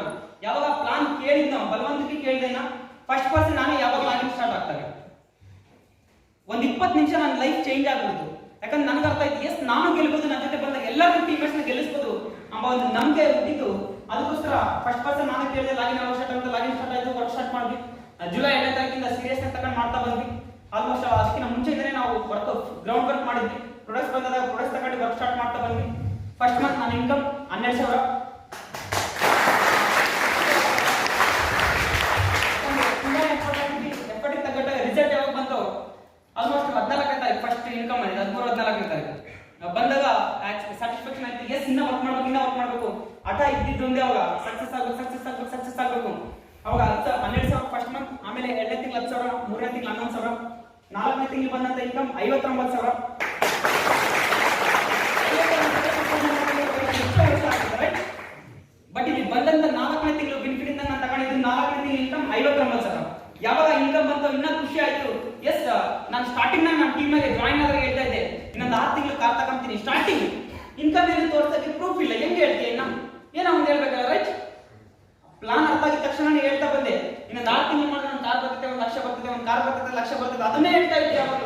ಯಾವಾಗ ಪ್ಲಾನ್ ಕೇಳಿದ್ ನಾವು ಬಲವಂತಕ್ಕೆ ಕೇಳಿದೇನ ಫಸ್ಟ್ ಪರ್ಸನ್ ನಾನೇ ಯಾವಾಗ ಪ್ಲಾನಿಂಗ್ ಸ್ಟಾರ್ಟ್ ಆಗ್ತಾರೆ. ಒಂದ್ 20 ನಿಮಿಷ ನನ್ನ ಲೈಫ್ ಚೇಂಜ್ ಆಗ್ಬಿಡ್ತು. ಯಾಕಂದ್ರೆ ನನಗೆ ಅರ್ಥ ಆಯ್ತು, ಎಸ್ ನಾನು ಗೆಲ್ಬಹುದು, ನನ್ನ ಜೊತೆ ಬಂದಾಗ ಎಲ್ಲರೂ ಟೀಮೇಟ್ಸ್ ನ ಗೆಲ್ಲಿಸಬಹುದು ಎಂಬ ಒಂದು ನಂಬಿಕೆ ಹುಟ್ಟಿತ್ತು. ಅದಕ್ಕೋಸ್ಕರ ಫಸ್ಟ್ ಪರ್ಸನ್ ನಾನೇ ಕೇಳಿದೆ, ಲಾಗಿನ್ ಸ್ಟಾರ್ಟ್ ಆಯ್ತು, ವರ್ಕ್ ಸ್ಟಾರ್ಟ್ ಮಾಡಿದ್ವಿ. ಜುಲೈ 2ನೇ ತಾರೀಕಿಂದ ಸೀರಿಯಸ್ ತಗೊಂಡು ಮಾಡ್ತಾ ಬಂದ್ವಿ. ಆಲ್ಮೋಸ್ಟ್ ಅದಕ್ಕಿಂತ ಮುಂಚೆನೇ ನಾವು ಗ್ರೌಂಡ್ ವರ್ಕ್ ಮಾಡಿದ್ವಿ. ಪ್ರೊಡಕ್ಟ್ಸ್ ಬಂದಾಗ ಪ್ರೊಡಕ್ಟ್ಸ್ ತಗೊಂಡು ವರ್ಕ್ ಸ್ಟಾರ್ಟ್ ಮಾಡ್ತಾ ಬಂದ್ವಿ. ಫಸ್ಟ್ ಮಂತ್ ನನ್ನ ಇನ್ಕಮ್ 12,000. ಎಫರ್ಟ್ ತగ్గಟ್ಟ ರಿಸಲ್ಟ್ ಯಾವಾಗ ಬಂತು? ಆಲ್ಮೋಸ್ಟ್ 14ನೇ ತಾರೀಕು ಫಸ್ಟ್ ಇನ್ಕಮ್ ಮಾಡಿದೆ. 13-14ನೇ ತಾರೀಕು ಬಂದಾಗ ಸ್ಯಾಟಿಸ್ಫ್ಯಾಕ್ಷನ್ ಆಯ್ತು. ಎಸ್ ಇನ್ನ ವರ್ಕ್ ಮಾಡ್ಬೇಕು ಹಠ ಇದ್ದಿದ್ದೊಂದೇ. ಅವಾಗ ಸಕ್ಸಸ್ ಆಗ್ಬೇಕು. ಅವಾಗ 12,000 ಫಸ್ಟ್ ಮಂತ್. ಆಮೇಲೆ 2ನೇ ತಿಂಗಳು 10,000, 3ನೇ ತಿಂಗಳು 11,000, 4ನೇ ತಿಂಗಳು ಬಂದಂತ ಇನ್ಕಮ್ 59,000. ಬಟ್ ಇಲ್ಲಿ ಬಂದಂತ 4ನೇ ತಿಂಗಳು ಬೆನಿಫಿಟ್ ಇಂದ ನಾನು ತಗೊಂಡಿದ್ದು 4ನೇ ತಿಂಗಳು ಇನ್ಕಮ್ 59,000. ಯಾವಾಗ ಇನ್ಕಮ್ ಬಂತು ಇನ್ನೂ ಖುಷಿ ಆಯ್ತು. ಎಸ್ ನಾನು ಸ್ಟಾರ್ಟಿಂಗ್ ನನ್ನ ಟೀಮ್ ನಾಗೆ ಜಾಯಿನ್ ಆದಾಗ ಹೇಳ್ತಾ ಇದ್ದೆ, ಇನ್ನೊಂದು 6 ತಿಂಗಳು ಕಾರ್ ತಗೊಂತೀನಿ. ಸ್ಟಾರ್ಟಿಂಗ್ ಇನ್ಕಮ್ ಏನು ತೋರಿಸೋಕೆ ಪ್ರೂಫ್ ಇಲ್ಲ, ಹೆಂಗೆ ಹೇಳ್ತೀಯ ಏನೋ ಒಂದು ಹೇಳ್ಬೇಕಲ್ಲ, ರೈಟ್? ಪ್ಲಾನ್ ಅರ್ಥ ಆಗಿದ ತಕ್ಷಣ ಹೇಳ್ತಾ ಬಂದೆ, ಇನ್ನೊಂದು 6 ತಿಂಗಳು ಮಾಡಿದ್ರೆ ಒಂದು ಕಾರ್ ಬರ್ತದೆ, 1 ಲಕ್ಷ ಬರ್ತದೆ, ಒಂದು ಕಾರ್ ಬರ್ತದೆ, 1 ಲಕ್ಷ ಬರ್ತದೆ, ಅದನ್ನೇ ಹೇಳ್ತಾ ಇದ್ದೆ. ಯಾವಾಗ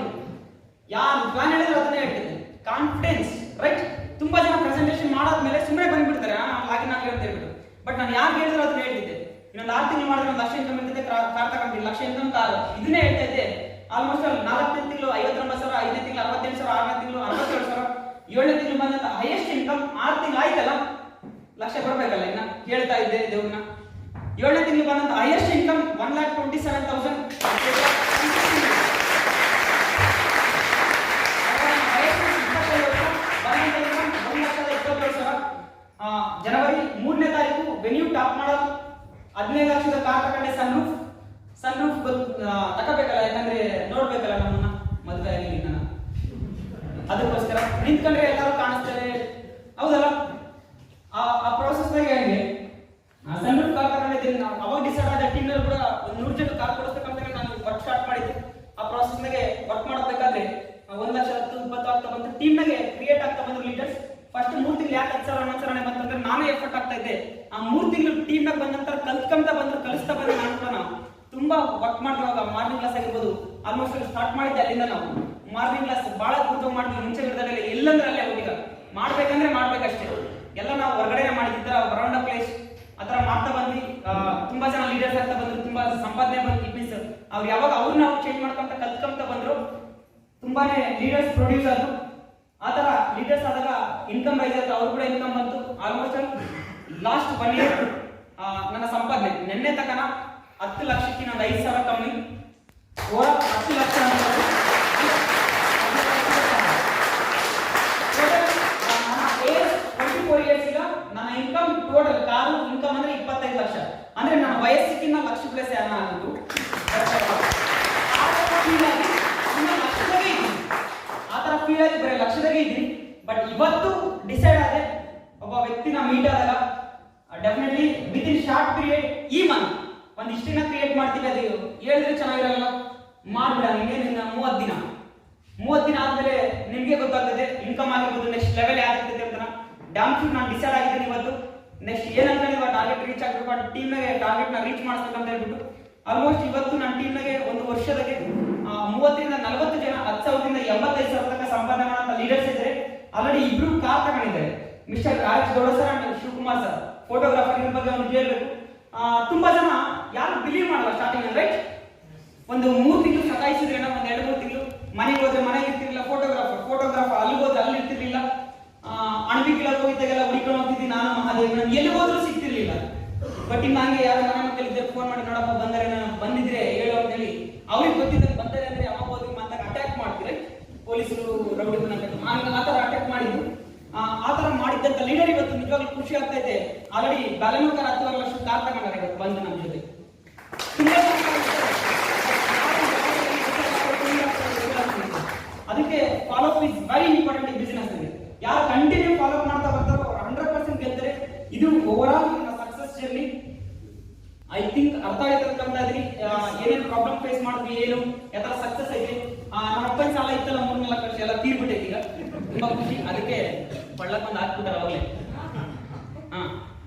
ಯಾರು ಪ್ಲಾನ್ ಹೇಳಿದ್ರು ಅದನ್ನೇ ಹೇಳ್ತಿದ್ದೆ. Confidence, right? ತುಂಬಾ ಜನ ಪ್ರೆಸೆಂಟೇಷನ್ ಮಾಡಾದ್ಮೇಲೆ ಸುಮ್ಮನೆ ಬಂದ್ಬಿಡ್ತಾರೆ, ಲಾಗಿನ್ ಆಗಲಿ ಅಂತ ಹೇಳ್ಬಿಟ್ಟು. ಬಟ್ ನಾನು ಯಾರು ಹೇಳಿದ್ರು ಅದನ್ನ ಹೇಳ್ತಿದ್ದೆ. ಇನ್ನೊಂದು 6 ತಿಂಗಳು ಮಾಡಿದ್ರೆ 1 ಲಕ್ಷ ಇನ್ಕಮ್ ಇರ್ತದೆ, ಕಾರ್ ತಗೊಂಡಿಲ್ಲ, 1 ಲಕ್ಷ ಇನ್ಕಮ್ ಕಾರ್, ಇದನ್ನೇ ಹೇಳ್ತಾ ಇದ್ದೆ. ಆಲ್ಮೋಸ್ಟ್ 4ನೇ ತಿಂಗಳು 59,000, 5ನೇ ತಿಂಗಳು 68,000, 6ನೇ ತಿಂಗಳು 67,000, 7ನೇ ತಿಂಗಳು ಬಂದಂತ ಹೈಯೆಸ್ಟ್ ಇನ್ಕಮ್. 6 ತಿಂಗಳು ಆಯ್ತಲ್ಲ, ಲಕ್ಷ ಬರ್ಬೇಕಲ್ಲ, ಇನ್ನ ಕೇಳ್ತಾ ಇದ್ದೆ ದೇವ್ರನ್ನ. 7ನೇ ತಿಂಗಳು ಬಂದಂತ ಹೈಯೆಸ್ಟ್ ಇನ್ಕಮ್ 1,27,000. ಜನವರಿ 3ನೇ ತಾರೀಕು ವೆನ್ಯೂ ಟಾಪ್ ಮಾಡೋದು, 15 ಲಕ್ಷದ ಕಾರ್ ತಗೊಂಡೆ. ಸನ್ರೂಫ್ ತಗೋಬೇಕಲ್ಲ, ಯಾಕಂದ್ರೆ ನೋಡ್ಬೇಕಲ್ಲ ನಮ್ಮನ್ನ, ಮದುವೆ ಆಗಲಿ ನಾನು. ಅದಕ್ಕೋಸ್ಕರ ನಿಂತ್ಕೊಂಡ್ರೆ ಎಲ್ಲರೂ ಕಾಣಿಸ್ತಾರೆ, ಹೌದಲ್ಲ? ಆ ಪ್ರೋಸೆಸ್ ನಾಗೆ ಹಂಗೆ ಸನ್ರೂಫ್ ಕಾರ್ ತಗೊಂಡಿದ್ದೀನಿ. ಅವಾಗ ಡಿಸೈಡ್ ಆದ ಟೀಮ್ ಕೂಡ 100 ಜನ ಕಾರ್ ಕೊಡಿಸ್ತಕ್ಕಂತ ನಾನು ವರ್ಕ್ ಸ್ಟಾರ್ಟ್ ಮಾಡಿದ್ದೆ. ಆ ಪ್ರೋಸೆಸ್ ನಾಗೆ ವರ್ಕ್ ಮಾಡಬೇಕಾದ್ರೆ 1,10,000, 20,000 ಆಗ್ತಾ ಬಂತು, ಟೀಮ್ನಾಗೆ ಕ್ರಿಯೇಟ್ ಆಗ್ತಾ ಬಂದ್ರು ಲೀಡರ್ಸ್. ಫಸ್ಟ್ 3 ತಿಂಗಳು ಯಾಕೆ 10,000 11,000 ಬಂತಂದ್ರೆ ನಾನೇ ಎಫರ್ಟ್ ಆಗ್ತಾ ಇದ್ದೆ. ಆ 3 ತಿಂಗಳು ಟೀಮ್ನಾಗ ಬಂದ ನಂತರ ಕಲಿಸ್ತಾ ಬಂದ್ರೆ ನಾನು ಕೂಡ ತುಂಬಾ ವರ್ಕ್ ಮಾಡುವಾಗ ಮಾರ್ನಿಂಗ್ ಕ್ಲಾಸ್ ಆಗಿರ್ಬೋದು, ಆಲ್ಮೋಸ್ಟ್ ಸ್ಟಾರ್ಟ್ ಮಾಡಿದ್ದೆ ಅಲ್ಲಿಂದ. ನಾವು ಮಾರ್ನಿಂಗ್ ಕ್ಲಾಸ್ ಬಹಳ ಗುರುತು ಮಾಡಿದ್ವಿ. ಮುಂಚೆ ಇರೋದ್ರಲ್ಲಿ ಎಲ್ಲಂದ್ರೆ ಅಲ್ಲೇ ಹೋಗಿಲ್ಲ, ಮಾಡ್ಬೇಕಂದ್ರೆ ಮಾಡ್ಬೇಕಷ್ಟೇ. ಎಲ್ಲ ನಾವು ಹೊರಗಡೆನೆ ಮಾಡಿದ್ದ ಅರೌಂಡ್ ದ ಪ್ಲೇಸ್ ಆ ಥರ ಮಾಡ್ತಾ ಬಂದ್ವಿ. ತುಂಬಾ ಜನ ಲೀಡರ್ಸ್ ಆಗ್ತಾ ಬಂದ್ರು, ತುಂಬಾ ಸಂಪಾದನೆ ಬಂದು ಇಟ್ ಮೀನ್ಸ್ ಅವ್ರು ಯಾವಾಗ ಅವ್ರನ್ನ ಅವ್ರು ಚೇಂಜ್ ಮಾಡ್ಕೊಂತ ಕಲ್ತ್ಕೊಂತ ಬಂದ್ರು, ತುಂಬಾನೇ ಲೀಡರ್ಸ್ ಪ್ರೊಡ್ಯೂಸ್ ಆದ್ರು. ಆ ತರ ಲೀಡರ್ಸ್ ಆದಾಗ ಇನ್ಕಮ್ ರೈಸ್ ಆಯ್ತು, ಅವ್ರು ಕೂಡ ಇನ್ಕಮ್ ಬಂತು. ಆಲ್ಮೋಸ್ಟ್ ಲಾಸ್ಟ್ 1 ಇಯರ್ ನನ್ನ ಸಂಪಾದನೆ ನಿನ್ನೆ ತಕನ 10 ಲಕ್ಷಕ್ಕೆ ನಾನು 5,000 ಕಮ್ಮಿ, ಓವರ್ 10 ಲಕ್ಷ ಅಂತ 24 ಇಯರ್ಸ್ ಈಗ ನನ್ನ ಇನ್ಕಮ್ ಟೋಟಲ್ ಕಾರು ಇನ್ಕಮ್ ಅಂದ್ರೆ 25 ಲಕ್ಷ. ಅಂದ್ರೆ ನನ್ನ ವಯಸ್ಸಿಗಿಂತ ಲಕ್ಷ ಪ್ಲಸ್ ಯಾನ ಆಗಿತ್ತು. ಆ ತರ ಫೀಲ್ ಆಗಿ ಬರೀ ಲಕ್ಷದಾಗೆ ಇದ್ದೀನಿ. ಬಟ್ ಇವತ್ತು ಡಿಸೈಡ್ ಆದೆ, ಒಬ್ಬ ವ್ಯಕ್ತಿನ ಮೀಟ್ ಆದಾಗ definitely with in short period ಈ ಮಂತ್ ಒಂದು ಇಷ್ಟಿನ ಕ್ರಿಯೇಟ್ ಮಾಡ್ತೀವಿ. ಅದು ಹೇಳಿದ್ರೆ ಚೆನ್ನಾಗಿರಲ್ಲ, ಮಾಡ್ಬಿಡ ಇನ್ನೇನಿಲ್ಲ 30 ದಿನ ಆದ್ಮೇಲೆ ನಿಮ್ಗೆ ಗೊತ್ತಾಗ್ತದೆ ಇನ್ಕಮ್ ಆಗಿರ್ಬೋದು, ನೆಕ್ಸ್ಟ್ ಲೆವೆಲ್ ಯಾವ್ದಾಗ್ತದೆ ಅಂತ. ಡ್ಯಾಮ್ ಶೂಟ್ ನಾನು ಡಿಸೈಡ್ ಆಗಿದ್ದೀನಿ ಇವತ್ತು. ನೆಕ್ಸ್ಟ್ ಏನಂತ ಟಾರ್ಗೆಟ್ ರೀಚ್ ಆಗಬೇಕು, ಆ ಟೀಮ್ನಾಗೆ ಟಾರ್ಗೆಟ್ ನ ರೀಚ್ ಮಾಡಿಸ್ಬೇಕಂತ ಹೇಳ್ಬಿಟ್ಟು ಆಲ್ಮೋಸ್ಟ್ ಇವತ್ತು ನನ್ನ ಟೀಮ್ನಾಗೆ ಒಂದು ವರ್ಷದಾಗೆ 30 ರಿಂದ 40 ಜನ 10,000 ರಿಂದ 85,000 ತನಕ ಸಂಪಾದನೆ ಮಾಡುವಂತ ಲೀಡರ್ಸ್ ಇದ್ದಾರೆ. ಆಲ್ರೆಡಿ 2 ಕಾರ್ ತಗೊಂಡಿದ್ದಾರೆ, mister R H. Gowda sir and Shivakumar sir, photographer. ಇದ್ರ ಬಗ್ಗೆ ಒಂದು ಹೇಳ್ಬೇಕು. ತುಂಬಾ ಜನ ಯಾರು ಬಿಲೀವ್ ಮಾಡಲ್ಲ ಸ್ಟಾರ್ಟಿಂಗ್ ಅಂದ್ರೆ. ಒಂದು 3 ತಿಂಗಳು ಸತಾಯಿಸಿದ್ರೆ ಒಂದು 2-3 ತಿಂಗಳು ಮನೆಗೆ ಹೋದ್ರೆ ಮನೆಗೆ ಇರ್ತಿರ್ಲಿಲ್ಲ, ಫೋಟೋಗ್ರಾಫರ್ ಅಲ್ಲಿಗೆ ಹೋದ್ರೆ ಅಲ್ಲಿ ಇರ್ತಿರ್ಲಿಲ್ಲ, ಅಣಬಿಕೆಲ್ಲ ಹೋಗಿದ್ದಾಗೆಲ್ಲ ಹುಡುಕೊಂಡು ಹೋಗ್ತಿದ್ದಿ ನಾನು ಮಹಾದೇವ್, ನಾನು ಎಲ್ಲಿ ಹೋದ್ರೂ ಸಿಗ್ತಿರ್ಲಿಲ್ಲ. ಬಟ್ ಇನ್ನು ಹಂಗೆ ಯಾರು ಮನೆ ಮಕ್ಕಳಿದ್ದರೆ ಫೋನ್ ಮಾಡಿ ನೋಡಪ್ಪ ಬಂದರೆ ಬಂದಿದ್ರೆ ಹೇಳು ಅಂತ ಹೇಳಿ ಅವ್ರಿಗೆ ಗೊತ್ತಿದ್ದಾಗ ಬಂದರೆ ಅಂದ್ರೆ ಅವಾಗ ಹೋಗಿ ಮಾತಾಗ ಅಟ್ಯಾಕ್ ಮಾಡ್ತೀರಿ ಪೊಲೀಸರು ರೌಡಿಗಳನ್ನ ಆ ಥರ ಅಟ್ಯಾಕ್ ಮಾಡಿದ್ದು. ಆ ಥರ ಮಾಡಿದ್ದಂತ ಲೀಡರ್ ಇವತ್ತು ನಿಜವಾಗ್ಲೂ ಖುಷಿ ಆಗ್ತಾ ಇದೆ. ಆಲ್ರೆಡಿ ಬ್ಯಾಲೆನೋ ಕಾರ್ 10 ಲಕ್ಷ ಕಾರ್ ತಗೊಂಡಾರೆ ಇವತ್ತು ಬಂದು ನಮ್ಮ ಜೊತೆ. ಅದಕ್ಕೆ follow up is very important ಈ ಬಿಸಿನೆಸ್ ಅಲ್ಲಿ. ಯಾರು ಕಂಟಿನ್ಯೂ ಫಾಲೋ ಅಪ್ ಮಾಡ್ತಾ ಬರ್ತಾರೋ ಅವ್ರು 100% ಗೆಲ್ತಾರೆ. ಇದು over all success journey. I think ಅರ್ಥ ಆಯ್ತಕ್ಕಂತ ಇದ್ರಿ ಏನೇನು ಪ್ರಾಬ್ಲಮ್ ಫೇಸ್ ಮಾಡಿದ್ವಿ, ಏನು ಯಾವ ತರ ಸಕ್ಸಸ್ ಐತಿ. ನಮ್ಮ ಅಪ್ಪನ ಸಾಲ ಇತ್ತಲ್ಲ 3-4 ವರ್ಷ ಎಲ್ಲ ತೀರ್ಬಿಟ್ಟೈತಿ ಈಗ, ತುಂಬಾ ಖುಷಿ. ಅದಕ್ಕೆ ಬಳ್ಳಕ್ ಬಂದು ಹಾಕ್ಬಿಟ್ಟಾರ ಅವಾಗಲೇ.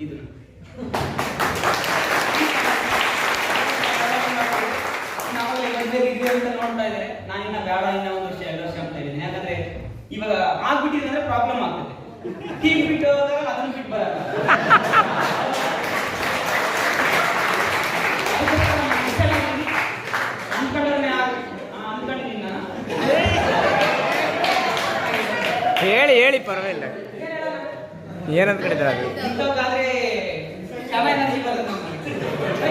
ಇದು ನಾವಾಗಲೇ ಲೈಬ್ರರಿ ಅಂತ ನೋಡ್ತಾ ಇದ್ದಾರೆ. ನಾನಿನ್ನ ಬೇಡ, ಇನ್ನ 1 ವರ್ಷ 2 ವರ್ಷ ಅಂತ ಇದ್ದೀನಿ. ಯಾಕಂದ್ರೆ ಇವಾಗ ಆಗ್ಬಿಟ್ಟಿದೆ ಅಂದ್ರೆ ಪ್ರಾಬ್ಲಮ್ ಆಗ್ತದೆ. ಟೀಮ್ ಬಿಟ್ಟು ಹೋದಾಗ ಅದನ್ನ ಬಿಟ್ಟು ಬರಲ್ಲ. ಹೇಳಿ ಪರವಾಗಿಲ್ಲ, ಏನಂತ ಕಡಿದ್ರೆ ಅದು ಇಂಥವ್ಗಾದ್ರೆ ಎನರ್ಜಿ ಬರುತ್ತೆ.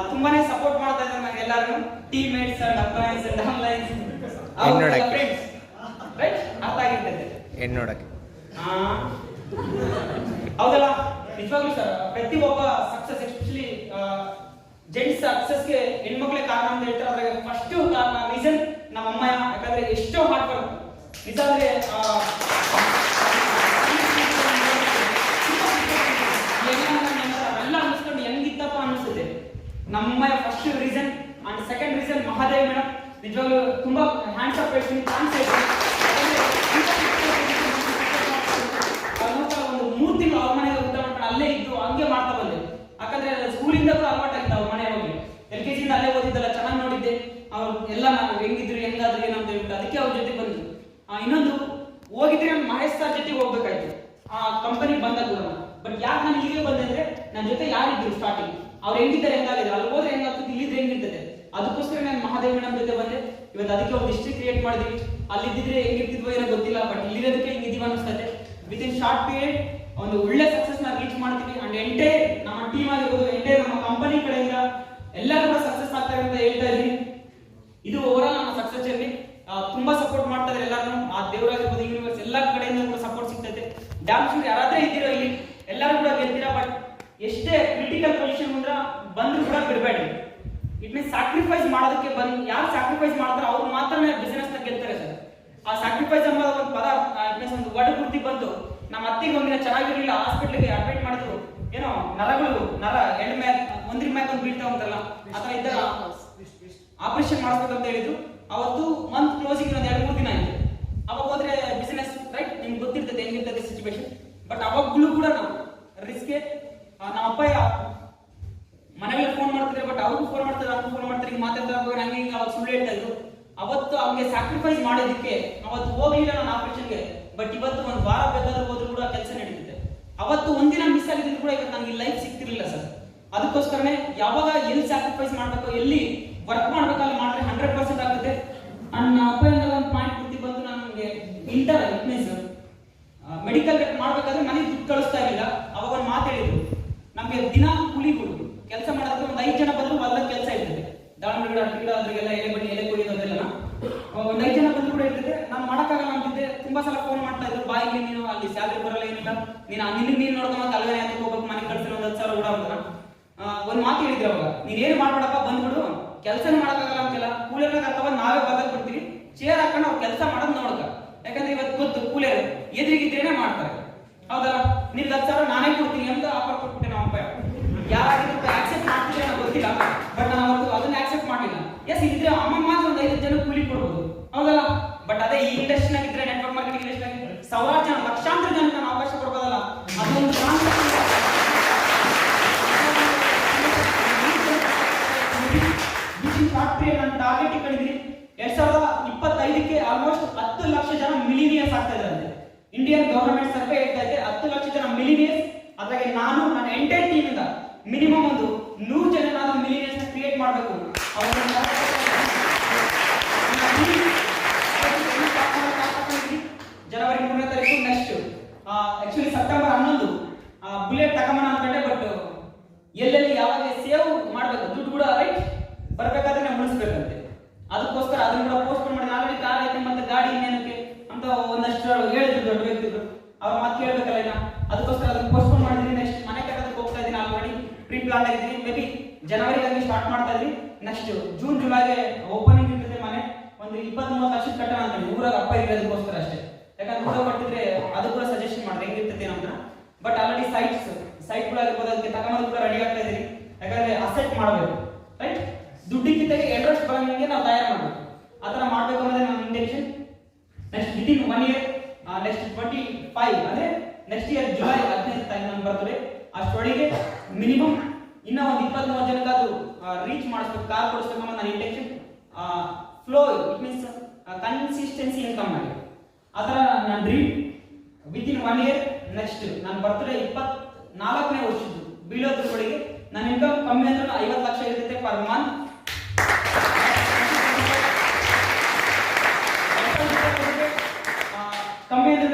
ತುಂಬಾನೇ ಸಪೋರ್ಟ್ ಮಾಡ್ತಾ ಇದ್ದಾರೆ ನನಗೆ ಎಲ್ಲರೂ, team mates and offlines and onlines friends. Right, ಅರ್ಥ ಆಗಿರ್ತದೆ ನೋಡಕ್ಕೆ. ಹೌದಲ್ಲ, ನಿಜವಾಗ್ಲೂ ಸರ್ ಪ್ರತಿಯೊಬ್ಬ ಸಕ್ಸಸ್, ಎಸ್ಪೆಷಲಿ ಜೆಂಟ್ಸ್ ಸಕ್ಸಸ್ಗೆ ಹೆಣ್ಮಕ್ಳೇ ಕಾರಣ ಅಂತ ಹೇಳ್ತಾರೆ. ಅದ್ರಾಗ ಫಸ್ಟ್ ಕಾರಣ ರೀಸನ್ ನಮ್ಮ ಅಮ್ಮ. ಯಾಕಂದ್ರೆ ಎಷ್ಟೋ ಹಾರ್ಡ್ ವರ್ಕ್ ನಿಜ. ಅಂದ್ರೆ ಎಲ್ಲ ಅನ್ನಿಸ್ಕೊಂಡು ಹೆಂಗಿತ್ತಪ್ಪ ಅನಿಸುತ್ತೆ. ನಮ್ಮ first reason. And second reason Mahadev madam. ನಿಜವಾಗ್ಲೂ ತುಂಬಾ ಹ್ಯಾಂಡ್ಸ್ ಅಪ್ ಹೇಳ್ತೀನಿ, ಚಾನ್ಸ್ ಐತೆ. ಒಂದು 3 ತಿಂಗಳು ಅವ್ರ ಮನೆಗೆ ಊಟ ಮಾಡ್ಕೊಂಡು ಅಲ್ಲೇ ಇದ್ದು ಹಂಗೆ ಮಾಡ್ತಾ ಬಂದೆ. ಯಾಕಂದ್ರೆ ಸ್ಕೂಲಿಂದ ಕೂಡ ಅಲವಾಟಾಗಿತ್ತು ಅವ್ರ ಮನೆ ಹೋಗಿ. LKG ಇಂದ ಅಲ್ಲೇ ಓದಿದ್ದಲ್ಲ, ಚೆನ್ನಾಗಿ ನೋಡಿದ್ದೆ. ಅವ್ರು ಎಲ್ಲ ನಾವು ಹೆಂಗಿದ್ರು ಹೆಂಗಾದ್ರು ಏನಂತ ಹೇಳ್ಬಿಟ್ಟು ಅದಕ್ಕೆ ಅವ್ರ ಜೊತೆ ಬಂದು. ಇನ್ನೊಂದು ಹೋಗಿದ್ರೆ ನಾನು ಮಹೇಶ್ ಸರ್ ಜೊತೆ ಹೋಗ್ಬೇಕಾಯ್ತು ಆ ಕಂಪನಿ ಬಂದಾಗ. ಬಟ್ ಯಾಕೆ ನಾನು ಇಲ್ಲಿಗೆ ಬಂದೆ ಅಂದ್ರೆ ನನ್ನ ಜೊತೆ ಯಾರಿದ್ರು ಸ್ಟಾರ್ಟಿಂಗ್, ಅವ್ರು ಹೆಂಗಿದ್ದಾರೆ ಹೆಂಗಾಗಿದ್ರು, ಅಲ್ಲಿ ಹೋದ್ರೆ ಹೆಂಗಾಗ್ತದೆ, ಇಲ್ಲಿದ್ರೆ ಹೆಂಗಿರ್ತದೆ. ಅದಕ್ಕೋಸ್ಕರ ನಾನು ಮಹಾದೇವ್ ಮೇಡಮ್ ಜೊತೆ ಬಂದೆ. ಇವತ್ತು ಅದಕ್ಕೆ ಒಂದು ಹಿಸ್ಟ್ರಿ ಕ್ರಿಯೇಟ್ ಮಾಡಿದ್ವಿ. ಅಲ್ಲಿದ್ದಿದ್ರೆ ಹೆಂಗಿರ್ತಿದ್ವೋ ಏನೋ ಗೊತ್ತಿಲ್ಲ, ಬಟ್ ಇಲ್ಲಿರೋದಕ್ಕೆ ಹಿಂಗಿದೀವಿ ಅನಿಸ್ತದೆ. ವಿತ್ ಇನ್ ಶಾರ್ಟ್ ಪೀರಿಯಡ್ ಒಂದು ಒಳ್ಳೆ ಸಕ್ಸಸ್ ನ ರೀಚ್ ಮಾಡ್ತೀವಿ. ಅಂಡ್ ಎಂಟೈರ್ ನಮ್ಮ ಟೀಮ್ ಆಗಿರ್ಬೋದು, ಎಂಟೈರ್ ನಮ್ಮ ಕಂಪನಿ ಕಡೆಯಿಂದ ಎಲ್ಲರೂ ಕೂಡ ಸಕ್ಸಸ್ ಆಗ್ತಾರೆ ಅಂತ ಹೇಳ್ತಾ ಇದ್ದೀನಿ. ಇದು ಓವರ್ ಆಲ್ ನಮ್ಮ ಸಕ್ಸಸ್ ಜರ್ನಿ. ತುಂಬಾ ಸಪೋರ್ಟ್ ಮಾಡ್ತಾ ಇದ್ದಾರೆ ಎಲ್ಲರೂ. ಆ ದೇವರಾಗಿರ್ಬೋದು, ಯೂನಿವರ್ಸ್ ಎಲ್ಲ ಕಡೆಯಿಂದ ಕೂಡ ಸಪೋರ್ಟ್ ಸಿಗ್ತೈತೆ. ಡ್ಯಾಮ್ ಶೂರ್ ಯಾರಾದ್ರೂ ಇದ್ದೀರೋ ಇಲ್ಲಿ ಎಲ್ಲರೂ ಕೂಡ ಗೆಲ್ತೀರಾ. ಬಟ್ ಎಷ್ಟೇ ಕ್ರಿಟಿಕಲ್ ಪೊಸಿಷನ್ ಬಂದ್ರು ಕೂಡ ಬಿಡಬೇಡಿ. ಇಟ್ ಮೀನ್ಸ್ ಸ್ಯಾಕ್ರಿಫೈಸ್ ಮಾಡೋದಕ್ಕೆ ಯಾರು ಸ್ಯಾಕ್ರಿಫೈಸ್ ಮಾಡ್ತಾರೋ ಅವ್ರು ಮಾತ್ರ ಬಿಸಿನೆಸ್ ನ ಗೆಲ್ತಾರೆ ಸರ್. ಆ ಸ್ಯಾಕ್ರಿಫೈಸ್ ಅನ್ನೋ ಒಂದು ಪದ ಇಟ್ ಮೀನ್ಸ್ ಒಂದು ವರ್ಡ್ ಗುರ್ತಿ ಬಂತು. ನಮ್ಮ ಅತ್ತಿಗೆ ಒಂದಿನ ಚೆನ್ನಾಗಿರಲಿಲ್ಲ, ಹಾಸ್ಪಿಟ್ಲಿಗೆ ಅಡ್ಮಿಟ್ ಮಾಡಿದ್ರು. ಏನೋ ನರ ಎಂಡ್ ಮ್ಯಾಕ್ ಒಂದ್ರ ಮ್ಯಾಕ್ ಒಂದು ಬೀಳ್ತಾ ಉಂಟಲ್ಲ, ಆತರ ಇದ್ದಾಗ ಆಪರೇಷನ್ ಮಾಡಿಸ್ಬೇಕಂತ ಹೇಳಿದ್ರು. ಅವತ್ತು ಮಂತ್ ಕ್ಲೋಸಿಂಗ್ ಒಂದು 2-3 ದಿನ ಆಯ್ತು. ಅವಾಗ ಹೋದ್ರೆ ಬಿಸಿನೆಸ್ ರೈಟ್, ನಿಮ್ಗೆ ಗೊತ್ತಿರ್ತದೆ ಹೆಂಗಿರ್ತದೆ ಸಿಚುವೇಶನ್. ಬಟ್ ಅವಾಗ್ಲೂ ಕೂಡ ನಾವು ರಿಸ್ಕ್ಗೆ ನಮ್ಮ ಅಪ್ಪ ಮನೆಗೆ ಫೋನ್ ಮಾಡ್ತಿದ್ರೆ, ಬಟ್ ಅವ್ರಿಗೂ ಫೋನ್ ಮಾಡ್ತಾರೆ, ಅವ್ರಿಗೂ ಫೋನ್ ಮಾಡ್ತಾರೆ, ಹಿಂಗೆ ಮಾತಾಡ್ತಾರೆ, ಹಂಗೆ ಹಿಂಗೆ ಅವಾಗ ಸುಳ್ಳು ಹೇಳ್ತಾ ಇದ್ರು. ಅವತ್ತು ಅವ್ರಿಗೆ ಸ್ಯಾಕ್ರಿಫೈಸ್ ಮಾಡೋದಕ್ಕೆ ಅವತ್ತು ಹೋಗ್ಲಿಲ್ಲ ನಾನು ಆಪರೇಷನ್ಗೆ. ಬಟ್ ಇವತ್ತು ಒಂದು ವಾರ ಬೇಕಾದ್ರೂ ಹೋದ್ರೂ ಕೂಡ ಕೆಲಸ ನಡೀತಿದೆ. ಅವತ್ತು ಒಂದಿನ ಮಿಸ್ ಆಗಿದ್ರು ಕೂಡ ಇವತ್ತು ನನಗೆ ಲೈಫ್ ಸಿಗ್ತಿರ್ಲಿಲ್ಲ ಸರ್. ಅದಕ್ಕೋಸ್ಕರನೇ ಯಾವಾಗ ಎಲ್ಲಿ ಸ್ಯಾಕ್ರಿಫೈಸ್ ಮಾಡಬೇಕು, ಎಲ್ಲಿ ವರ್ಕ್ ಮಾಡ್ಬೇಕು ಅಲ್ಲಿ ಮಾಡಿದ್ರೆ 100% ಆಗುತ್ತೆ. ನನ್ನ ಅಪ್ಪಯಿಂದ ಒಂದು ಪಾಯಿಂಟ್ ಬುದ್ಧಿ ಬಂದು ನನಗೆ ಇಂಟರ್ ವಿಟ್ನೆಸ್ ಮೆಡಿಕಲ್ ಮಾಡ್ಬೇಕಾದ್ರೆ ಮನೆಗೆ ದುಡ್ಡು ಕಳಿಸ್ತಾ ಇರಲಿಲ್ಲ. ಅವಾಗ ಒಂದು ಮಾತು ಹೇಳಿದ್ರು, ನಮಗೆ ದಿನ ಕೂಲಿಗಳು ಕೆಲಸ ಮಾಡೋದಕ್ಕೆ ಒಂದು 5 ಜನ ಬಂದ್ರು ಹೊಲದ ಕೆಲಸ ಇರ್ತದೆ. ದಾಳಿಂಬೆ ಗಿಡ, ಅಡಿಕೆ ಗಿಡ, ಅದ್ರಿಗೆಲ್ಲ ಎಲೆ ಬನ್ನಿ, ಎಲೆ ಕೊಯ್ಯೋದೆಲ್ಲ ಒಂದು 5 ಜನ ಬಂದು ಕೂಡ ಇರ್ತದೆ. ನಾನು ಮಾಡೋಕ್ಕಾಗಲ್ಲ ಅಂತಿದ್ದೆ. ತುಂಬಾ ಸಲ ಫೋನ್ ಮಾಡ್ತಾ ಇದ್ರು, ಬಾಯಿಗೆ ನೀನು ಅಲ್ಲಿ ಸ್ಯಾಲರಿ ಬರಲ್ಲ, ಏನಿಲ್ಲ, ನೀನು ನೋಡ್ಕೊಂಡು ಅಲ್ವೇ ಅಂತ ಹೋಗ್ಬೇಕು, ಮನೆಗೆ ಕಳ್ಸಿರೋ ಒಂದು 10,000 ಕೂಡ ಅಂತ ಒಂದು ಮಾತು ಹೇಳಿದ್ರು. ಅವಾಗ ನೀನೇನು ಮಾಡ್ಬೇಡಪ್ಪ, ಬಂದ್ಬಿಡು, ಕೆಲಸನೇ ಮಾಡೋಕ್ಕಾಗಲ್ಲ ಅಂತಿಲ್ಲ, ಕೂಲಿಯರ್ನ ಕರ್ತವ ನಾವೇ ಬದಲು ಕೊಡ್ತೀವಿ, ಚೇರ್ ಹಾಕೊಂಡು ಅವ್ರು ಕೆಲಸ ಮಾಡೋದು ನೋಡ್ಕ. ಯಾಕಂದ್ರೆ ಇವತ್ತು ಗೊತ್ತು ಕೂಲಿಯರ್ ಎದುರಿಗಿದ್ರೇನೆ ಮಾಡ್ತಾರೆ, ಹೌದಲ್ಲ? ನಿನ್ 10,000 ನಾನೇ ಕೊಡ್ತೀನಿ ಅಂತ ಆಫರ್ ಕೊಟ್ಬಿಟ್ಟೆ ನಮ್ಮ ಅಪ್ಪ. ಯಾರಾಗಿದ್ರು ಆಕ್ಸೆಪ್ಟ್ ಮಾಡ್ತಿದ್ರೆ ನನಗೆ ಗೊತ್ತಿಲ್ಲ, ಬಟ್ ನಾನು ಅವತ್ತು ಅದನ್ನ ಆಕ್ಸೆಪ್ಟ್ ಮಾಡಲಿಲ್ಲ. ಎಸ್, ಇದ್ರೆ ಅಮ್ಮ ಮಾತ್ರ ಒಂದು 5 ಜನ ಕೂಲಿ ಕೊಡ್ಬೋದು, ಹೌದಲ್ಲ? ಬಟ್ ಅದೇ ಈ ಇಂಡಸ್ಟ್ರಿನಾಗ ಇದ್ರೆ, ನೆಟ್ವರ್ಕ್ ಮಾರ್ಕೆಟಿಂಗ್ ಇಂಡಸ್ಟ್ರಿನಾಗ ಸಾವಿರಾರು ಜನ, ಲಕ್ಷಾಂತರ ಜನಕ್ಕೆ ನಾನು ಅವಕಾಶ ಕೊಡ್ಬೋದಲ್ಲ. ಅದೊಂದು ಫ್ಯಾಕ್ಟರಿ ನನ್ನ ಟಾರ್ಗೆಟ್ ಇಟ್ಕೊಂಡಿದ್ದೀನಿ. 2025ಕ್ಕೆ ಆಲ್ಮೋಸ್ಟ್ 10 ಲಕ್ಷ ಜನ ಮಿಲಿನಿಯರ್ಸ್ ಆಗ್ತಾ ಇದ್ದಾರೆ. ಇಂಡಿಯನ್ ಗವರ್ನಮೆಂಟ್ ಸರ್ವೆ ಹೇಳ್ತಾ ಇದೆ 10 ಲಕ್ಷ ಜನ ಮಿಲಿನಿಯರ್ಸ್. ಅದ್ರಾಗೆ ನಾನು ನನ್ನ ಎಂಟೈರ್ ಟೀಮ್ ಇಂದ ಮಿನಿಮಮ್ ಒಂದು 100 ಜನ ನಾನು ಮಿಲಿನಿಯರ್ಸ್ ನ ಕ್ರಿಯೇಟ್ ಮಾಡಬೇಕು. ಜನವರಿ 3ನೇ ತಾರೀಕು ನೆಕ್ಸ್ಟ್ ಆಕ್ಚುಲಿ ಸೆಪ್ಟೆಂಬರ್ 11 ಬುಲೆಟ್ ತಗೊಂಬನ ಅನ್ಕೊಂಡೆ. ಬಟ್ ಎಲ್ಲೆಲ್ಲಿ ಯಾವಾಗ ಸೇವ್ ಮಾಡಬೇಕು ದುಡ್ಡು ಕೂಡ ರೈಟ್ ಬರ್ಬೇಕಾದ್ರೆ ನಾವು ಉಳಿಸ್ಬೇಕಂತೆ. ಅದಕ್ಕೋಸ್ಕರ ಅದನ್ನ ಕೂಡ ಪೋಸ್ಟ್ಪೋನ್ ಮಾಡಿ, ಆಲ್ರೆಡಿ ಕಾರ್ ಐತೆ ಮತ್ತೆ ಗಾಡಿ ಇನ್ನೇನಕ್ಕೆ ಅಂತ ಒಂದಷ್ಟು ಹೇಳಿದ್ರು ದೊಡ್ಡ ವ್ಯಕ್ತಿಗಳು. ಅವ್ರ ಮಾತು ಕೇಳಬೇಕಲ್ಲ ಇನ್ನ, ಅದಕ್ಕೋಸ್ಕರ ಅದನ್ನ ಪೋಸ್ಟ್ಪೋನ್ ಮಾಡಿದ್ದೀನಿ. ನೆಕ್ಸ್ಟ್ ಮನೆ ಕಟ್ಟೋದಕ್ಕೆ ಹೋಗ್ತಾ ಇದ್ದೀನಿ, ಆಲ್ರೆಡಿ ಪ್ರೀ ಪ್ಲಾನ್ ಆಗಿದ್ದೀನಿ. ಮೇ ಬಿ ಜನವರಿಗೆ ಸ್ಟಾರ್ಟ್ ಮಾಡ್ತಾ ಇದ್ದೀನಿ. ನೆಕ್ಸ್ಟ್ ಜೂನ್ ಜುಲೈಗೆ ಓಪನಿಂಗ್ ಇರ್ತದೆ ಮನೆ. ಒಂದು 20-30 ಲಕ್ಷ ಕಟ್ಟೋಣ ಅಂತ ಊರಾಗ ಅಪ್ಪ ಇರೋದಕ್ಕೋಸ್ಕರ ಅಷ್ಟೇ. ಯಾಕಂದ್ರೆ ಊರಾಗ ಕೊಟ್ಟಿದ್ರೆ ಅದು ಕೂಡ ಸಜೆಷನ್ ಮಾಡಿದ್ರೆ ಹೆಂಗಿರ್ತದೆ ನಮ್ದು. ಬಟ್ ಆಲ್ರೆಡಿ ಸೈಟ್ಗಳಾಗಿರ್ಬೋದು ಅದಕ್ಕೆ ತಗೊಂಡು ಕೂಡ ರೆಡಿ ಆಗ್ತಾ ಇದ್ದೀನಿ. ಯಾಕಂದ್ರೆ ಅಸೆಟ್ ಮಾಡಬೇಕು ರೈಟ್, ದುಡ್ಡಿಗಿಂತ ಎರಡರಷ್ಟು ಬರಂಗೆ ನಾವು ತಯಾರು ಮಾಡಬೇಕು. ಆ ಥರ ಮಾಡಬೇಕು ಅನ್ನೋದೇ ನನ್ನ intention. Next within 1 year, next 25 ಅಂದ್ರೆ ನೆಕ್ಸ್ಟ್ ಇಯರ್ ಜುಲೈ 15 ತಾರೀಕು ನನ್ನ ಬರ್ತದೆ. ಅಷ್ಟೊಳಗೆ ಮಿನಿಮಮ್ ಇನ್ನ ಒಂದು 20-30 ಜನಕ್ಕಾದ್ರೂ ರೀಚ್ ಮಾಡಿಸ್ಬೇಕು, ಕಾರ್ ಕೊಡಿಸ್ಬೇಕು ಅನ್ನೋ ನನ್ನ intention. Flow it means consistency income ಮಾಡಿ ಆ ಥರ ನನ್ನ ಡ್ರೀಮ್. ವಿದಿನ್ 1 ಇಯರ್ ನೆಕ್ಸ್ಟ್ ನನ್ನ ಬರ್ತ್ಡೇ 24ನೇ ವರ್ಷದ್ದು ಬೀಳೋದ್ರೊಳಗೆ ನನ್ನ ಇನ್ಕಮ್ ಕಮ್ಮಿ ಅಂದ್ರೆ 50 ಲಕ್ಷ ಇರುತ್ತೆ ಪರ್ ಮಂತ್. ಕಮ್ಮಿ ಅಂದ್ರೆ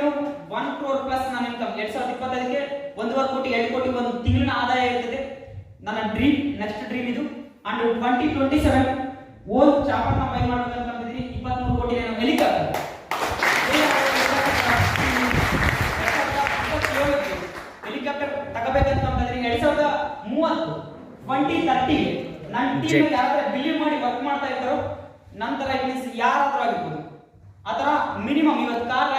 1 crore ಪ್ಲಸ್ ನನ್ನ ಇನ್ಕಮ್ 2025ಕ್ಕೆ 1.5 ಕೋಟಿ 2 ಕೋಟಿ ಒಂದು ತಿಂಗಳಿನ ಆದಾಯ ಇರ್ತದೆ. ನನ್ನ ಡ್ರೀಮ್, ನೆಕ್ಸ್ಟ್ ಡ್ರೀಮ್ ಇದು. ಅಂಡ್ 2027 ಓನ್ ಚಾಪರ್ನ ಬೈ ಮಾಡಬೇಕಂತ ಅಂದಿದ್ದೀನಿ. 23 ಕೋಟಿ ಹೆಲಿಕಾಪ್ಟರ್ ಹೆಲಿಕಾಪ್ಟರ್ ತಗೋಬೇಕಂತ ಅಂದಿದ್ದೀನಿ. 2030 2030ಗೆ ನನ್ನ ಟೀಮ್ ಯಾರಾದ್ರೂ ಬಿಲೀವ್ ಮಾಡಿ ವರ್ಕ್ ಮಾಡ್ತಾ ಇದ್ದಾರೋ ನಂತರ ಇಟ್ ಮೀನ್ಸ್ ಯಾರಾದ್ರೂ ಆಗಿರ್ಬೋದು ಆ ಥರ ಮಿನಿಮಮ್. ಇವತ್ತು ಕಾರ್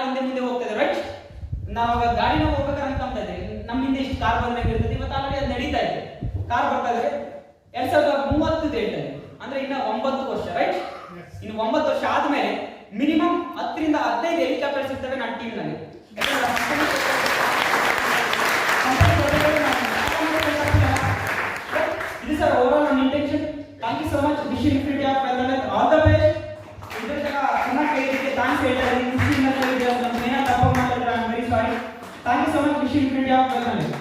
ಹಿಂದೆ ಮುಂದೆ ಹೋಗ್ತಾ ಇದೆ ರೈಟ್, ನಾವು ಗಾಡಿನ ಹೋಗ್ಬೇಕಾದ್ರೆ ಅನ್ಕೊಂತ ಇದ್ದೀವಿ ನಮ್ಮ ಹಿಂದೆ ಇಷ್ಟು ಕಾರ್ ಬಂದಂಗೆ ಇರ್ತದೆ. ಇವತ್ತು ಆಲ್ರೆಡಿ ಅದು ನಡೀತಾ ಇದೆ, ಕಾರ್ ಬರ್ತಾ ಇದೆ. 2030 ಡೇಟ್ ಅಂದ್ರೆ ಇನ್ನ 9 ವರ್ಷ ರೈಟ್. ಇನ್ನು 9 ವರ್ಷ ಆದ್ಮೇಲೆ ಮಿನಿಮಮ್ 10ರಿಂದ 15 ಹೆಲಿಕಾಪ್ಟರ್ಸ್ ಇರ್ತವೆ ನನ್ನ ಟೀಮ್ನಲ್ಲಿ. ಇದು ಸರ್ ಓವರಾಲ್ ನನ್ನ intention. Thank you so much. Wish infinity of wellness, all the best. ಇದರ ಚೆನ್ನಾಗಿ ಕೇಳಿದ್ದಕ್ಕೆ ಥ್ಯಾಂಕ್ಸ್ ಹೇಳ್ತಾ ಇದ್ದೀನಿ. ತಪ್ಪ ಮಾಡಿದ್ರೆ I am very sorry. Thank you so much. Wish infinity of wellness.